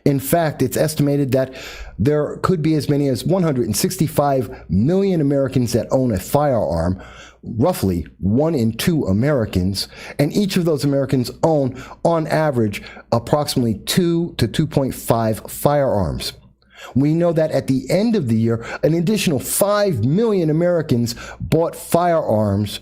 In fact, it's estimated that there could be as many as 165 million Americans that own a firearm, roughly 1 in 2 Americans, and each of those Americans own, on average, approximately 2 to 2.5 firearms. We know that at the end of the year, an additional 5 million Americans bought firearms,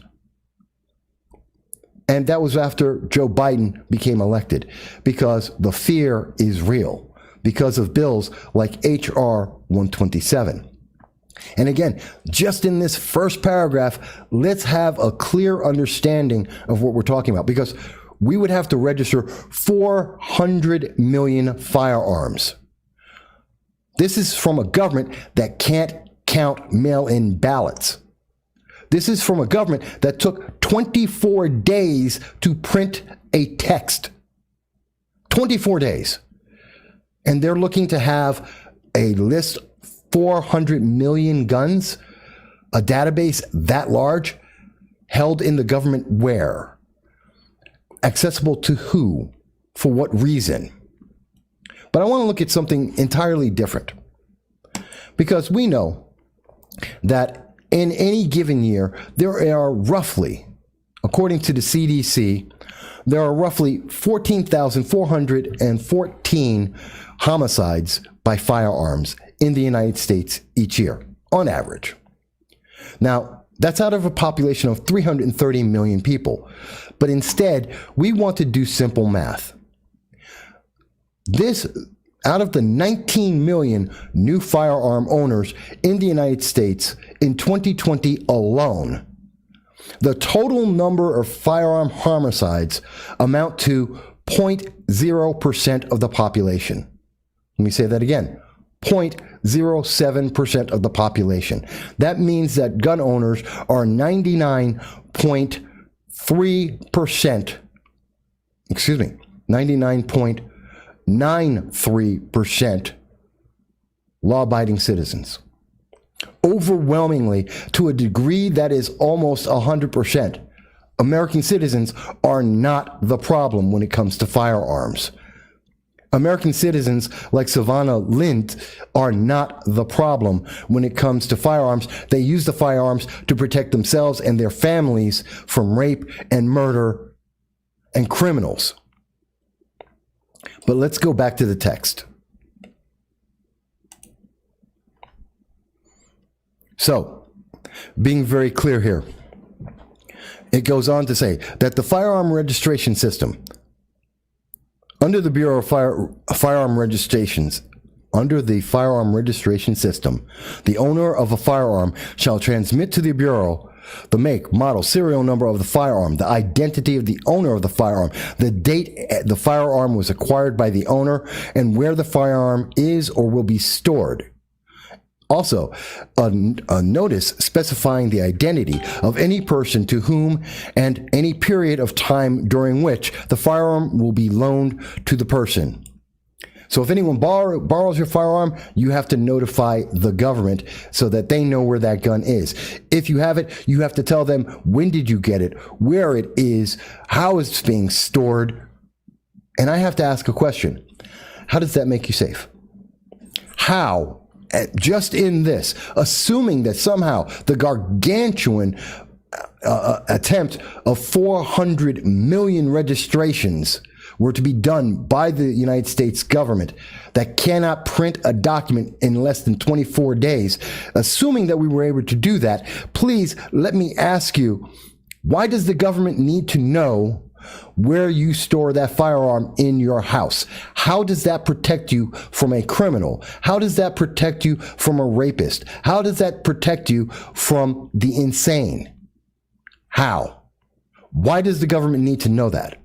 and that was after Joe Biden became elected, because the fear is real, because of bills like H.R. 127. And again, just in this first paragraph, let's have a clear understanding of what we're talking about, because we would have to register 400 million firearms. This is from a government that can't count mail-in ballots. This is from a government that took 24 days to print a text. 24 days. And they're looking to have a list, 400 million guns, a database that large, held in the government where? Accessible to who? For what reason? But I want to look at something entirely different, because we know that in any given year, there are roughly, according to the CDC, there are roughly 14,414 homicides by firearms in the United States each year, on average. Now, that's out of a population of 330 million people. But instead, we want to do simple math. This, out of the 19 million new firearm owners in the United States in 2020 alone, the total number of firearm homicides amount to 0.0% of the population. Let me say that again. 0.07% of the population. That means that gun owners are 99.93% law-abiding citizens. Overwhelmingly, to a degree that is almost 100%, American citizens are not the problem when it comes to firearms. American citizens like Savannah Lind are not the problem when it comes to firearms. They use the firearms to protect themselves and their families from rape and murder and criminals. But let's go back to the text. So, being very clear here, it goes on to say that the firearm registration system, under the Bureau of Firearm Registrations, under the firearm registration system, the owner of a firearm shall transmit to the Bureau the make, model, serial number of the firearm, the identity of the owner of the firearm, the date the firearm was acquired by the owner, and where the firearm is or will be stored. Also, a notice specifying the identity of any person to whom and any period of time during which the firearm will be loaned to the person. So if anyone borrows your firearm, you have to notify the government so that they know where that gun is. If you have it, you have to tell them when did you get it, where it is, how it's being stored. And I have to ask a question. How does that make you safe? How, just in this, assuming that somehow the gargantuan attempt of 400 million registrations were to be done by the United States government that cannot print a document in less than 24 days, assuming that we were able to do that, please let me ask you, why does the government need to know where you store that firearm in your house? How does that protect you from a criminal? How does that protect you from a rapist? How does that protect you from the insane? How? Why does the government need to know that?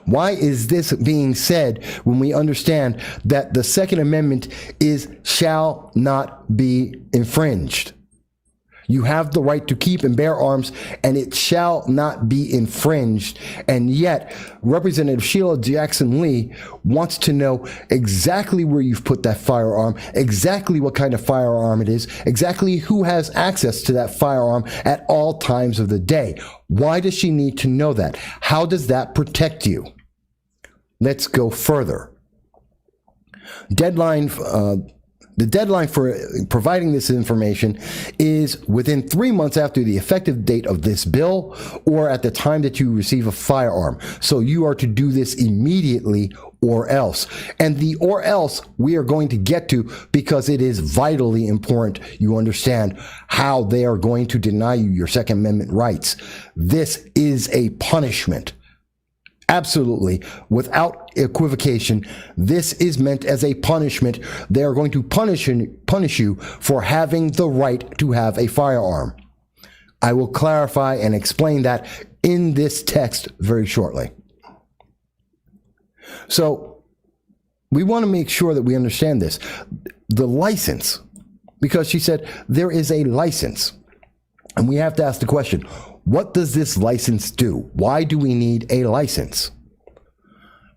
Why is this being said when we understand that the Second Amendment shall not be infringed? You have the right to keep and bear arms, and it shall not be infringed. And yet, Representative Sheila Jackson Lee wants to know exactly where you've put that firearm, exactly what kind of firearm it is, exactly who has access to that firearm at all times of the day. Why does she need to know that? How does that protect you? Let's go further. The deadline for providing this information is within 3 months after the effective date of this bill or at the time that you receive a firearm. So you are to do this immediately or else. And the or else we are going to get to because it is vitally important you understand how they are going to deny you your Second Amendment rights. This is a punishment. Absolutely, without equivocation, this is meant as a punishment. They are going to punish you for having the right to have a firearm. I will clarify and explain that in this text very shortly. So we want to make sure that we understand this. The license, because she said there is a license, and we have to ask the question, what does this license do? Why do we need a license?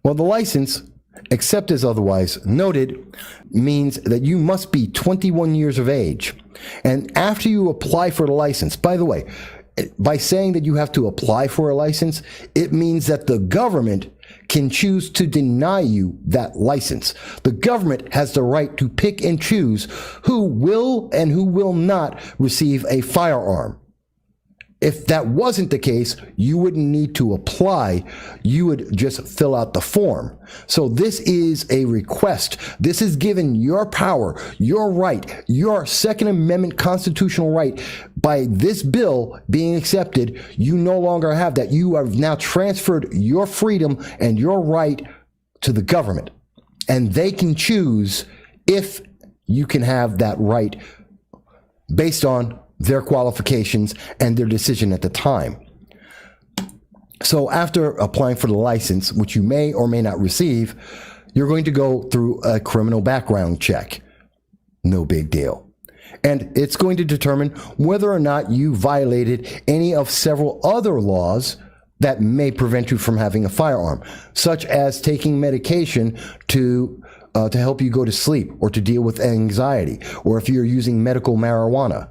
Well, the license, except as otherwise noted, means that you must be 21 years of age. And after you apply for the license, by the way, by saying that you have to apply for a license, it means that the government can choose to deny you that license. The government has the right to pick and choose who will and who will not receive a firearm. If that wasn't the case, you wouldn't need to apply. You would just fill out the form. So this is a request. This is given your power, your right, your Second Amendment constitutional right. By this bill being accepted, you no longer have that. You have now transferred your freedom and your right to the government. And they can choose if you can have that right based on their qualifications and their decision at the time. So after applying for the license, which you may or may not receive, you're going to go through a criminal background check. No big deal. And it's going to determine whether or not you violated any of several other laws that may prevent you from having a firearm, such as taking medication to help you go to sleep or to deal with anxiety, or if you're using medical marijuana,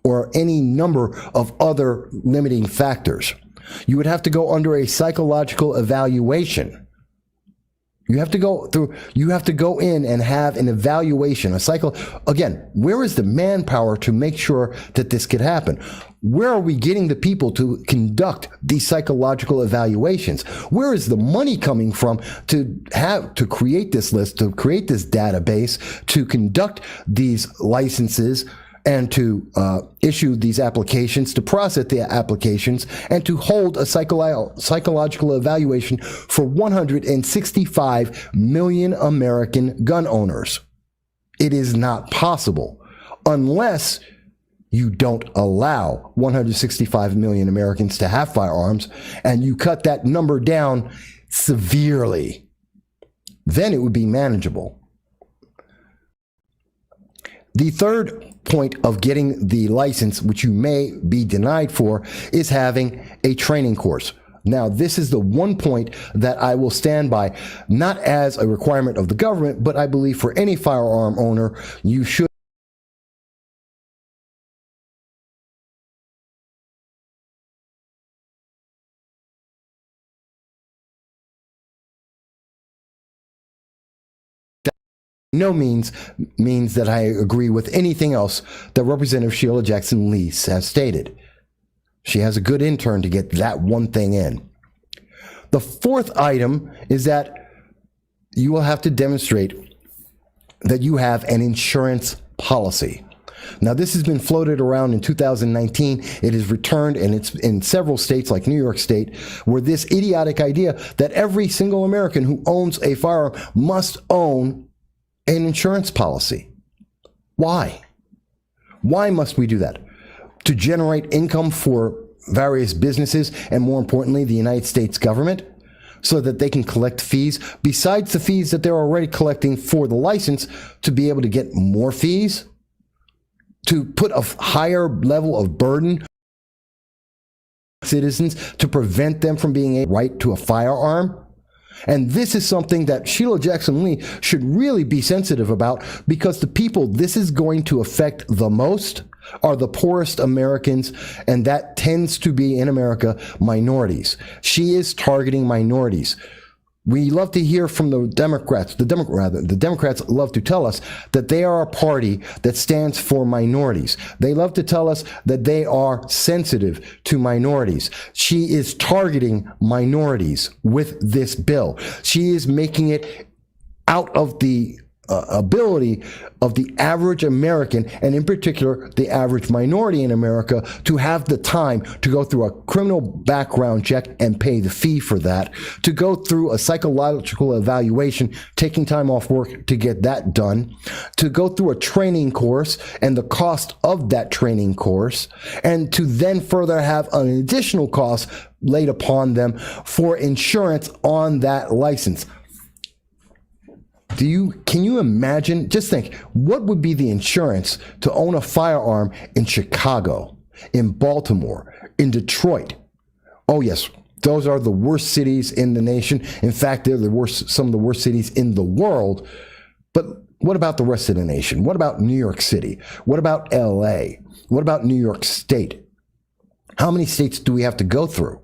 or any number of other limiting factors. You would have to go under a psychological evaluation. You have to go in and have an evaluation, again, where is the manpower to make sure that this could happen? Where are we getting the people to conduct these psychological evaluations? Where is the money coming from to create this list, to create this database, to conduct these licenses, and to issue these applications, to process the applications, and to hold a psychological evaluation for 165 million American gun owners? It is not possible unless you don't allow 165 million Americans to have firearms and you cut that number down severely. Then it would be manageable. The third point of getting the license, which you may be denied for, is having a training course. Now, this is the one point that I will stand by, not as a requirement of the government, but I believe for any firearm owner, you should. No means that I agree with anything else that Representative Sheila Jackson Lee has stated. She has a good intern to get that one thing in. The fourth item is that you will have to demonstrate that you have an insurance policy. Now, this has been floated around in 2019. It is returned, and it's in several states like New York State, where this idiotic idea that every single American who owns a firearm must own an insurance policy. Why? Why must we do that? To generate income for various businesses and, more importantly, the United States government, so that they can collect fees besides the fees that they're already collecting for the license, to be able to get more fees, to put a higher level of burden on citizens to prevent them from being a right to a firearm. And this is something that Sheila Jackson Lee should really be sensitive about, because the people this is going to affect the most are the poorest Americans, and that tends to be, in America, minorities. She is targeting minorities. We love to hear from the Democrats. The Democrats love to tell us that they are a party that stands for minorities. They love to tell us that they are sensitive to minorities. She is targeting minorities with this bill. She is making it out of the ability of the average American, and in particular the average minority in America, to have the time to go through a criminal background check and pay the fee for that, to go through a psychological evaluation, taking time off work to get that done, to go through a training course and the cost of that training course, and to then further have an additional cost laid upon them for insurance on that license. Can you imagine? Just think, what would be the insurance to own a firearm in Chicago, in Baltimore, in Detroit? Oh yes, those are the worst cities in the nation. In fact, they're some of the worst cities in the world. But what about the rest of the nation? What about New York City? What about LA? What about New York State? How many states do we have to go through?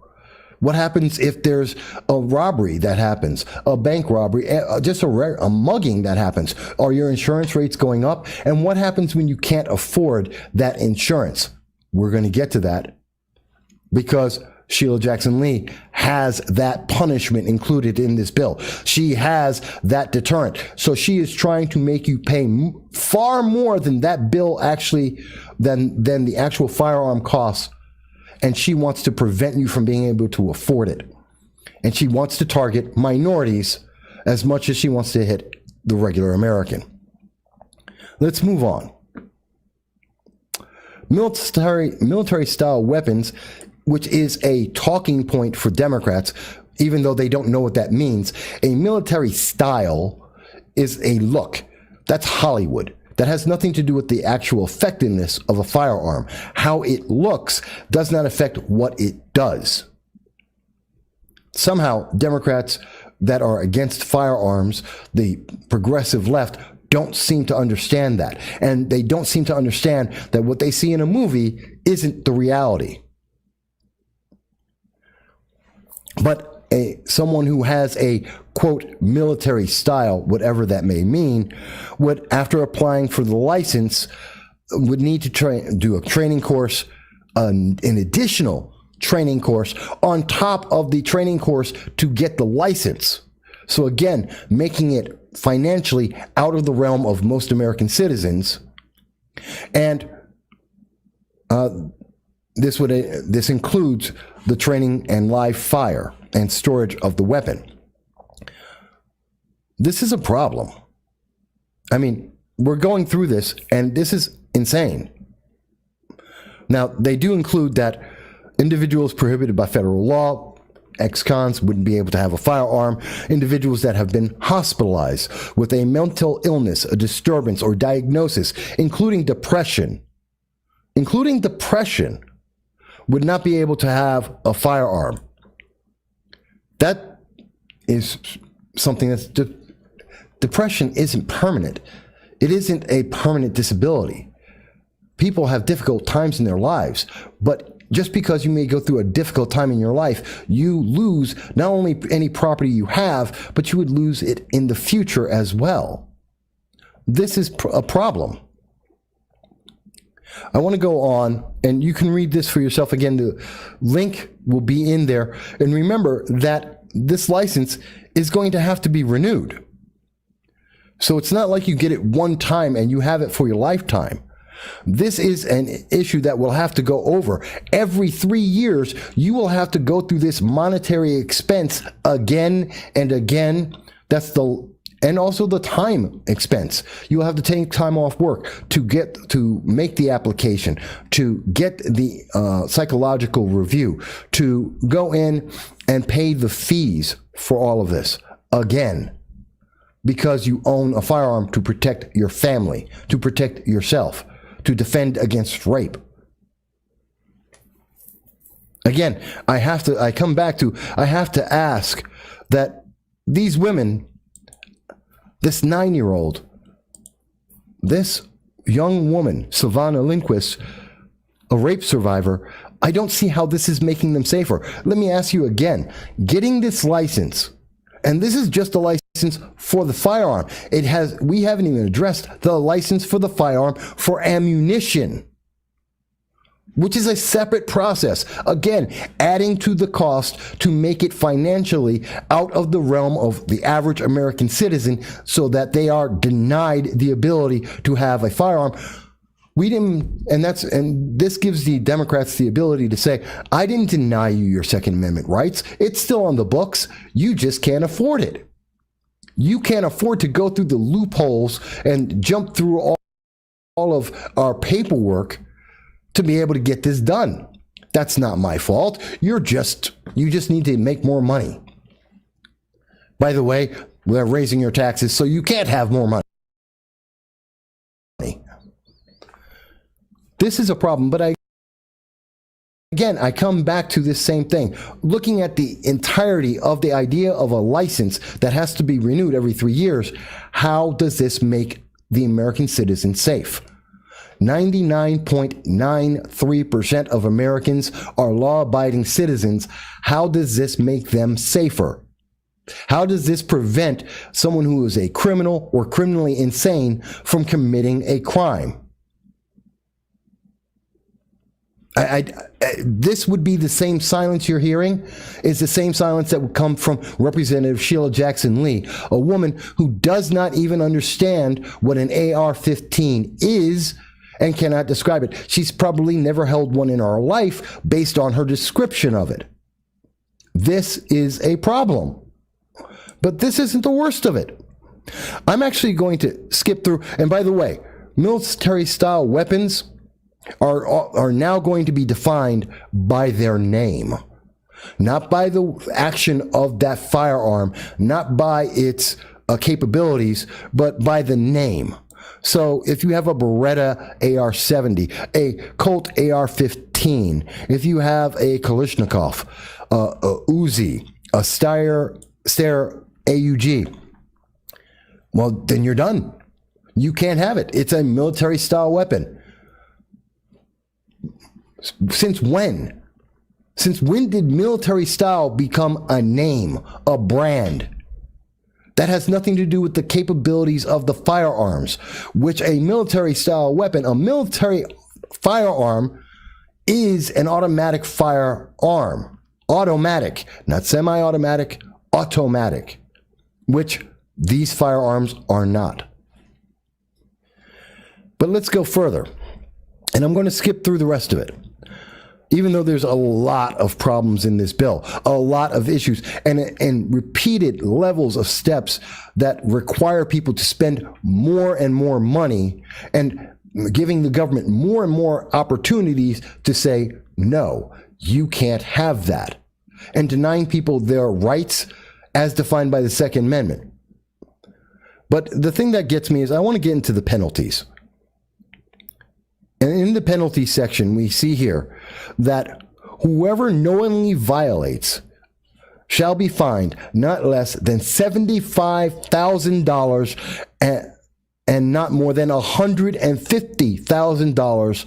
What happens if there's a robbery that happens, a bank robbery, just a mugging that happens? Are your insurance rates going up? And what happens when you can't afford that insurance? We're going to get to that, because Sheila Jackson Lee has that punishment included in this bill. She has that deterrent. So she is trying to make you pay far more than that bill actually, than the actual firearm costs. And she wants to prevent you from being able to afford it. And she wants to target minorities as much as she wants to hit the regular American. Let's move on. Military style weapons, which is a talking point for Democrats, even though they don't know what that means. A military style is a look. That's Hollywood. That has nothing to do with the actual effectiveness of a firearm. How it looks does not affect what it does. Somehow, Democrats that are against firearms, the progressive left, don't seem to understand that. And they don't seem to understand that what they see in a movie isn't the reality. But someone who has a, quote, military style, whatever that may mean, would, after applying for the license, would need to do a training course, an additional training course on top of the training course to get the license. So again, making it financially out of the realm of most American citizens. And this includes the training and live fire and storage of the weapon. This is a problem. I mean, we're going through this, and this is insane. Now, they do include that individuals prohibited by federal law ex-cons wouldn't be able to have a firearm. Individuals that have been hospitalized with a mental illness, a disturbance, or diagnosis, including depression, would not be able to have a firearm. That is something that's... Depression isn't permanent. It isn't a permanent disability. People have difficult times in their lives, but just because you may go through a difficult time in your life, you lose not only any property you have, but you would lose it in the future as well. This is a problem. I want to go on, and you can read this for yourself. Again, the link will be in there. And remember that this license is going to have to be renewed. So it's not like you get it one time and you have it for your lifetime. This is an issue that will have to go over. Every 3 years, you will have to go through this monetary expense again and again. And also the time expense. You'll have to take time off work to make the application, to get the psychological review, to go in and pay the fees for all of this again, because you own a firearm to protect your family, to protect yourself, to defend against rape. Again, I have to ask that these women, this 9-year-old, this young woman, Savannah Lindquist, a rape survivor, I don't see how this is making them safer. Let me ask you again, getting this license, and this is just a license for the firearm. We haven't even addressed the license for the firearm for ammunition, which is a separate process. Again, adding to the cost to make it financially out of the realm of the average American citizen so that they are denied the ability to have a firearm. And this gives the Democrats the ability to say, I didn't deny you your Second Amendment rights. It's still on the books. You just can't afford it. You can't afford to go through the loopholes and jump through all of our paperwork to be able to get this done. That's not my fault. You just need to make more money. By the way, we're raising your taxes so you can't have more money. This is a problem, but I come back to this same thing. Looking at the entirety of the idea of a license that has to be renewed every 3 years, how does this make the American citizen safe? 99.93% of Americans are law-abiding citizens. How does this make them safer? How does this prevent someone who is a criminal or criminally insane from committing a crime? This would be the same silence you're hearing is the same silence that would come from Representative Sheila Jackson Lee, a woman who does not even understand what an AR-15 is and cannot describe it. She's probably never held one in her life based on her description of it. This is a problem. But this isn't the worst of it. I'm actually going to skip through, and by the way, military-style weapons are now going to be defined by their name, not by the action of that firearm, not by its capabilities, but by the name. So if you have a Beretta AR-70, a Colt AR-15, if you have a Kalashnikov, a Uzi, a Steyr AUG, well, then you're done. You can't have it. It's a military-style weapon. Since when? Since when did military style become a name, a brand? That has nothing to do with the capabilities of the firearms, which a military style weapon, a military firearm is an automatic firearm. Automatic, not semi-automatic, automatic, which these firearms are not. But let's go further. And I'm going to skip through the rest of it. Even though there's a lot of problems in this bill, a lot of issues, and repeated levels of steps that require people to spend more and more money and giving the government more and more opportunities to say, no, you can't have that. and denying people their rights as defined by the Second Amendment. But the thing that gets me is I want to get into the penalties. And in the penalty section, we see here that whoever knowingly violates shall be fined not less than $75,000 and not more than $150,000,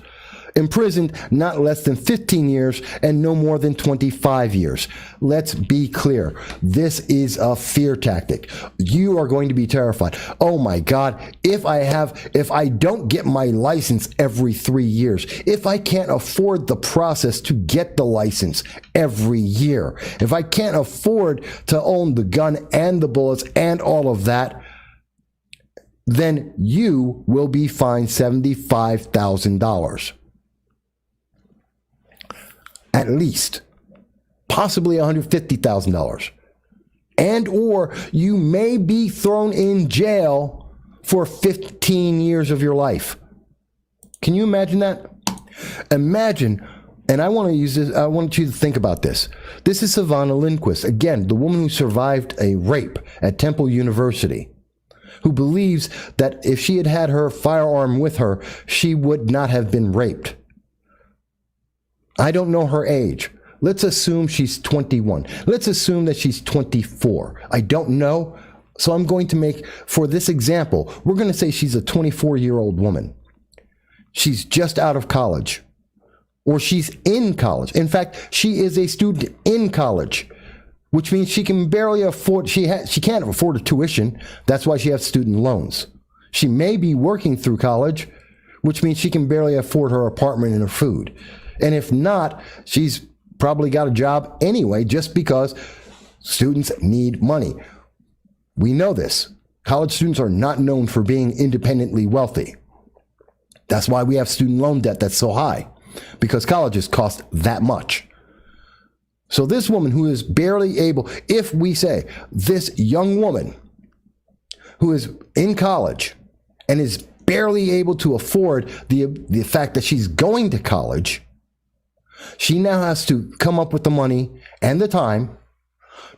imprisoned not less than 15 years and no more than 25 years. Let's be clear. This is a fear tactic. You are going to be terrified. Oh my God, if I don't get my license every 3 years, if I can't afford the process to get the license every year, if I can't afford to own the gun and the bullets and all of that, then you will be fined $75,000. At least, possibly $150,000. And or you may be thrown in jail for 15 years of your life. Can you imagine that? Imagine, and I want you to think about this. This is Savannah Lindquist, again, the woman who survived a rape at Temple University, who believes that if she had had her firearm with her, she would not have been raped. I don't know her age. Let's assume she's 21. Let's assume that she's 24. I don't know. So I'm going to make, for this example, we're going to say she's a 24-year-old woman. She's just out of college, or she's in college. In fact, she is a student in college, which means she can barely afford, she can't afford a tuition. That's why she has student loans. She may be working through college, which means she can barely afford her apartment and her food. And if not, she's probably got a job anyway, just because students need money. We know this. College students are not known for being independently wealthy. That's why we have student loan debt that's so high, because colleges cost that much. So this woman who is barely able, if we say this young woman who is in college and is barely able to afford the fact that she's going to college, she now has to come up with the money and the time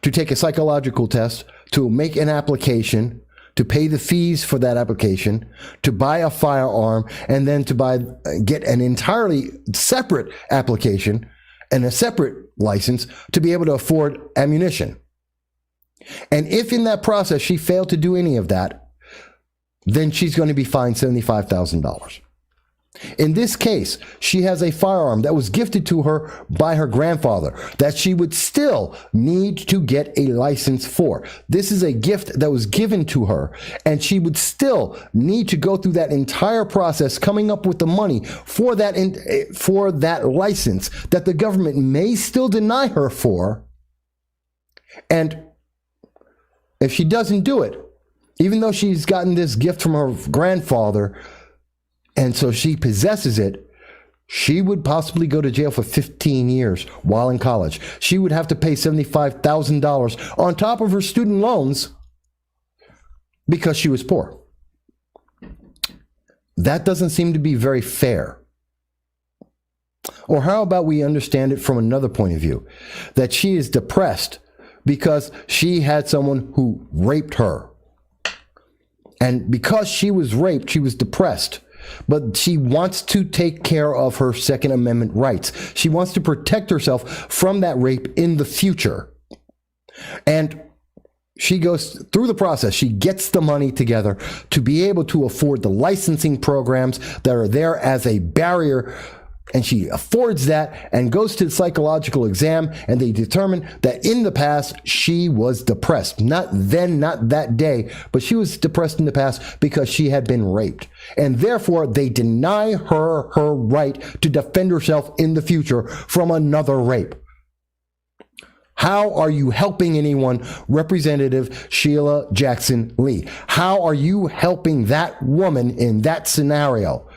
to take a psychological test, to make an application, to pay the fees for that application, to buy a firearm, and then to get an entirely separate application and a separate license to be able to afford ammunition. And if in that process she failed to do any of that, then she's going to be fined $75,000. In this case, she has a firearm that was gifted to her by her grandfather that she would still need to get a license for. This is a gift that was given to her, and she would still need to go through that entire process, coming up with the money for that license that the government may still deny her for. And if she doesn't do it, even though she's gotten this gift from her grandfather, and so she possesses it, she would possibly go to jail for 15 years while in college. She would have to pay $75,000 on top of her student loans because she was poor. That doesn't seem to be very fair. Or how about we understand it from another point of view, that she is depressed because she had someone who raped her. And because she was raped, she was depressed. But she wants to take care of her Second Amendment rights. She wants to protect herself from that rape in the future. And she goes through the process. She gets the money together to be able to afford the licensing programs that are there as a barrier. And she affords that and goes to the psychological exam, and they determine that in the past she was depressed. Not then, not that day, but she was depressed in the past because she had been raped. And therefore, they deny her her right to defend herself in the future from another rape. How are you helping anyone, Representative Sheila Jackson Lee? How are you helping that woman in that scenario?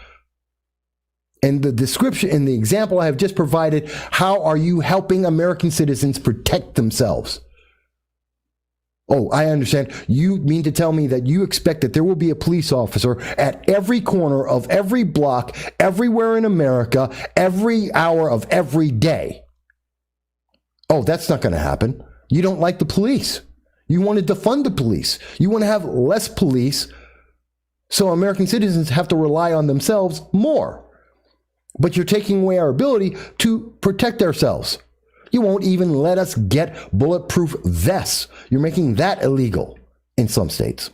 In the description, in the example I have just provided, how are you helping American citizens protect themselves? Oh, I understand. You mean to tell me that you expect that there will be a police officer at every corner of every block, everywhere in America, every hour of every day, Oh, that's not going to happen. You don't like the police. You want to defund the police. You want to have less police so American citizens have to rely on themselves more. But you're taking away our ability to protect ourselves. You won't even let us get bulletproof vests. You're making that illegal in some states.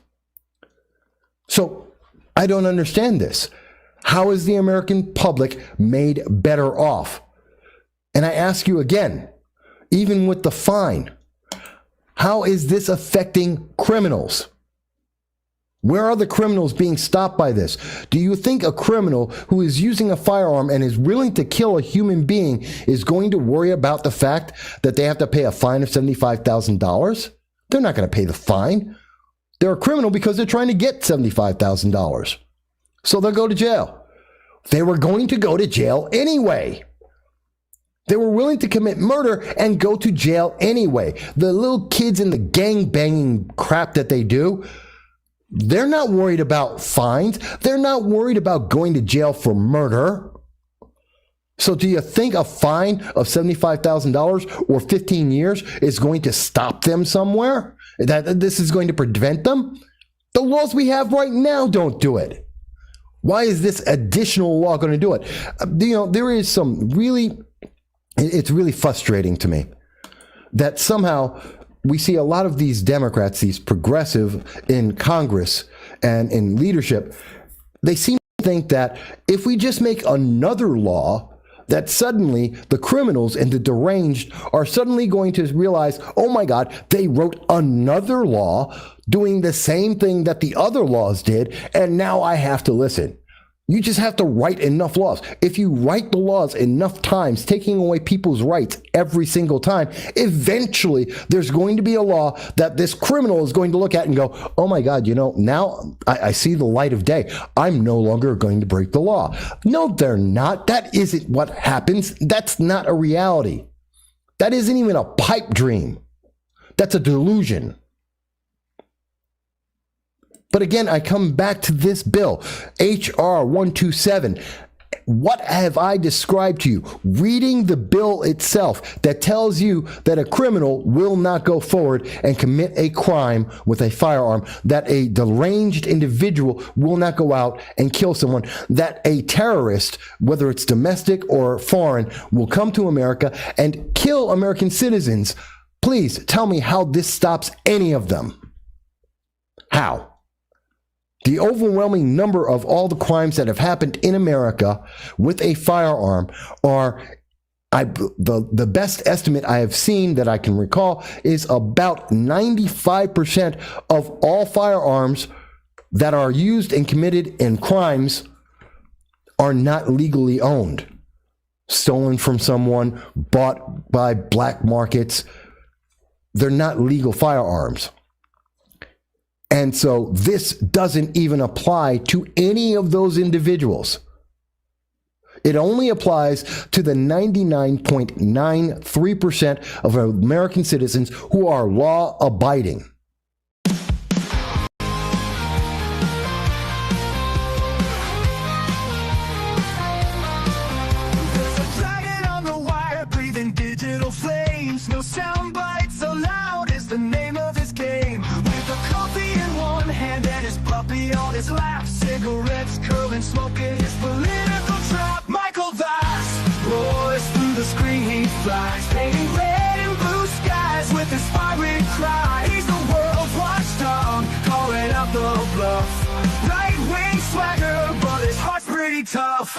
So I don't understand this. How is the American public made better off? And I ask you again, even with the fine, how is this affecting criminals? Where are the criminals being stopped by this? Do you think a criminal who is using a firearm and is willing to kill a human being is going to worry about the fact that they have to pay a fine of $75,000? They're not going to pay the fine. They're a criminal because they're trying to get $75,000. So they'll go to jail. They were going to go to jail anyway. They were willing to commit murder and go to jail anyway. The little kids in the gang banging crap that they do, they're not worried about fines. They're not worried about going to jail for murder. So do you think a fine of $75,000 or 15 years is going to stop them somewhere? That this is going to prevent them? The laws we have right now don't do it. Why is this additional law going to do it? There is some really... It's really frustrating to me that somehow we see a lot of these Democrats, these progressive in Congress and in leadership, they seem to think that if we just make another law, that suddenly the criminals and the deranged are suddenly going to realize, oh my God, they wrote another law doing the same thing that the other laws did, and now I have to listen. You just have to write enough laws. If you write the laws enough times, taking away people's rights every single time, eventually there's going to be a law that this criminal is going to look at and go, oh my God, now I see the light of day. I'm no longer going to break the law. No, they're not. That isn't what happens. That's not a reality. That isn't even a pipe dream. That's a delusion. But again, I come back to this bill, H.R. 127. What have I described to you? Reading the bill itself that tells you that a criminal will not go forward and commit a crime with a firearm, that a deranged individual will not go out and kill someone, that a terrorist, whether it's domestic or foreign, will come to America and kill American citizens. Please tell me how this stops any of them. How? The overwhelming number of all the crimes that have happened in America with a firearm are, the best estimate I have seen that I can recall is about 95% of all firearms that are used and committed in crimes are not legally owned. Stolen from someone, bought by black markets. They're not legal firearms. And so this doesn't even apply to any of those individuals. It only applies to the 99.93% of American citizens who are law-abiding. There's a dragon on the wire, breathing digital flames. No soundbites allowed is the name of this game. With a coffee in one hand and his puppy on his lap, cigarettes curling, smoking his political trap. Michael Vass roars through the screen, he flies, painting red and blue skies with his fiery cry. He's the world's watchdog, calling out the bluff. Right-wing swagger, but his heart's pretty tough.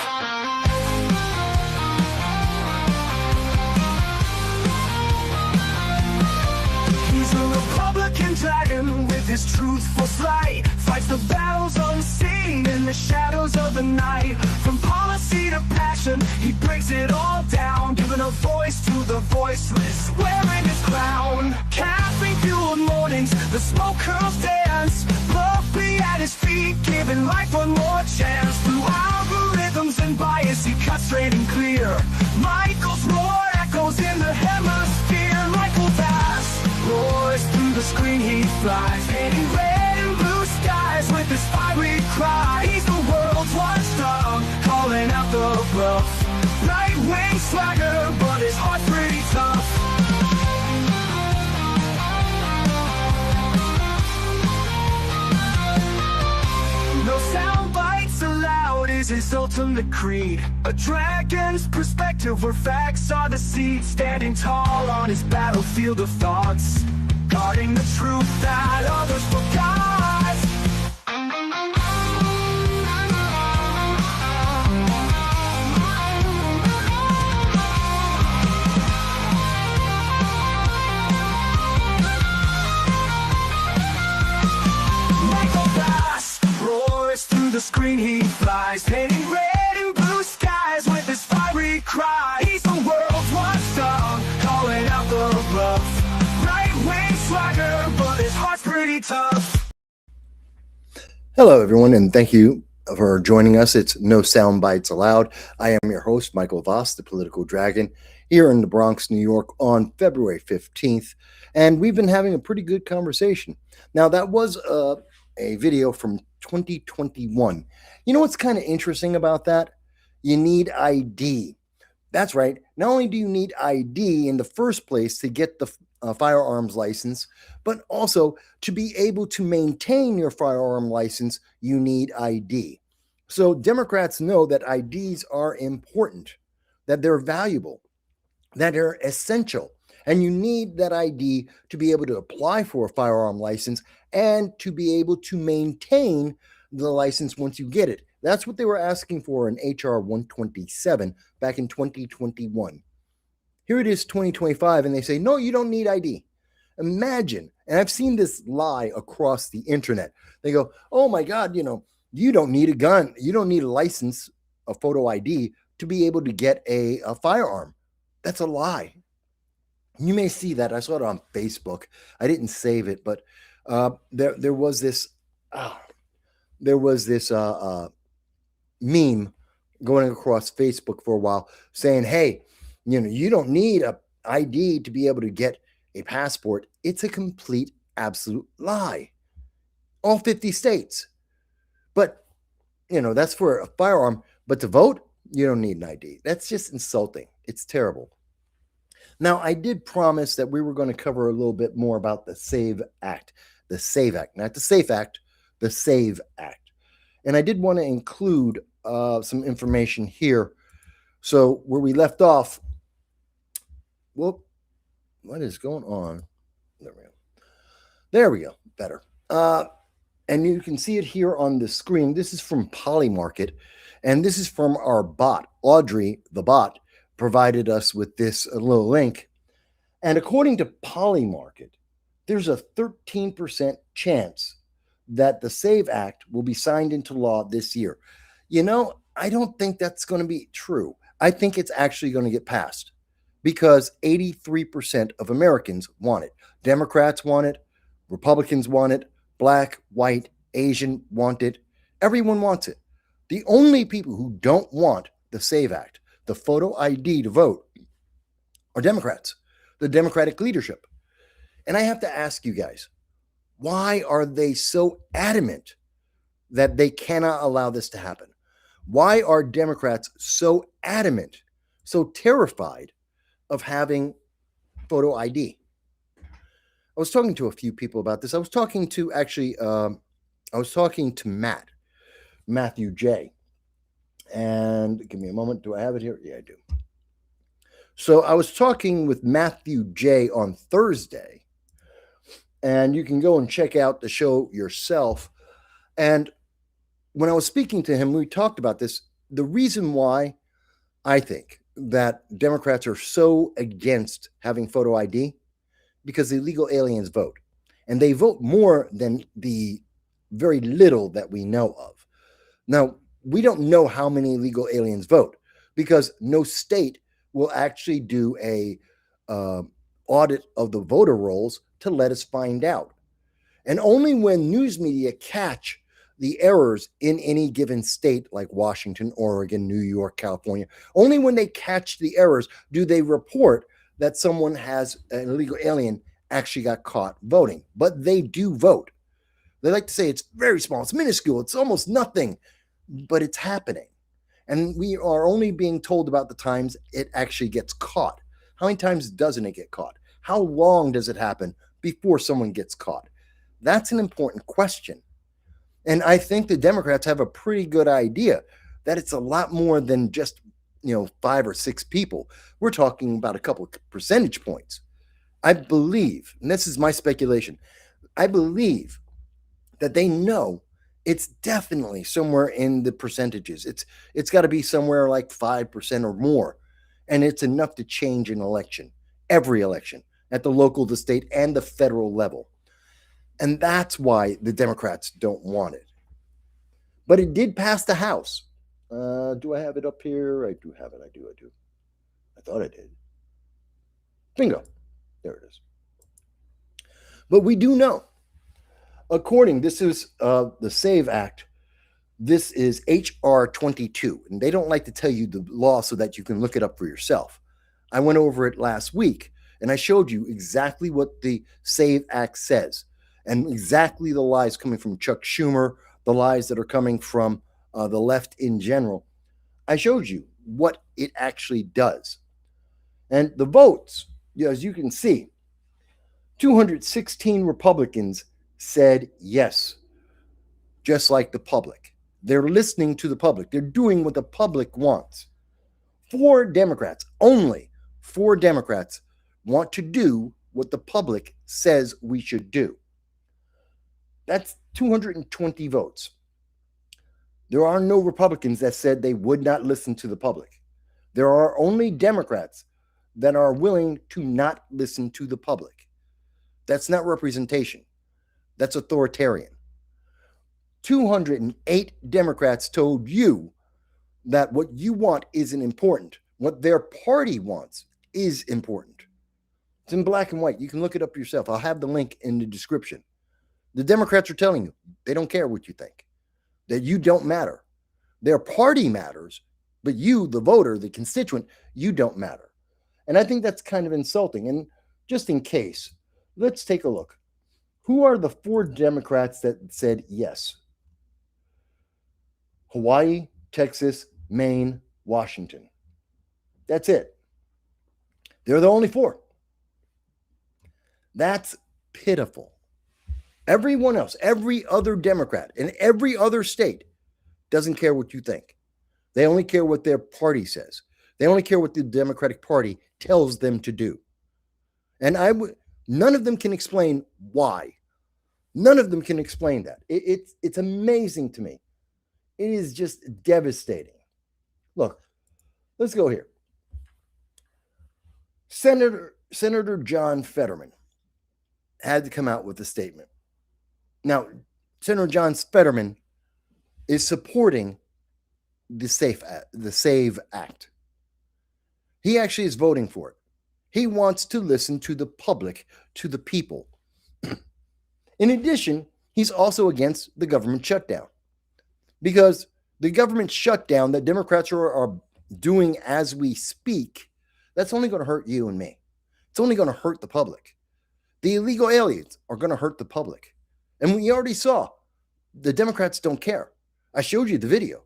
He's a Republican dragon with his truthful slight, fights the battles unseen in the shadows of the night. From policy to passion, he breaks it all down, giving a voice to the voiceless, wearing his crown. Caffeine-fueled mornings, the smoke curls dance, Puppy at his feet, giving life one more chance. Through algorithms and bias, he cuts straight and clear. Michael's roar echoes in the hemisphere. Michael Vass roars through the screen, he flies, painting red and blue skies with his fiery cry. He's the world's watchdog, calling out the bluff. Right-wing swagger, but his heart's pretty tough. ultimate creed. A dragon's perspective where facts are the seed. Standing tall on his battlefield of thoughts, guarding the truth that others forgot. Through the screen he flies, painting red and blue skies with his fiery cry. He's the world's watchdog, calling out the bluff. Right-wing swagger, but his heart's pretty tough. Hello, everyone, and thank you for joining us. It's No Soundbites Allowed. I am your host, Michael Voss, the Political Dragon, here in the Bronx, New York, on February 15th, and we've been having a pretty good conversation. Now, that was a video from 2021. You know what's kind of interesting about that? You need ID. That's right. Not only do you need ID in the first place to get the firearms license, but also to be able to maintain your firearm license, you need ID. So Democrats know that IDs are important, that they're valuable, that they're essential. And you need that ID to be able to apply for a firearm license and to be able to maintain the license once you get it. That's what they were asking for in HR 127 back in 2021. Here it is 2025, and they say, no, you don't need ID. Imagine, and I've seen this lie across the internet. They go, oh my God, you don't need a gun. You don't need a license, a photo ID to be able to get a firearm. That's a lie. You may see that. I saw it on Facebook. I didn't save it, but there was this meme going across Facebook for a while saying, hey, you don't need a ID to be able to get a passport. It's a complete, absolute lie. All 50 states. But, that's for a firearm. But to vote, you don't need an ID. That's just insulting. It's terrible. Now, I did promise that we were going to cover a little bit more about the SAVE Act. The SAVE Act. Not the SAFE Act, the SAVE Act. And I did want to include some information here. So where we left off, well, what is going on? There we go. Better. And you can see it here on the screen. This is from Polymarket. And this is from our bot. Audrey, the bot, provided us with this little link. And according to Polymarket, there's a 13% chance that the SAVE Act will be signed into law this year. I don't think that's going to be true. I think it's actually going to get passed because 83% of Americans want it. Democrats want it. Republicans want it. Black, white, Asian want it. Everyone wants it. The only people who don't want the SAVE Act, the photo ID to vote, are Democrats, the Democratic leadership. And I have to ask you guys, why are they so adamant that they cannot allow this to happen? Why are Democrats so adamant, so terrified of having photo ID? I was talking to a few people about this. I was talking to Matthew J. And give me a moment. Do I have it here? Yeah, I do. So I was talking with Matthew J. on Thursday, and you can go and check out the show yourself. And when I was speaking to him, we talked about this. The reason why I think that Democrats are so against having photo ID, because the illegal aliens vote. And they vote more than the very little that we know of. Now, we don't know how many illegal aliens vote because no state will actually do a audit of the voter rolls to let us find out. And only when news media catch the errors in any given state like Washington, Oregon, New York, California, only when they catch the errors do they report that someone has an illegal alien actually got caught voting. But they do vote. They like to say it's very small, it's minuscule, it's almost nothing, but it's happening. And we are only being told about the times it actually gets caught. How many times doesn't it get caught? How long does it happen before someone gets caught? That's an important question. And I think the Democrats have a pretty good idea. that it's a lot more than just, 5 or 6 people. We're talking about a couple of percentage points. I believe, and this is my speculation, I believe that they know it's definitely somewhere in the percentages. It's got to be somewhere like 5% or more. And it's enough to change an election, every election, at the local, the state, and the federal level. And that's why the Democrats don't want it. But it did pass the House. Do I have it up here? I do have it. I do. I thought I did. Bingo. There it is. But we do know, this is the SAVE Act. This is H.R. 22, and they don't like to tell you the law so that you can look it up for yourself. I went over it last week, and I showed you exactly what the SAVE Act says, and exactly the lies coming from Chuck Schumer, the lies that are coming from the left in general. I showed you what it actually does. And the votes, as you can see, 216 Republicans said yes, just like the public. They're listening to the public. They're doing what the public wants. 4 Democrats, only 4 Democrats, want to do what the public says we should do. That's 220 votes. There are no Republicans that said they would not listen to the public. There are only Democrats that are willing to not listen to the public. That's not representation. That's authoritarian. 208 Democrats told you that what you want isn't important. What their party wants is important. It's in black and white. You can look it up yourself. I'll have the link in the description. The Democrats are telling you they don't care what you think, that you don't matter. Their party matters, but you, the voter, the constituent, you don't matter. And I think that's kind of insulting. And just in case, let's take a look. Who are the 4 Democrats that said yes? Hawaii, Texas, Maine, Washington. That's it. They're the only 4. That's pitiful. Everyone else, every other Democrat in every other state doesn't care what you think. They only care what their party says. They only care what the Democratic Party tells them to do. And none of them can explain why. None of them can explain that. It's amazing to me. It is just devastating. Look, let's go here. Senator John Fetterman had to come out with a statement. Now, Senator John Fetterman is supporting the SAVE Act. He actually is voting for it. He wants to listen to the public, to the people. In addition, he's also against the government shutdown, because the government shutdown that Democrats are doing as we speak, that's only going to hurt you and me. It's only going to hurt the public. The illegal aliens are going to hurt the public. And we already saw the Democrats don't care. I showed you the video.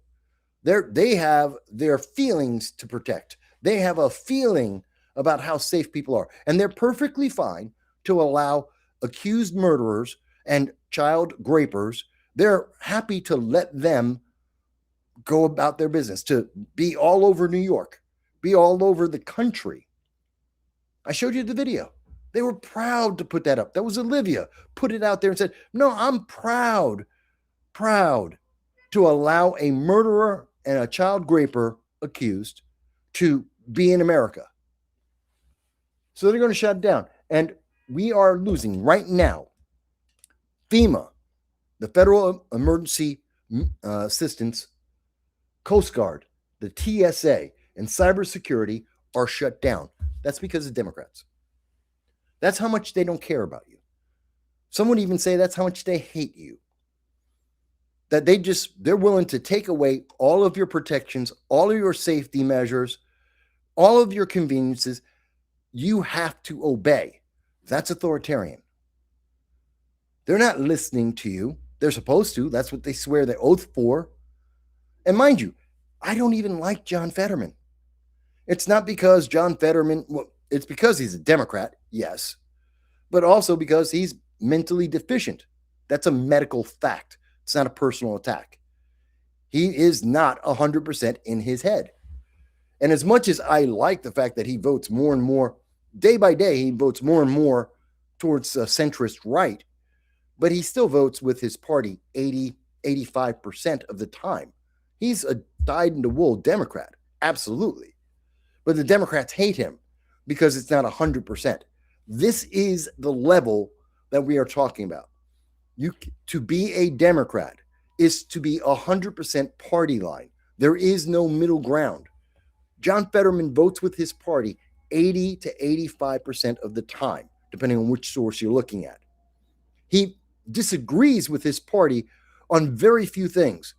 They have their feelings to protect. They have a feeling about how safe people are. And they're perfectly fine to allow accused murderers and child grapers. They're happy to let them go about their business, to be all over New York, be all over the country. I showed you the video. They were proud to put that up. That was Olivia, put it out there and said, no, I'm proud to allow a murderer and a child graper accused to be in America. So they're going to shut it down. And we are losing right now. FEMA, the Federal Emergency Assistance, Coast Guard, the TSA, and cybersecurity are shut down. That's because of Democrats. That's how much they don't care about you. Some would even say that's how much they hate you. That they're willing to take away all of your protections, all of your safety measures, all of your conveniences. You have to obey. That's authoritarian. They're not listening to you. They're supposed to. That's what they swear the oath for. And mind you, I don't even like John Fetterman. It's not because John Fetterman, it's because he's a Democrat, yes, but also because he's mentally deficient. That's a medical fact. It's not a personal attack. He is not 100% in his head. And as much as I like the fact that he votes more and more, day by day, he votes more and more towards centrist right, but he still votes with his party 85% of the time. He's a dyed-in-the-wool Democrat, absolutely. But the Democrats hate him because it's not 100%. This is the level that we are talking about. To be a Democrat is to be 100% party line. There is no middle ground. John Fetterman votes with his party 80 to 85% of the time, depending on which source you're looking at. He disagrees with his party on very few things.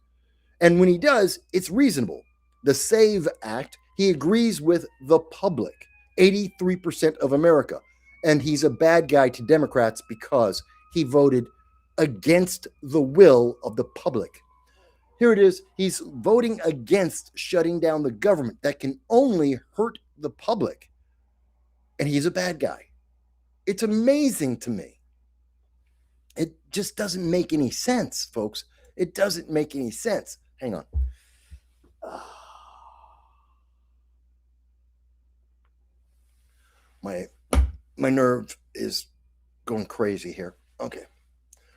And when he does, it's reasonable. The SAVE Act, he agrees with the public, 83% of America. And he's a bad guy to Democrats because he voted against the will of the public. Here it is. He's voting against shutting down the government that can only hurt the public. And he's a bad guy. It's amazing to me. It just doesn't make any sense, folks. It doesn't make any sense. Hang on. My nerve is going crazy here. Okay.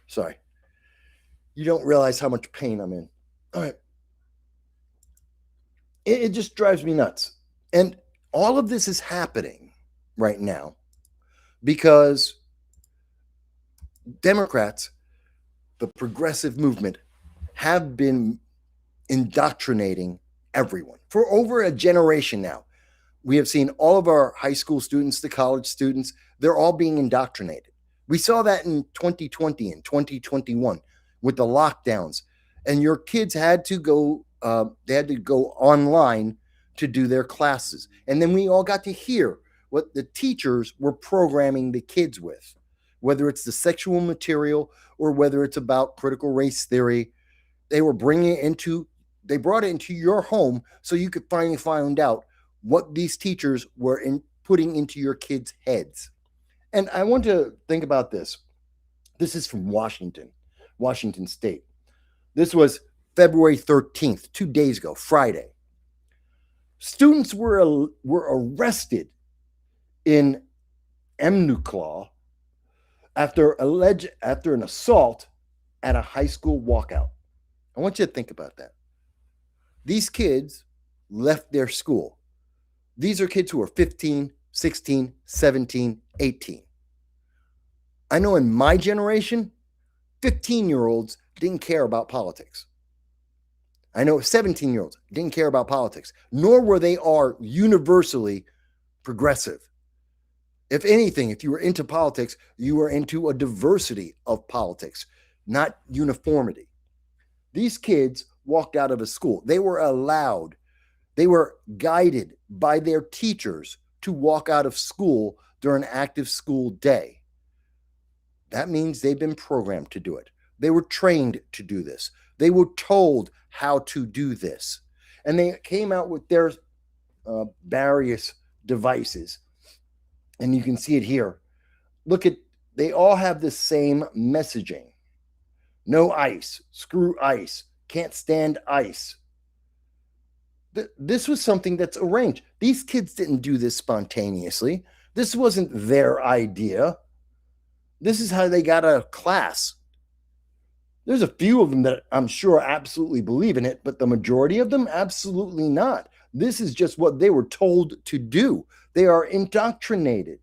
Sorry. You don't realize how much pain I'm in. All right. It just drives me nuts. And all of this is happening right now because Democrats, the progressive movement, have been indoctrinating everyone for over a generation now. We have seen all of our high school students, the college students, they're all being indoctrinated. We saw that in 2020 and 2021 with the lockdowns, and your kids had to go, online to do their classes. And then we all got to hear what the teachers were programming the kids with, whether it's the sexual material or whether it's about critical race theory. They brought it into your home so you could finally find out what these teachers were putting into your kids' heads. And I want to think about this. This is from Washington State. This was February 13th, 2 days ago, Friday. Students were arrested in Munich after an assault at a high school walkout. I want you to think about that. These kids left their school. These are kids who are 15, 16, 17, 18. I know in my generation, 15-year-olds didn't care about politics. I know 17-year-olds didn't care about politics, nor were they universally progressive. If anything, if you were into politics, you were into a diversity of politics, not uniformity. These kids walked out of a school. They were guided by their teachers to walk out of school during active school day. That means they've been programmed to do it. They were trained to do this. They were told how to do this. And they came out with their various devices. And you can see it here. They all have the same messaging. No ice, screw ice, can't stand ice. This was something that's arranged. These kids didn't do this spontaneously. This wasn't their idea. This is how they got out of class. There's a few of them that I'm sure absolutely believe in it, but the majority of them, absolutely not. This is just what they were told to do. They are indoctrinated.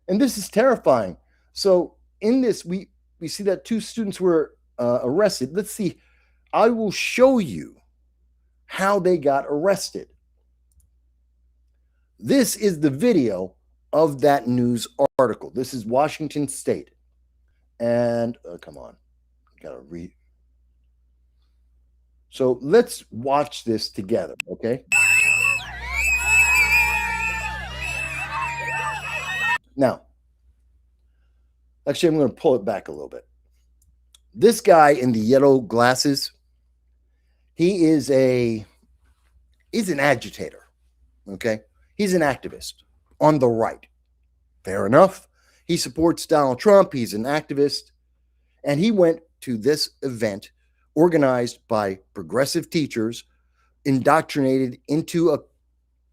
And this is terrifying. So in this, we see that 2 students were arrested. Let's see. I will show you how they got arrested. This is the video of that news article. This is Washington State. And come on, gotta read. So let's watch this together, okay? Now, actually, I'm going to pull it back a little bit. This guy in the yellow glasses, he's an agitator, okay? He's an activist on the right. Fair enough. He supports Donald Trump. He's an activist. And he went to this event organized by progressive teachers, indoctrinated into a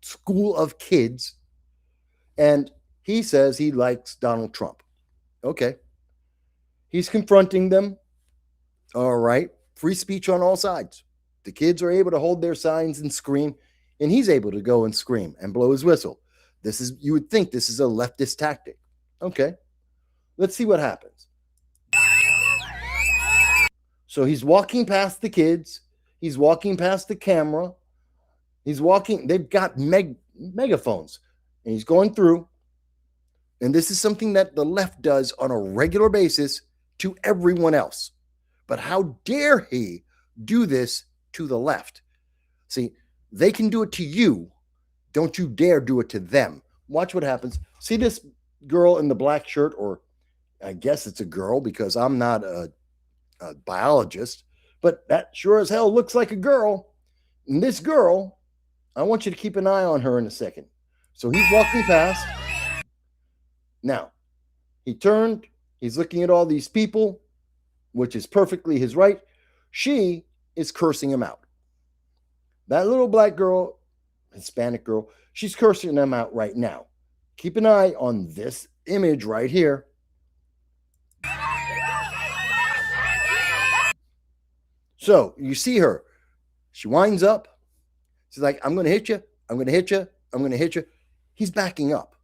school of kids. And he says he likes Donald Trump. Okay. He's confronting them. All right. Free speech on all sides. The kids are able to hold their signs and scream, and he's able to go and scream and blow his whistle. You would think this is a leftist tactic. Okay. Let's see what happens. So he's walking past the kids. He's walking past the camera. They've got megaphones, and he's going through. And this is something that the left does on a regular basis to everyone else. But how dare he do this to the left? See, they can do it to you. Don't you dare do it to them. Watch what happens. See this girl in the black shirt, or I guess it's a girl because I'm not a biologist, but that sure as hell looks like a girl. And this girl, I want you to keep an eye on her in a second. So he's walking past. Now, he turned. He's looking at all these people, which is perfectly his right. She is cursing him out. That little black girl, Hispanic girl, she's cursing them out right now. Keep an eye on this image right here. So you see her. She winds up. She's like, I'm going to hit you. I'm going to hit you. I'm going to hit you. He's backing up.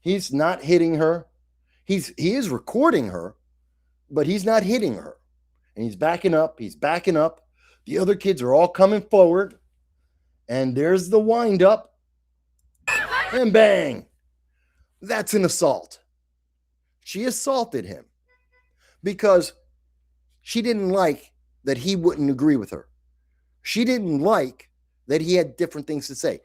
He's not hitting her. He is recording her, but he's not hitting her. And he's backing up. He's backing up. The other kids are all coming forward. And there's the wind up. And bang. That's an assault. She assaulted him because she didn't like that he wouldn't agree with her. She didn't like that he had different things to say.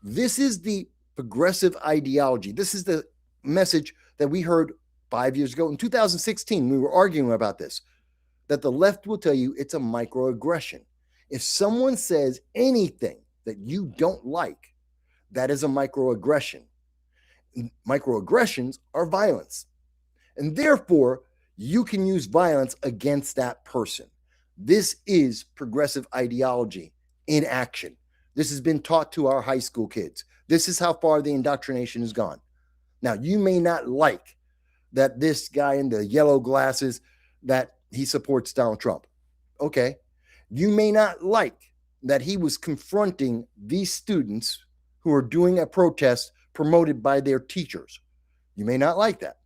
This is the progressive ideology. This is the message that we heard 5 years ago. In 2016, we were arguing about this, that the left will tell you it's a microaggression. If someone says anything that you don't like, that is a microaggression. Microaggressions are violence. And therefore, you can use violence against that person. This is progressive ideology in action. This has been taught to our high school kids. This is how far the indoctrination has gone. Now, you may not like that this guy in the yellow glasses, that he supports Donald Trump. Okay. You may not like that he was confronting these students who are doing a protest promoted by their teachers. You may not like that.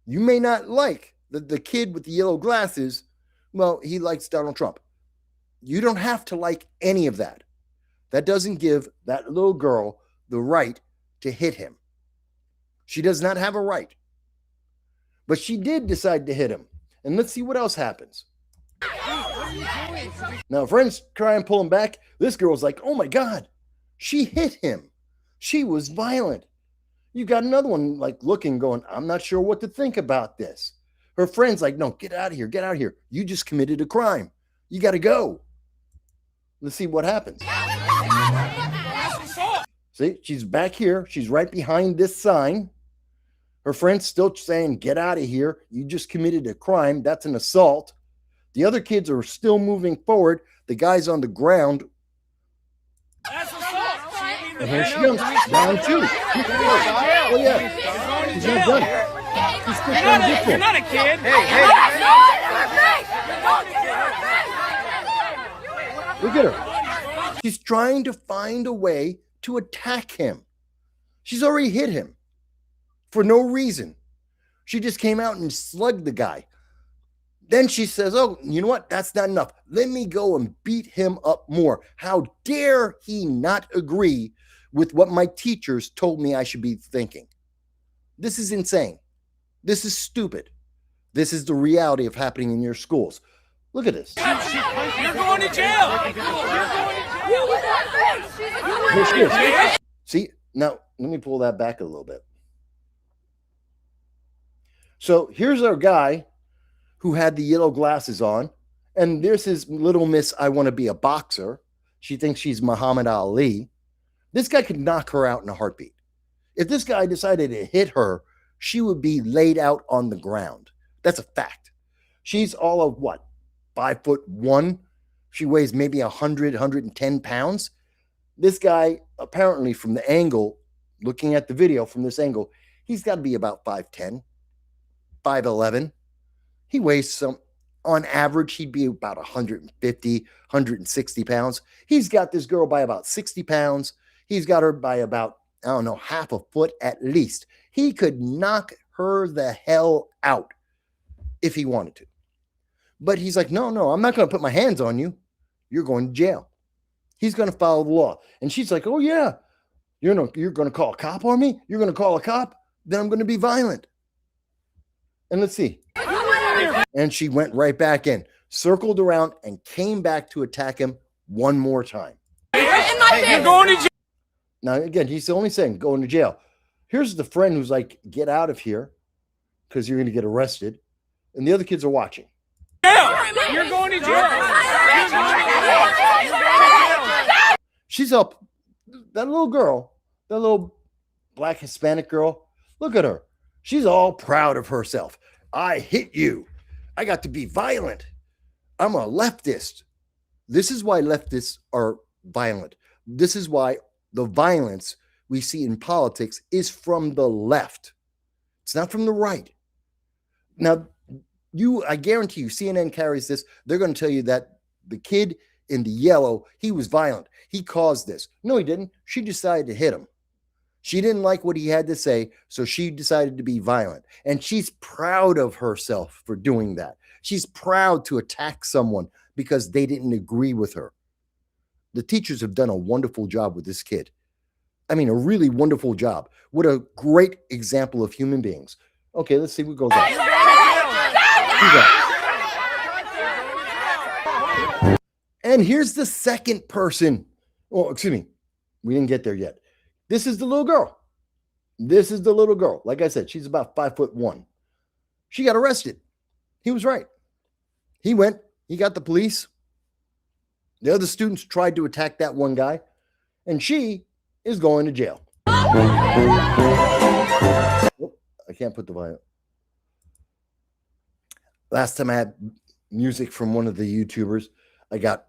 You may not like that the kid with the yellow glasses, well, he likes Donald Trump. You don't have to like any of that. That doesn't give that little girl the right to hit him. She does not have a right. But she did decide to hit him. And let's see what else happens. Now, friends try and pull him back. This girl's like, oh my God, she hit him. She was violent. You got another one like looking, going, I'm not sure what to think about this. Her friend's like, no, get out of here. Get out of here. You just committed a crime. You got to go. Let's see what happens. See, she's back here. She's right behind this sign. Her friend's still saying, get out of here. You just committed a crime. That's an assault. The other kids are still moving forward. The guy's on the ground. And here she comes. Round two. Oh, yeah. She's not done. She's still trying to get there. You're not a kid. Look at her. She's trying to find a way to attack him. She's already hit him for no reason. She just came out and slugged the guy. Then she says, oh, you know what? That's not enough. Let me go and beat him up more. How dare he not agree with what my teachers told me I should be thinking? This is insane. This is stupid. This is the reality of happening in your schools. Look at this. You're going to jail. Here she is. See, now let me pull that back a little bit. So here's our guy who had the yellow glasses on, and there's his little miss, I want to be a boxer. She thinks she's Muhammad Ali. This guy could knock her out in a heartbeat. If this guy decided to hit her, she would be laid out on the ground. That's a fact. She's all of what? 5'1". She weighs maybe 100, 110 pounds. This guy, apparently from the angle, looking at the video from this angle, he's got to be about 5'10", 5'11". He weighs on average, he'd be about 150, 160 pounds. He's got this girl by about 60 pounds. He's got her by about, I don't know, half a foot at least. He could knock her the hell out if he wanted to. But he's like, no, I'm not going to put my hands on you. You're going to jail. He's going to follow the law. And she's like, oh, yeah, you're going to call a cop on me? You're going to call a cop? Then I'm going to be violent. And let's see. And she went right back in, circled around, and came back to attack him one more time. Hey, you're going to jail. Now, again, he's only saying going to jail. Here's the friend who's like, get out of here because you're going to get arrested. And the other kids are watching. You're going to jail. She's up. That little girl, that little black Hispanic girl, look at her. She's all proud of herself. I hit you. I got to be violent. I'm a leftist. This is why leftists are violent. This is why the violence we see in politics is from the left. It's not from the right. Now, I guarantee you, CNN carries this. They're going to tell you that the kid in the yellow, he was violent. He caused this. No, he didn't. She decided to hit him. She didn't like what he had to say, so she decided to be violent. And she's proud of herself for doing that. She's proud to attack someone because they didn't agree with her. The teachers have done a wonderful job with this kid. I mean, a really wonderful job. What a great example of human beings. Okay, let's see what goes on. And here's the second person. Oh, excuse me. We didn't get there yet. This is the little girl. This is the little girl. Like I said, she's about 5'1". She got arrested. He was right. He went. He got the police. The other students tried to attack that one guy. And she is going to jail. Oh, I can't put the violin. Last time I had music from one of the YouTubers, I got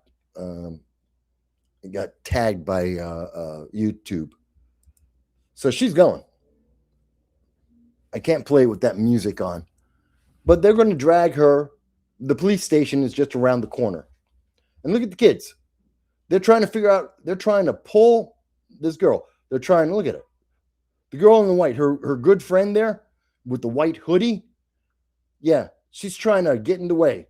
tagged by YouTube. So she's going. I can't play with that music on. But they're going to drag her. The police station is just around the corner. And look at the kids. They're trying to figure out, they're trying to pull this girl. They're trying to look at her. The girl in the white, her good friend there with the white hoodie. Yeah, she's trying to get in the way.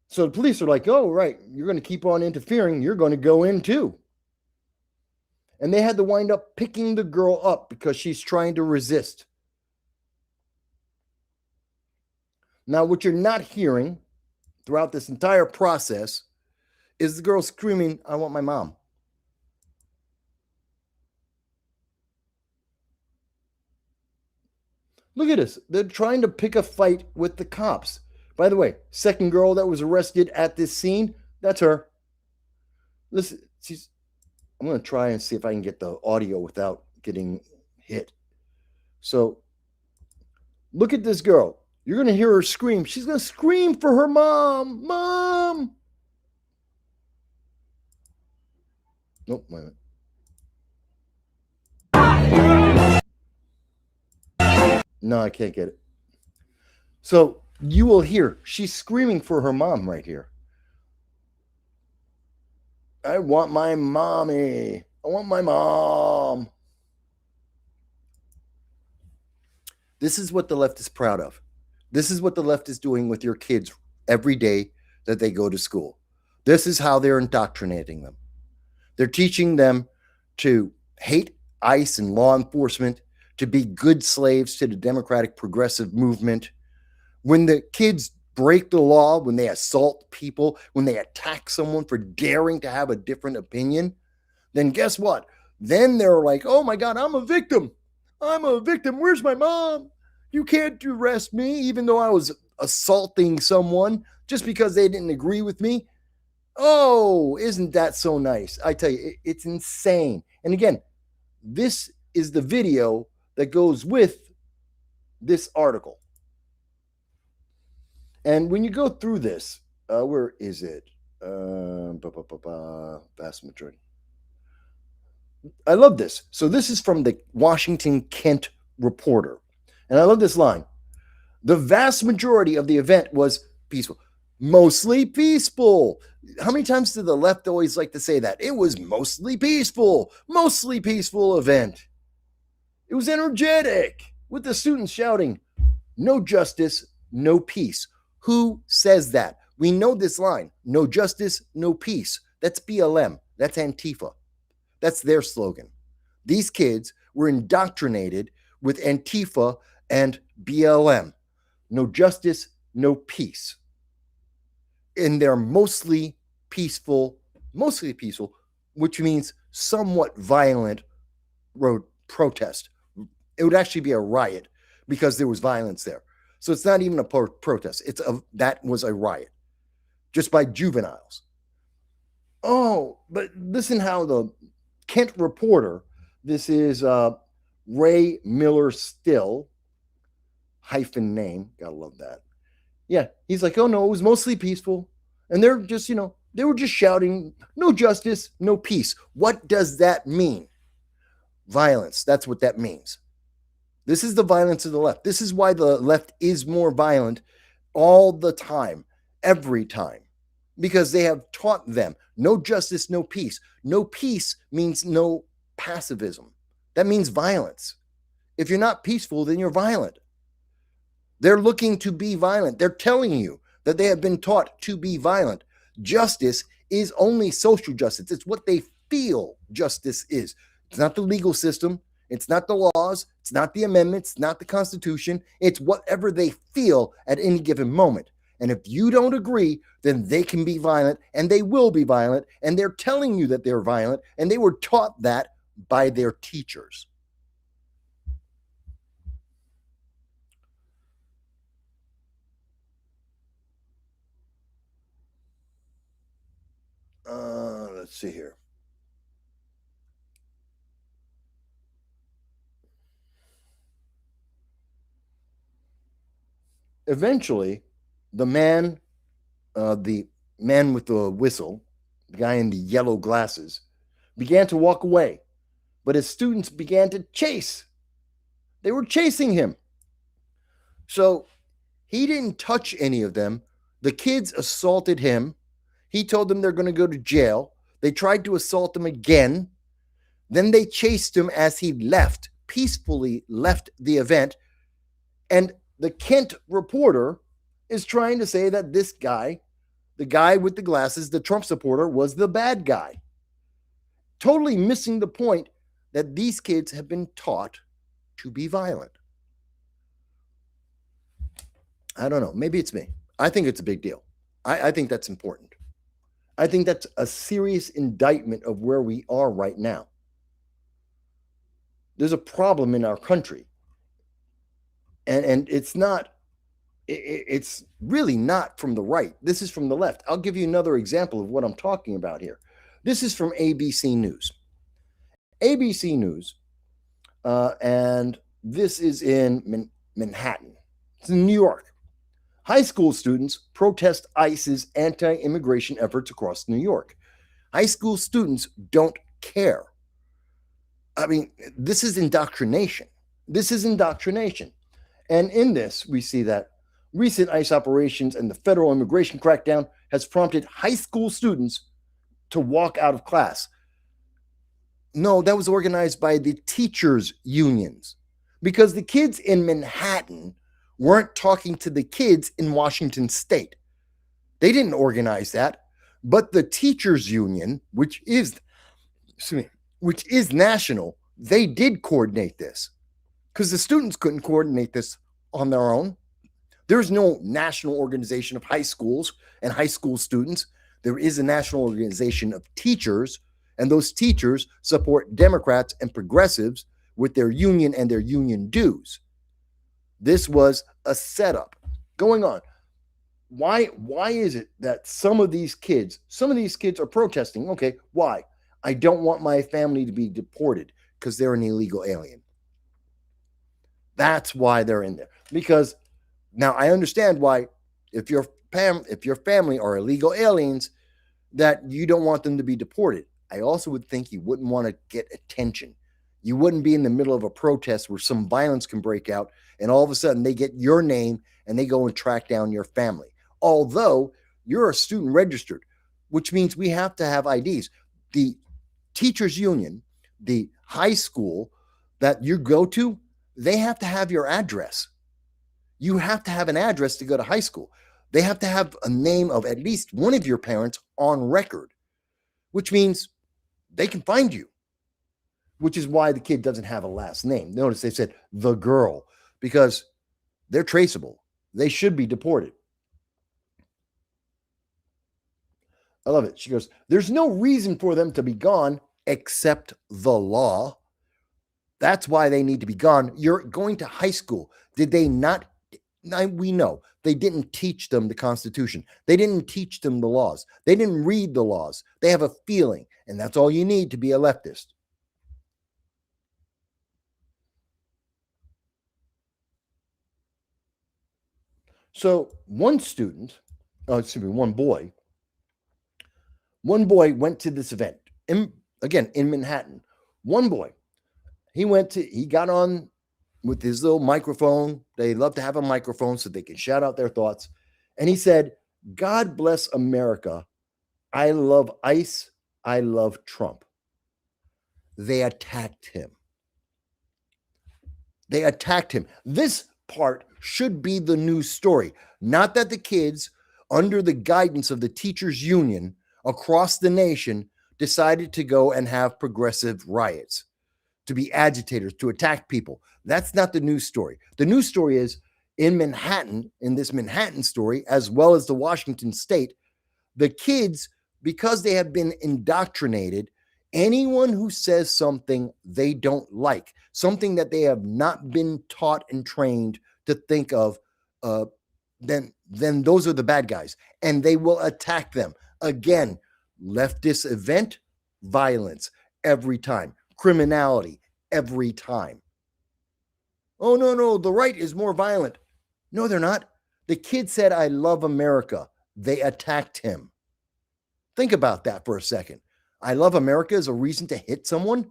So the police are like, oh, right, you're going to keep on interfering. You're going to go in too. And they had to wind up picking the girl up because she's trying to resist. Now, what you're not hearing throughout this entire process is the girl screaming, I want my mom. Look at this. They're trying to pick a fight with the cops. By the way, second girl that was arrested at this scene, that's her. Listen, I'm going to try and see if I can get the audio without getting hit. So, look at this girl. You're going to hear her scream. She's going to scream for her mom. Mom! Nope, wait a minute. No, I can't get it. So you will hear she's screaming for her mom right here. I want my mommy. I want my mom. This is what the left is proud of. This is what the left is doing with your kids every day that they go to school. This is how they're indoctrinating them. They're teaching them to hate ICE and law enforcement, to be good slaves to the democratic progressive movement. When the kids break the law, when they assault people, when they attack someone for daring to have a different opinion, then guess what? Then they're like, oh my God, I'm a victim. I'm a victim. Where's my mom? You can't arrest me, even though I was assaulting someone just because they didn't agree with me. Oh, isn't that so nice? I tell you, it's insane. And again, this is the video that goes with this article. And when you go through this, Where is it? Vast majority. I love this. So this is from the Washington Kent Reporter. And I love this line. The vast majority of the event was peaceful. Mostly peaceful. How many times did the left always like to say that? It was mostly peaceful event. It was energetic, with the students shouting, no justice, no peace. Who says that? We know this line, no justice, no peace. That's BLM. That's Antifa. That's their slogan. These kids were indoctrinated with Antifa and BLM. No justice, no peace. And they're mostly peaceful, which means somewhat violent protest. It would actually be a riot because there was violence there. So it's not even a protest. That was a riot just by juveniles. Oh, but listen how the Kent Reporter, this is Ray Miller Still, hyphen name, gotta love that. Yeah, he's like, oh no, it was mostly peaceful. And they're just, they were just shouting, no justice, no peace. What does that mean? Violence, that's what that means. This is the violence of the left. This is why the left is more violent all the time, every time. Because they have taught them no justice, no peace. No peace means no pacifism. That means violence. If you're not peaceful, then you're violent. They're looking to be violent. They're telling you that they have been taught to be violent. Justice is only social justice. It's what they feel justice is. It's not the legal system. It's not the laws. It's not the amendments. It's not the Constitution. It's whatever they feel at any given moment. And if you don't agree, then they can be violent, and they will be violent, and they're telling you that they're violent, and they were taught that by their teachers. Let's see here. Eventually, the man with the whistle, the guy in the yellow glasses, began to walk away, but his students began to chase. They were chasing him. So he didn't touch any of them. The kids assaulted him. He told them they're going to go to jail. They tried to assault him again. Then they chased him as he left, peacefully left the event. And the Kent Reporter is trying to say that this guy, the guy with the glasses, the Trump supporter, was the bad guy. Totally missing the point that these kids have been taught to be violent. I don't know. Maybe it's me. I think it's a big deal. I think that's important. I think that's a serious indictment of where we are right now. There's a problem in our country. And it's not, it's really not from the right. This is from the left. I'll give you another example of what I'm talking about here. This is from ABC News. ABC News, and this is in Manhattan. It's in New York. High school students protest ICE's anti-immigration efforts across New York. High school students don't care. I mean, this is indoctrination. This is indoctrination. And in this, we see that recent ICE operations and the federal immigration crackdown has prompted high school students to walk out of class. No, that was organized by the teachers' unions, because the kids in Manhattan weren't talking to the kids in Washington State. They didn't organize that, but the teachers' union, which is national, they did coordinate this, because the students couldn't coordinate this on their own. There's no national organization of high schools and high school students. There is a national organization of teachers, and those teachers support Democrats and progressives with their union and their union dues. This was a setup going on. Why is it that some of these kids are protesting? Okay, why? I don't want my family to be deported because they're an illegal alien. That's why they're in there. Because now I understand why, if your family are illegal aliens, that you don't want them to be deported. I also would think you wouldn't want to get attention. You wouldn't be in the middle of a protest where some violence can break out and all of a sudden they get your name and they go and track down your family. Although you're a student registered, which means we have to have IDs. The teachers union, the high school that you go to, they have to have your address. You have to have an address to go to high school. They have to have a name of at least one of your parents on record, which means they can find you, which is why the kid doesn't have a last name. Notice they said the girl, because they're traceable. They should be deported. I love it. She goes, there's no reason for them to be gone except the law. That's why they need to be gone. You're going to high school. Did they not? We know they didn't teach them the Constitution. They didn't teach them the laws. They didn't read the laws. They have a feeling, and that's all you need to be a leftist. So one boy went to this event, in Manhattan. One boy, he got on with his little microphone. They love to have a microphone so they can shout out their thoughts. And he said, God bless America. I love ICE. I love Trump. They attacked him. This part should be the news story. Not that the kids, under the guidance of the teachers union across the nation, decided to go and have progressive riots, to be agitators, to attack people. That's not the news story. The news story is in Manhattan, in this Manhattan story, as well as the Washington state, the kids, because they have been indoctrinated, anyone who says something they don't like, something that they have not been taught and trained to think of, then those are the bad guys, and they will attack them. Again, leftist event, violence every time, criminality every time. Oh, no, the right is more violent. No, they're not. The kid said, I love America. They attacked him. Think about that for a second. I love America is a reason to hit someone.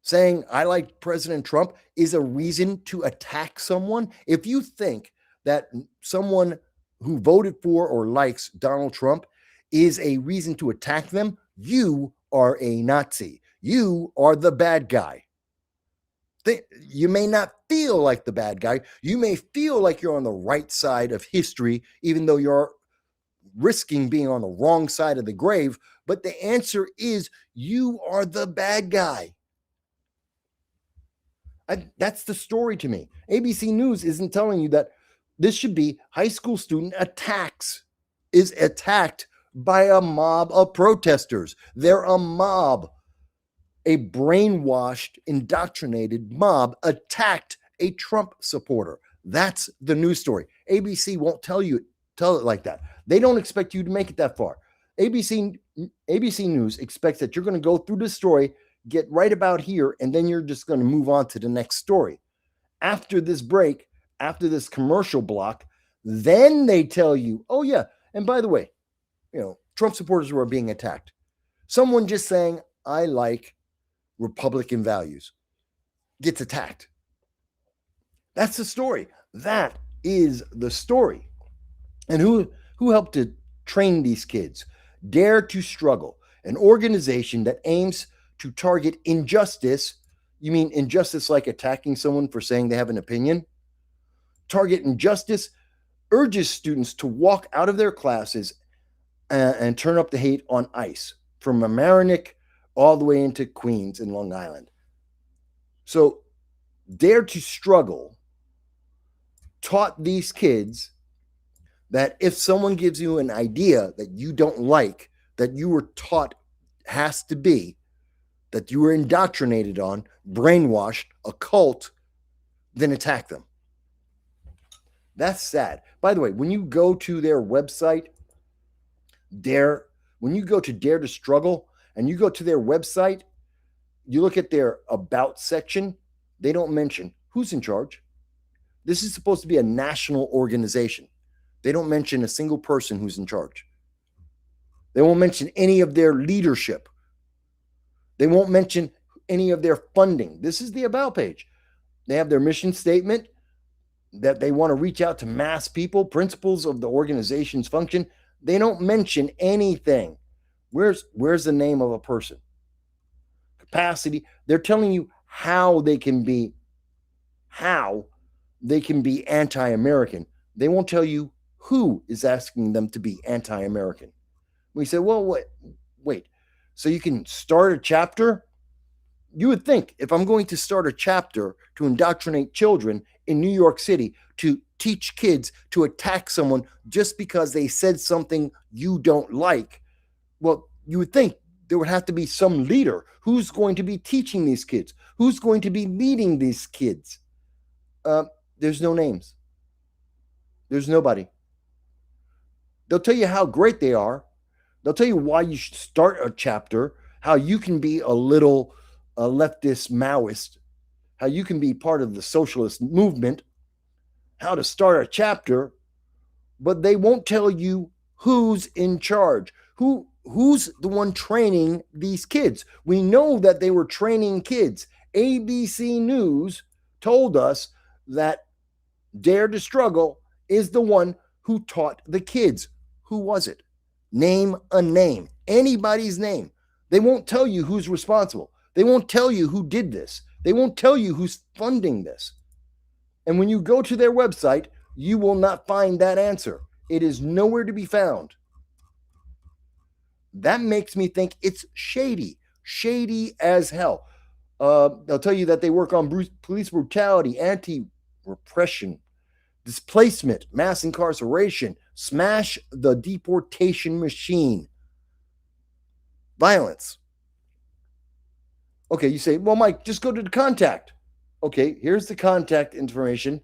Saying I like President Trump is a reason to attack someone. If you think that someone who voted for or likes Donald Trump is a reason to attack them, you are a Nazi. You are the bad guy. You may not feel like the bad guy. You may feel like you're on the right side of history, even though you're risking being on the wrong side of the grave. But the answer is you are the bad guy. That's the story to me. ABC News isn't telling you that this should be high school student is attacked by a mob of protesters. They're a mob. A brainwashed, indoctrinated mob attacked a Trump supporter. That's the news story. ABC won't tell it like that. They don't expect you to make it that far. ABC News expects that you're going to go through this story, get right about here, and then you're just going to move on to the next story. After this break, after this commercial block, then they tell you, oh yeah, and by the way, Trump supporters who are being attacked. Someone just saying, I like Republican values, gets attacked. That's the story. That is the story. And who helped to train these kids? Dare to Struggle, an organization that aims to target injustice. You mean injustice like attacking someone for saying they have an opinion? Target injustice, urges students to walk out of their classes and turn up the hate on ICE from Mamaroneck all the way into Queens and Long Island. So Dare to Struggle taught these kids that if someone gives you an idea that you don't like, that you were taught has to be, that you were indoctrinated on, brainwashed, a cult, then attack them. That's sad. By the way, when you go to their website, when you go to Dare to Struggle and you go to their website, you look at their About section, they don't mention who's in charge. This is supposed to be a national organization. They don't mention a single person who's in charge. They won't mention any of their leadership. They won't mention any of their funding. This is the About page. They have their mission statement that they want to reach out to mass people, principles of the organization's function. They don't mention anything. Where's the name of a person? Capacity. They're telling you how they can be anti-American. They won't tell you who is asking them to be anti-American. We say, well, wait. So you can start a chapter? You would think if I'm going to start a chapter to indoctrinate children in New York City, to teach kids to attack someone just because they said something you don't like, well, you would think there would have to be some leader. Who's going to be teaching these kids? Who's going to be leading these kids? There's no names. There's nobody. They'll tell you how great they are. They'll tell you why you should start a chapter, how you can be a little leftist Maoist, how you can be part of the socialist movement, how to start a chapter, but they won't tell you who's in charge, who's the one training these kids. We know that they were training kids. ABC News told us that Dare to Struggle is the one who taught the kids. Who was it? Name a name, anybody's name. They won't tell you who's responsible. They won't tell you who did this. They won't tell you who's funding this. And when you go to their website, you will not find that answer. It is nowhere to be found. That makes me think it's shady as hell. They'll tell you that they work on police brutality, anti-repression, displacement, mass incarceration, smash the deportation machine, violence. Okay, you say, well, Mike, just go to the contact. Okay, here's the contact information.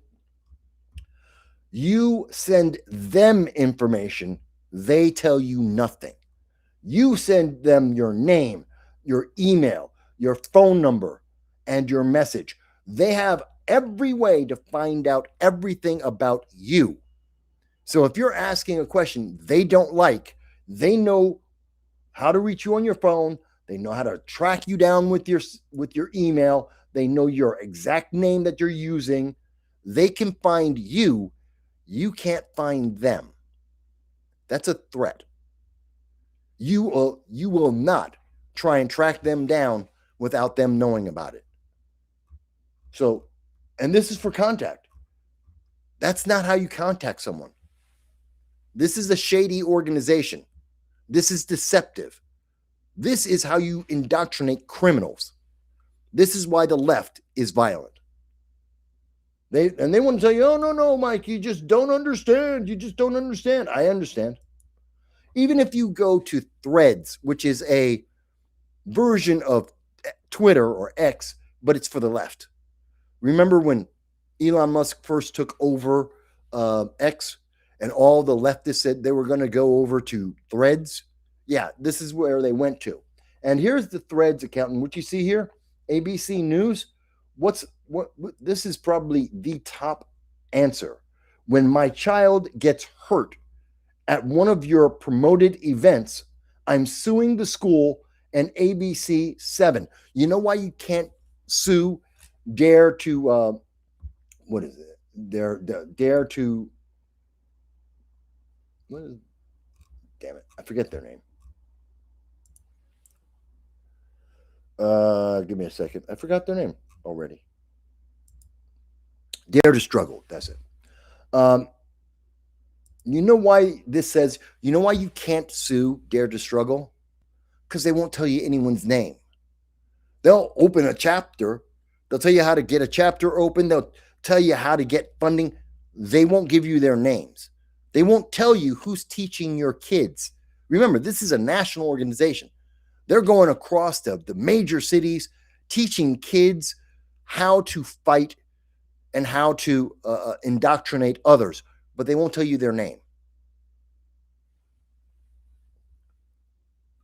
You send them information. They tell you nothing. You send them your name, your email, your phone number, and your message. They have every way to find out everything about you. So if you're asking a question they don't like, they know how to reach you on your phone. They know how to track you down with your email. They know your exact name that you're using. They can find you. You can't find them. That's a threat. You will not try and track them down without them knowing about it. So, and this is for contact. That's not how you contact someone. This is a shady organization. This is deceptive. This is how you indoctrinate criminals. This is why the left is violent. They want to tell you, oh, no, Mike, you just don't understand. You just don't understand. I understand. Even if you go to Threads, which is a version of Twitter or X, but it's for the left. Remember when Elon Musk first took over X and all the leftists said they were going to go over to Threads? Yeah, this is where they went to. And here's the Threads account. And what you see here, ABC News, this is probably the top answer. When my child gets hurt at one of your promoted events, I'm suing the school and ABC 7. You know why you can't sue Dare to, what is it? Dare to, what is, damn it, I forget their name. Give me a second. I forgot their name already. Dare to Struggle. That's it. You know why this says, you know why you can't sue Dare to Struggle? Because they won't tell you anyone's name. They'll open a chapter. They'll tell you how to get a chapter open. They'll tell you how to get funding. They won't give you their names. They won't tell you who's teaching your kids. Remember, this is a national organization. They're going across the major cities, teaching kids how to fight and how to indoctrinate others, but they won't tell you their name.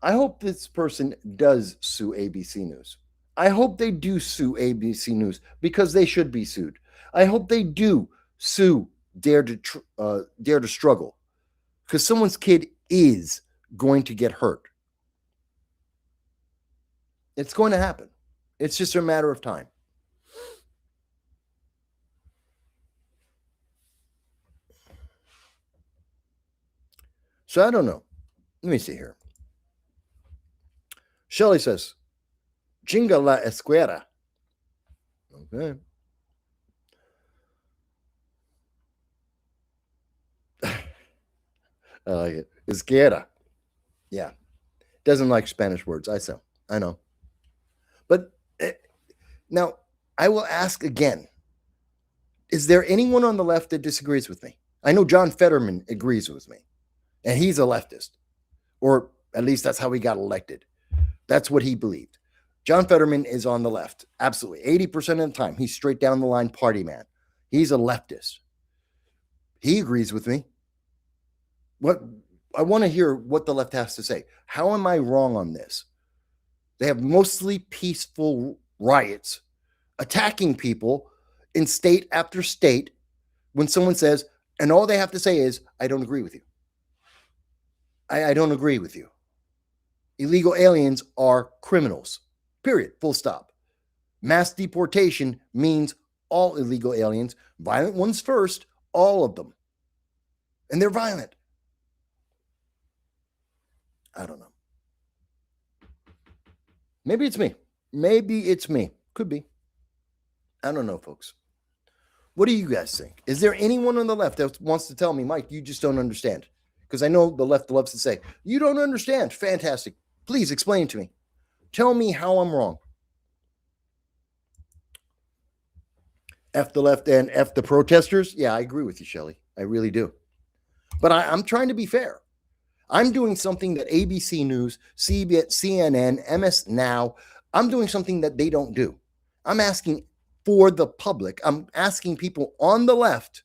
I hope this person does sue ABC News. I hope they do sue ABC News because they should be sued. I hope they do sue dare to struggle, because someone's kid is going to get hurt. It's going to happen. It's just a matter of time. So I don't know. Let me see here. Shelley says, Chinga la escuela. Okay. I like it. Esquera. Yeah. Doesn't like Spanish words. I know. But now I will ask again. Is there anyone on the left that disagrees with me? I know John Fetterman agrees with me, and he's a leftist, or at least that's how he got elected. That's what he believed. John Fetterman is on the left. Absolutely. 80% of the time, he's straight down the line party man. He's a leftist. He agrees with me. I want to hear what the left has to say. How am I wrong on this? They have mostly peaceful riots, attacking people in state after state when someone says, and all they have to say is, I don't agree with you. I don't agree with you. Illegal aliens are criminals, period, full stop. Mass deportation means all illegal aliens, violent ones first, all of them. And they're violent. I don't know. Maybe it's me. Could be. I don't know, folks. What do you guys think? Is there anyone on the left that wants to tell me, Mike, you just don't understand? Because I know the left loves to say, you don't understand. Fantastic. Please explain to me. Tell me how I'm wrong. F the left and F the protesters? Yeah, I agree with you, Shelley. I really do. But I'm trying to be fair. I'm doing something that ABC News, CBS, CNN, MS Now, I'm doing something that they don't do. I'm asking for the public. I'm asking people on the left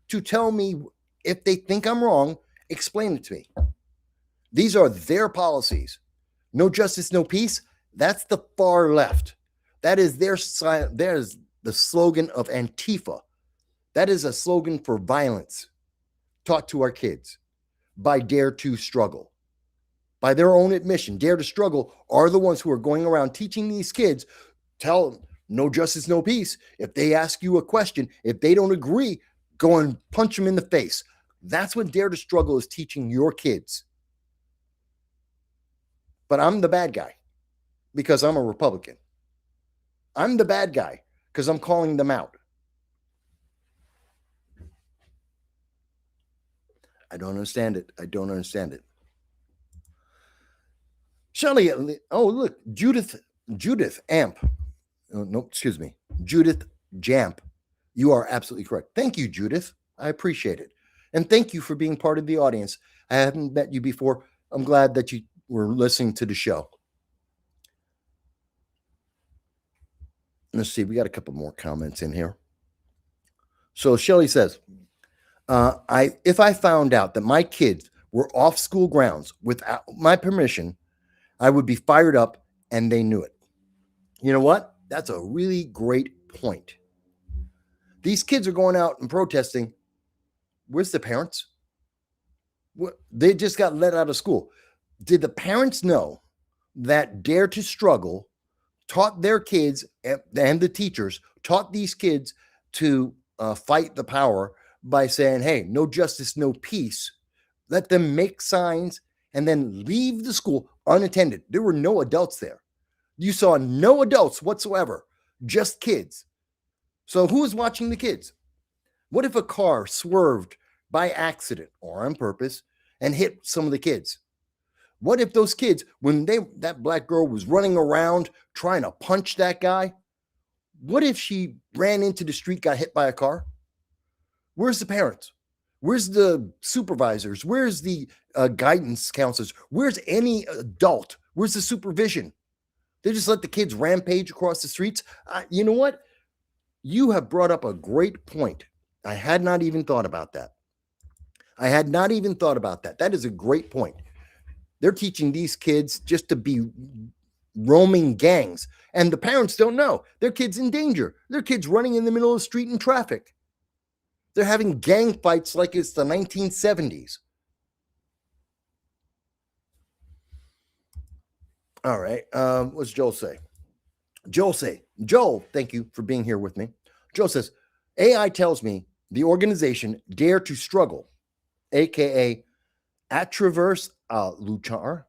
to tell me if they think I'm wrong, explain it to me. These are their policies. No justice, no peace. That's the far left. That is there's the slogan of Antifa. That is a slogan for violence taught to our kids by Dare to Struggle. By their own admission, Dare to Struggle are the ones who are going around teaching these kids, tell them, no justice, no peace. If they ask you a question, if they don't agree, go and punch them in the face. That's what Dare to Struggle is teaching your kids. But I'm the bad guy because I'm a Republican. I'm the bad guy because I'm calling them out. I don't understand it. Shelley, oh, look, Judith Amp. Oh, no, excuse me. Judith Jamp. You are absolutely correct. Thank you, Judith. I appreciate it. And thank you for being part of the audience. I haven't met you before. I'm glad that you were listening to the show. Let's see. We got a couple more comments in here. So Shelley says, if I found out that my kids were off school grounds without my permission, I would be fired up and they knew it. You know what? That's a really great point. These kids are going out and protesting. Where's the parents? They just got let out of school. Did the parents know that Dare to Struggle taught their kids and the teachers taught these kids to fight the power by saying, hey, no justice, no peace. Let them make signs and then leave the school unattended. There were no adults there. You saw no adults whatsoever, just kids. So who was watching the kids? What if a car swerved by accident or on purpose and hit some of the kids? What if those kids, when that black girl was running around trying to punch that guy, what if she ran into the street, got hit by a car? Where's the parents? Where's the supervisors? Where's the guidance counselors? Where's any adult? Where's the supervision? They just let the kids rampage across the streets. You know what? You have brought up a great point. I had not even thought about that. That is a great point. They're teaching these kids just to be roaming gangs. And the parents don't know. Their kid's in danger. Their kid's running in the middle of the street in traffic. They're having gang fights like it's the 1970s. All right. What's Joel say? Joel, thank you for being here with me. Joel says, AI tells me the organization Dare to Struggle, aka Atraverse Luchar,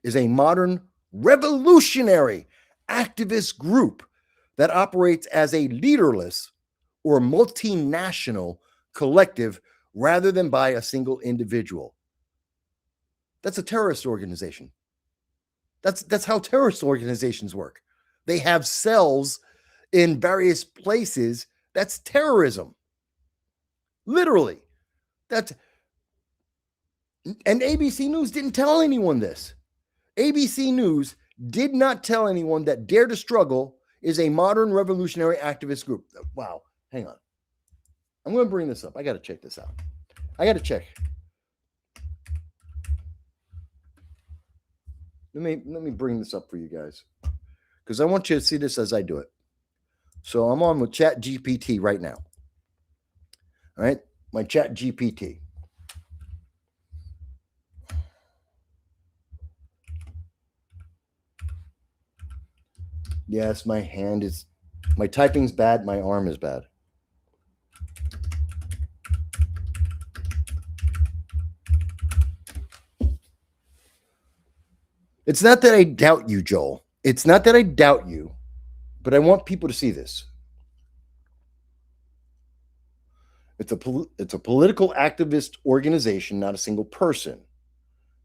is a modern revolutionary activist group that operates as a leaderless or multinational collective rather than by a single individual. That's a terrorist organization. That's how terrorist organizations work. They have cells in various places. That's terrorism. Literally. And ABC News didn't tell anyone this. ABC News did not tell anyone that Dare to Struggle is a modern revolutionary activist group. Wow. Hang on. I'm going to bring this up. I got to check this out. Let me bring this up for you guys, because I want you to see this as I do it. So I'm on with Chat GPT right now. All right, my Chat GPT. Yes, my typing's bad, my arm is bad. It's not that I doubt you, Joel. It's not that I doubt you, but I want people to see this. It's a political activist organization, not a single person.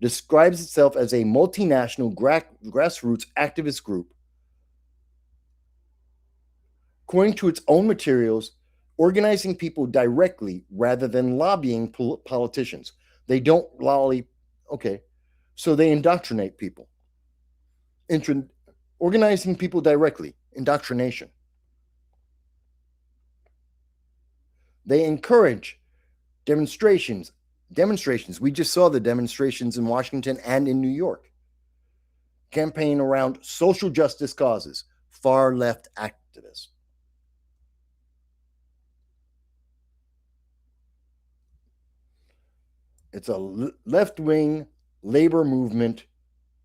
Describes itself as a multinational grassroots activist group. According to its own materials, organizing people directly rather than lobbying politicians. They don't lolly. Okay. So they indoctrinate people. Organizing people directly, indoctrination. They encourage demonstrations. We just saw the demonstrations in Washington and in New York. Campaign around social justice causes, far left activists. It's a left-wing labor movement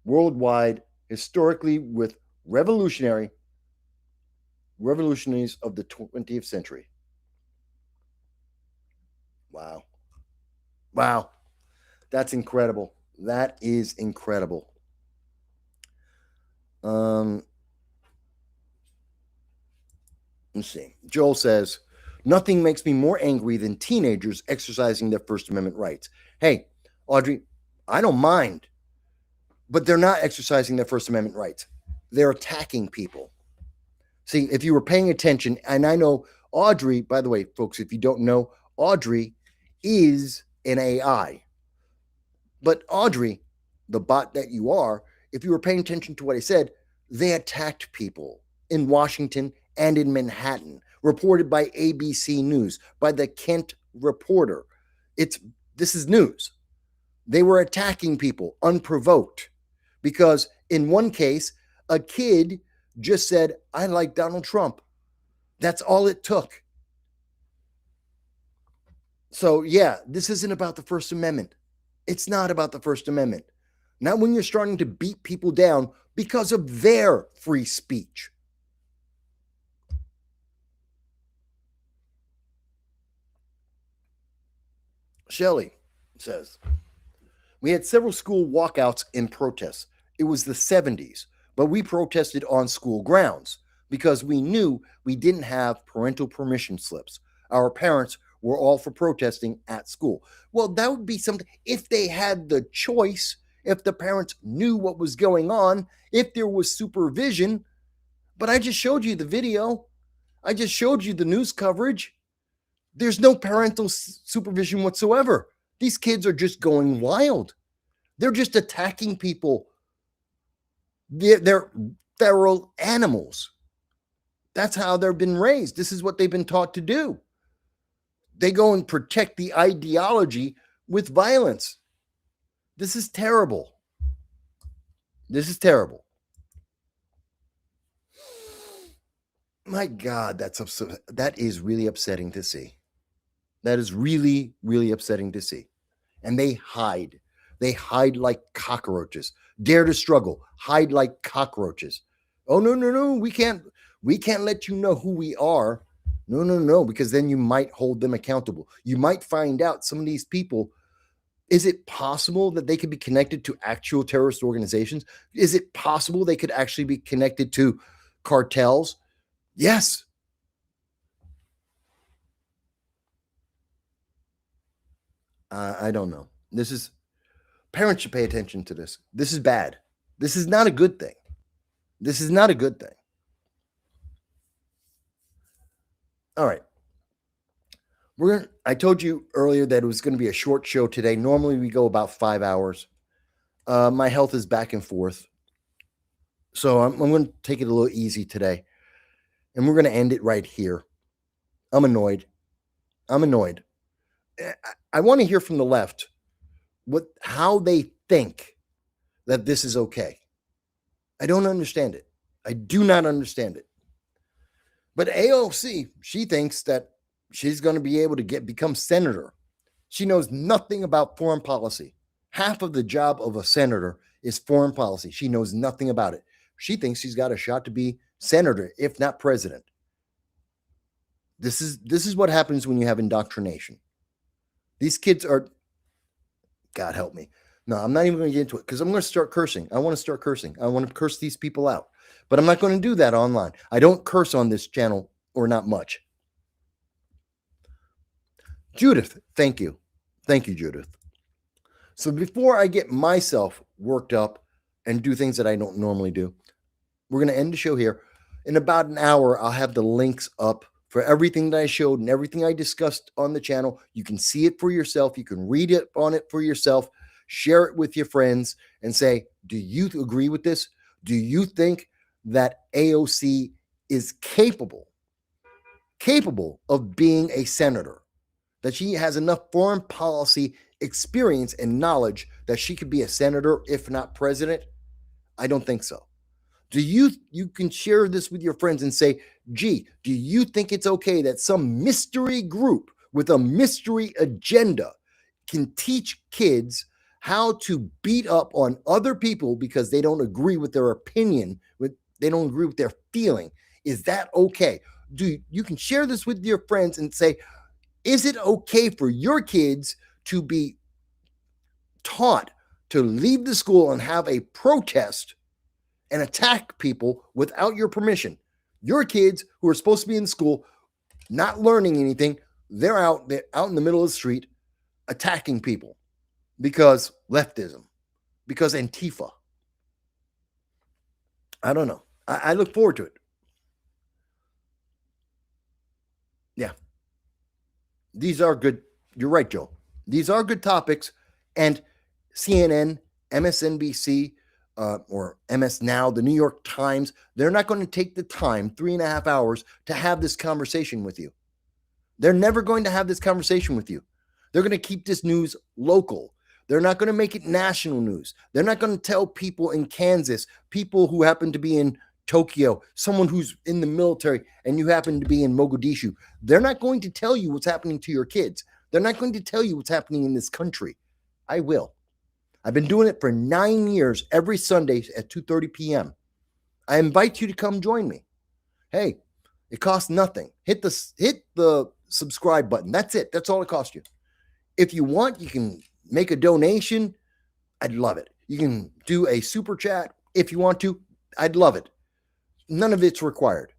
worldwide, historically with revolutionaries of the 20th century. Wow. That's incredible. That is incredible. Let's see. Joel says, nothing makes me more angry than teenagers exercising their First Amendment rights. Hey, Audrey, I don't mind, but they're not exercising their First Amendment rights. They're attacking people. See, if you were paying attention, and I know Audrey, by the way, folks, if you don't know, Audrey is an AI. But Audrey, the bot that you are, if you were paying attention to what I said, they attacked people in Washington and in Manhattan, reported by ABC News, by the Kent Reporter. This is news. They were attacking people unprovoked because in one case, a kid just said, I like Donald Trump. That's all it took. So yeah, this isn't about the First Amendment. It's not about the First Amendment. Not when you're starting to beat people down because of their free speech. Shelley says, we had several school walkouts in protests. It was the 70s, but we protested on school grounds because we knew we didn't have parental permission slips. Our parents were all for protesting at school. Well, that would be something if they had the choice, if the parents knew what was going on, if there was supervision. But I just showed you the video. I just showed you the news coverage. There's no parental supervision whatsoever. These kids are just going wild. They're just attacking people. They're feral animals. That's how they've been raised. This is what they've been taught to do. They go and protect the ideology with violence. This is terrible. This is terrible. My God, that is really upsetting to see. That is really, really upsetting to see. And they hide. They hide like cockroaches. Dare to struggle. Hide like cockroaches. Oh, no. We can't let you know who we are. No, because then you might hold them accountable. You might find out some of these people. Is it possible that they could be connected to actual terrorist organizations? Is it possible they could actually be connected to cartels? Yes. I don't know. Parents should pay attention to this. This is bad. This is not a good thing. This is not a good thing. All right. I told you earlier that it was going to be a short show today. Normally we go about 5 hours. My health is back and forth. So I'm going to take it a little easy today. And we're going to end it right here. I'm annoyed. I want to hear from the left how they think that this is okay. I don't understand it. I do not understand it. But AOC, she thinks that she's going to be able to become senator. She knows nothing about foreign policy. Half of the job of a senator is foreign policy. She knows nothing about it. She thinks she's got a shot to be senator, if not president. This is what happens when you have indoctrination. These kids are, God help me. No, I'm not even going to get into it because I'm going to start cursing. I want to start cursing. I want to curse these people out. But I'm not going to do that online. I don't curse on this channel, or not much. Judith, thank you. Thank you, Judith. So before I get myself worked up and do things that I don't normally do, we're going to end the show here. In about an hour, I'll have the links up for everything that I showed and everything I discussed on the channel. You can see it for yourself. You can read it on it for yourself. Share it with your friends and say, do you agree with this? Do you think that AOC is capable of being a senator? That she has enough foreign policy experience and knowledge that she could be a senator, if not president? I don't think so. You can share this with your friends and say, gee, do you think it's okay that some mystery group with a mystery agenda can teach kids how to beat up on other people because they don't agree with their opinion, they don't agree with their feeling? Is that okay? You can share this with your friends and say, is it okay for your kids to be taught to leave the school and have a protest and attack people without your permission? Your kids who are supposed to be in school, not learning anything, they're out in the middle of the street attacking people because leftism, because Antifa. I don't know. I look forward to it. Yeah. These are good. You're right, Joe. These are good topics. And CNN, MSNBC, or MS Now, the New York Times, they're not going to take the time, 3.5 hours, to have this conversation with you. They're never going to have this conversation with you. They're going to keep this news local. They're not going to make it national news. They're not going to tell people in Kansas, people who happen to be in Tokyo, someone who's in the military, and you happen to be in Mogadishu. They're not going to tell you what's happening to your kids. They're not going to tell you what's happening in this country. I will. I've been doing it for 9 years, every Sunday at 2:30 p.m. I invite you to come join me. Hey, it costs nothing. Hit the subscribe button. That's it. That's all it costs you. If you want, you can make a donation. I'd love it. You can do a super chat if you want to. I'd love it. None of it's required.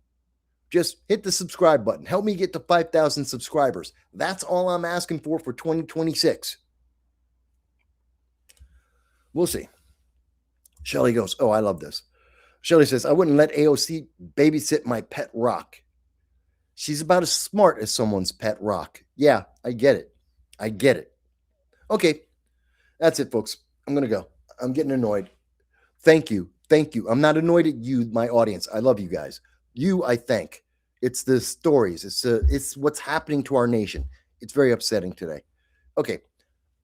Just hit the subscribe button. Help me get to 5,000 subscribers. That's all I'm asking for 2026. We'll see. Shelly goes, oh, I love this. Shelly says, I wouldn't let AOC babysit my pet rock. She's about as smart as someone's pet rock. Yeah, I get it. I get it. Okay, that's it, folks. I'm going to go. I'm getting annoyed. Thank you. Thank you. I'm not annoyed at you, my audience. I love you guys. You, I thank. It's the stories. It's what's happening to our nation. It's very upsetting today. Okay,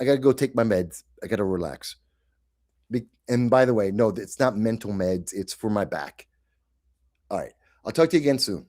I got to go take my meds. I got to relax. And by the way, no, it's not mental meds. It's for my back. All right. I'll talk to you again soon.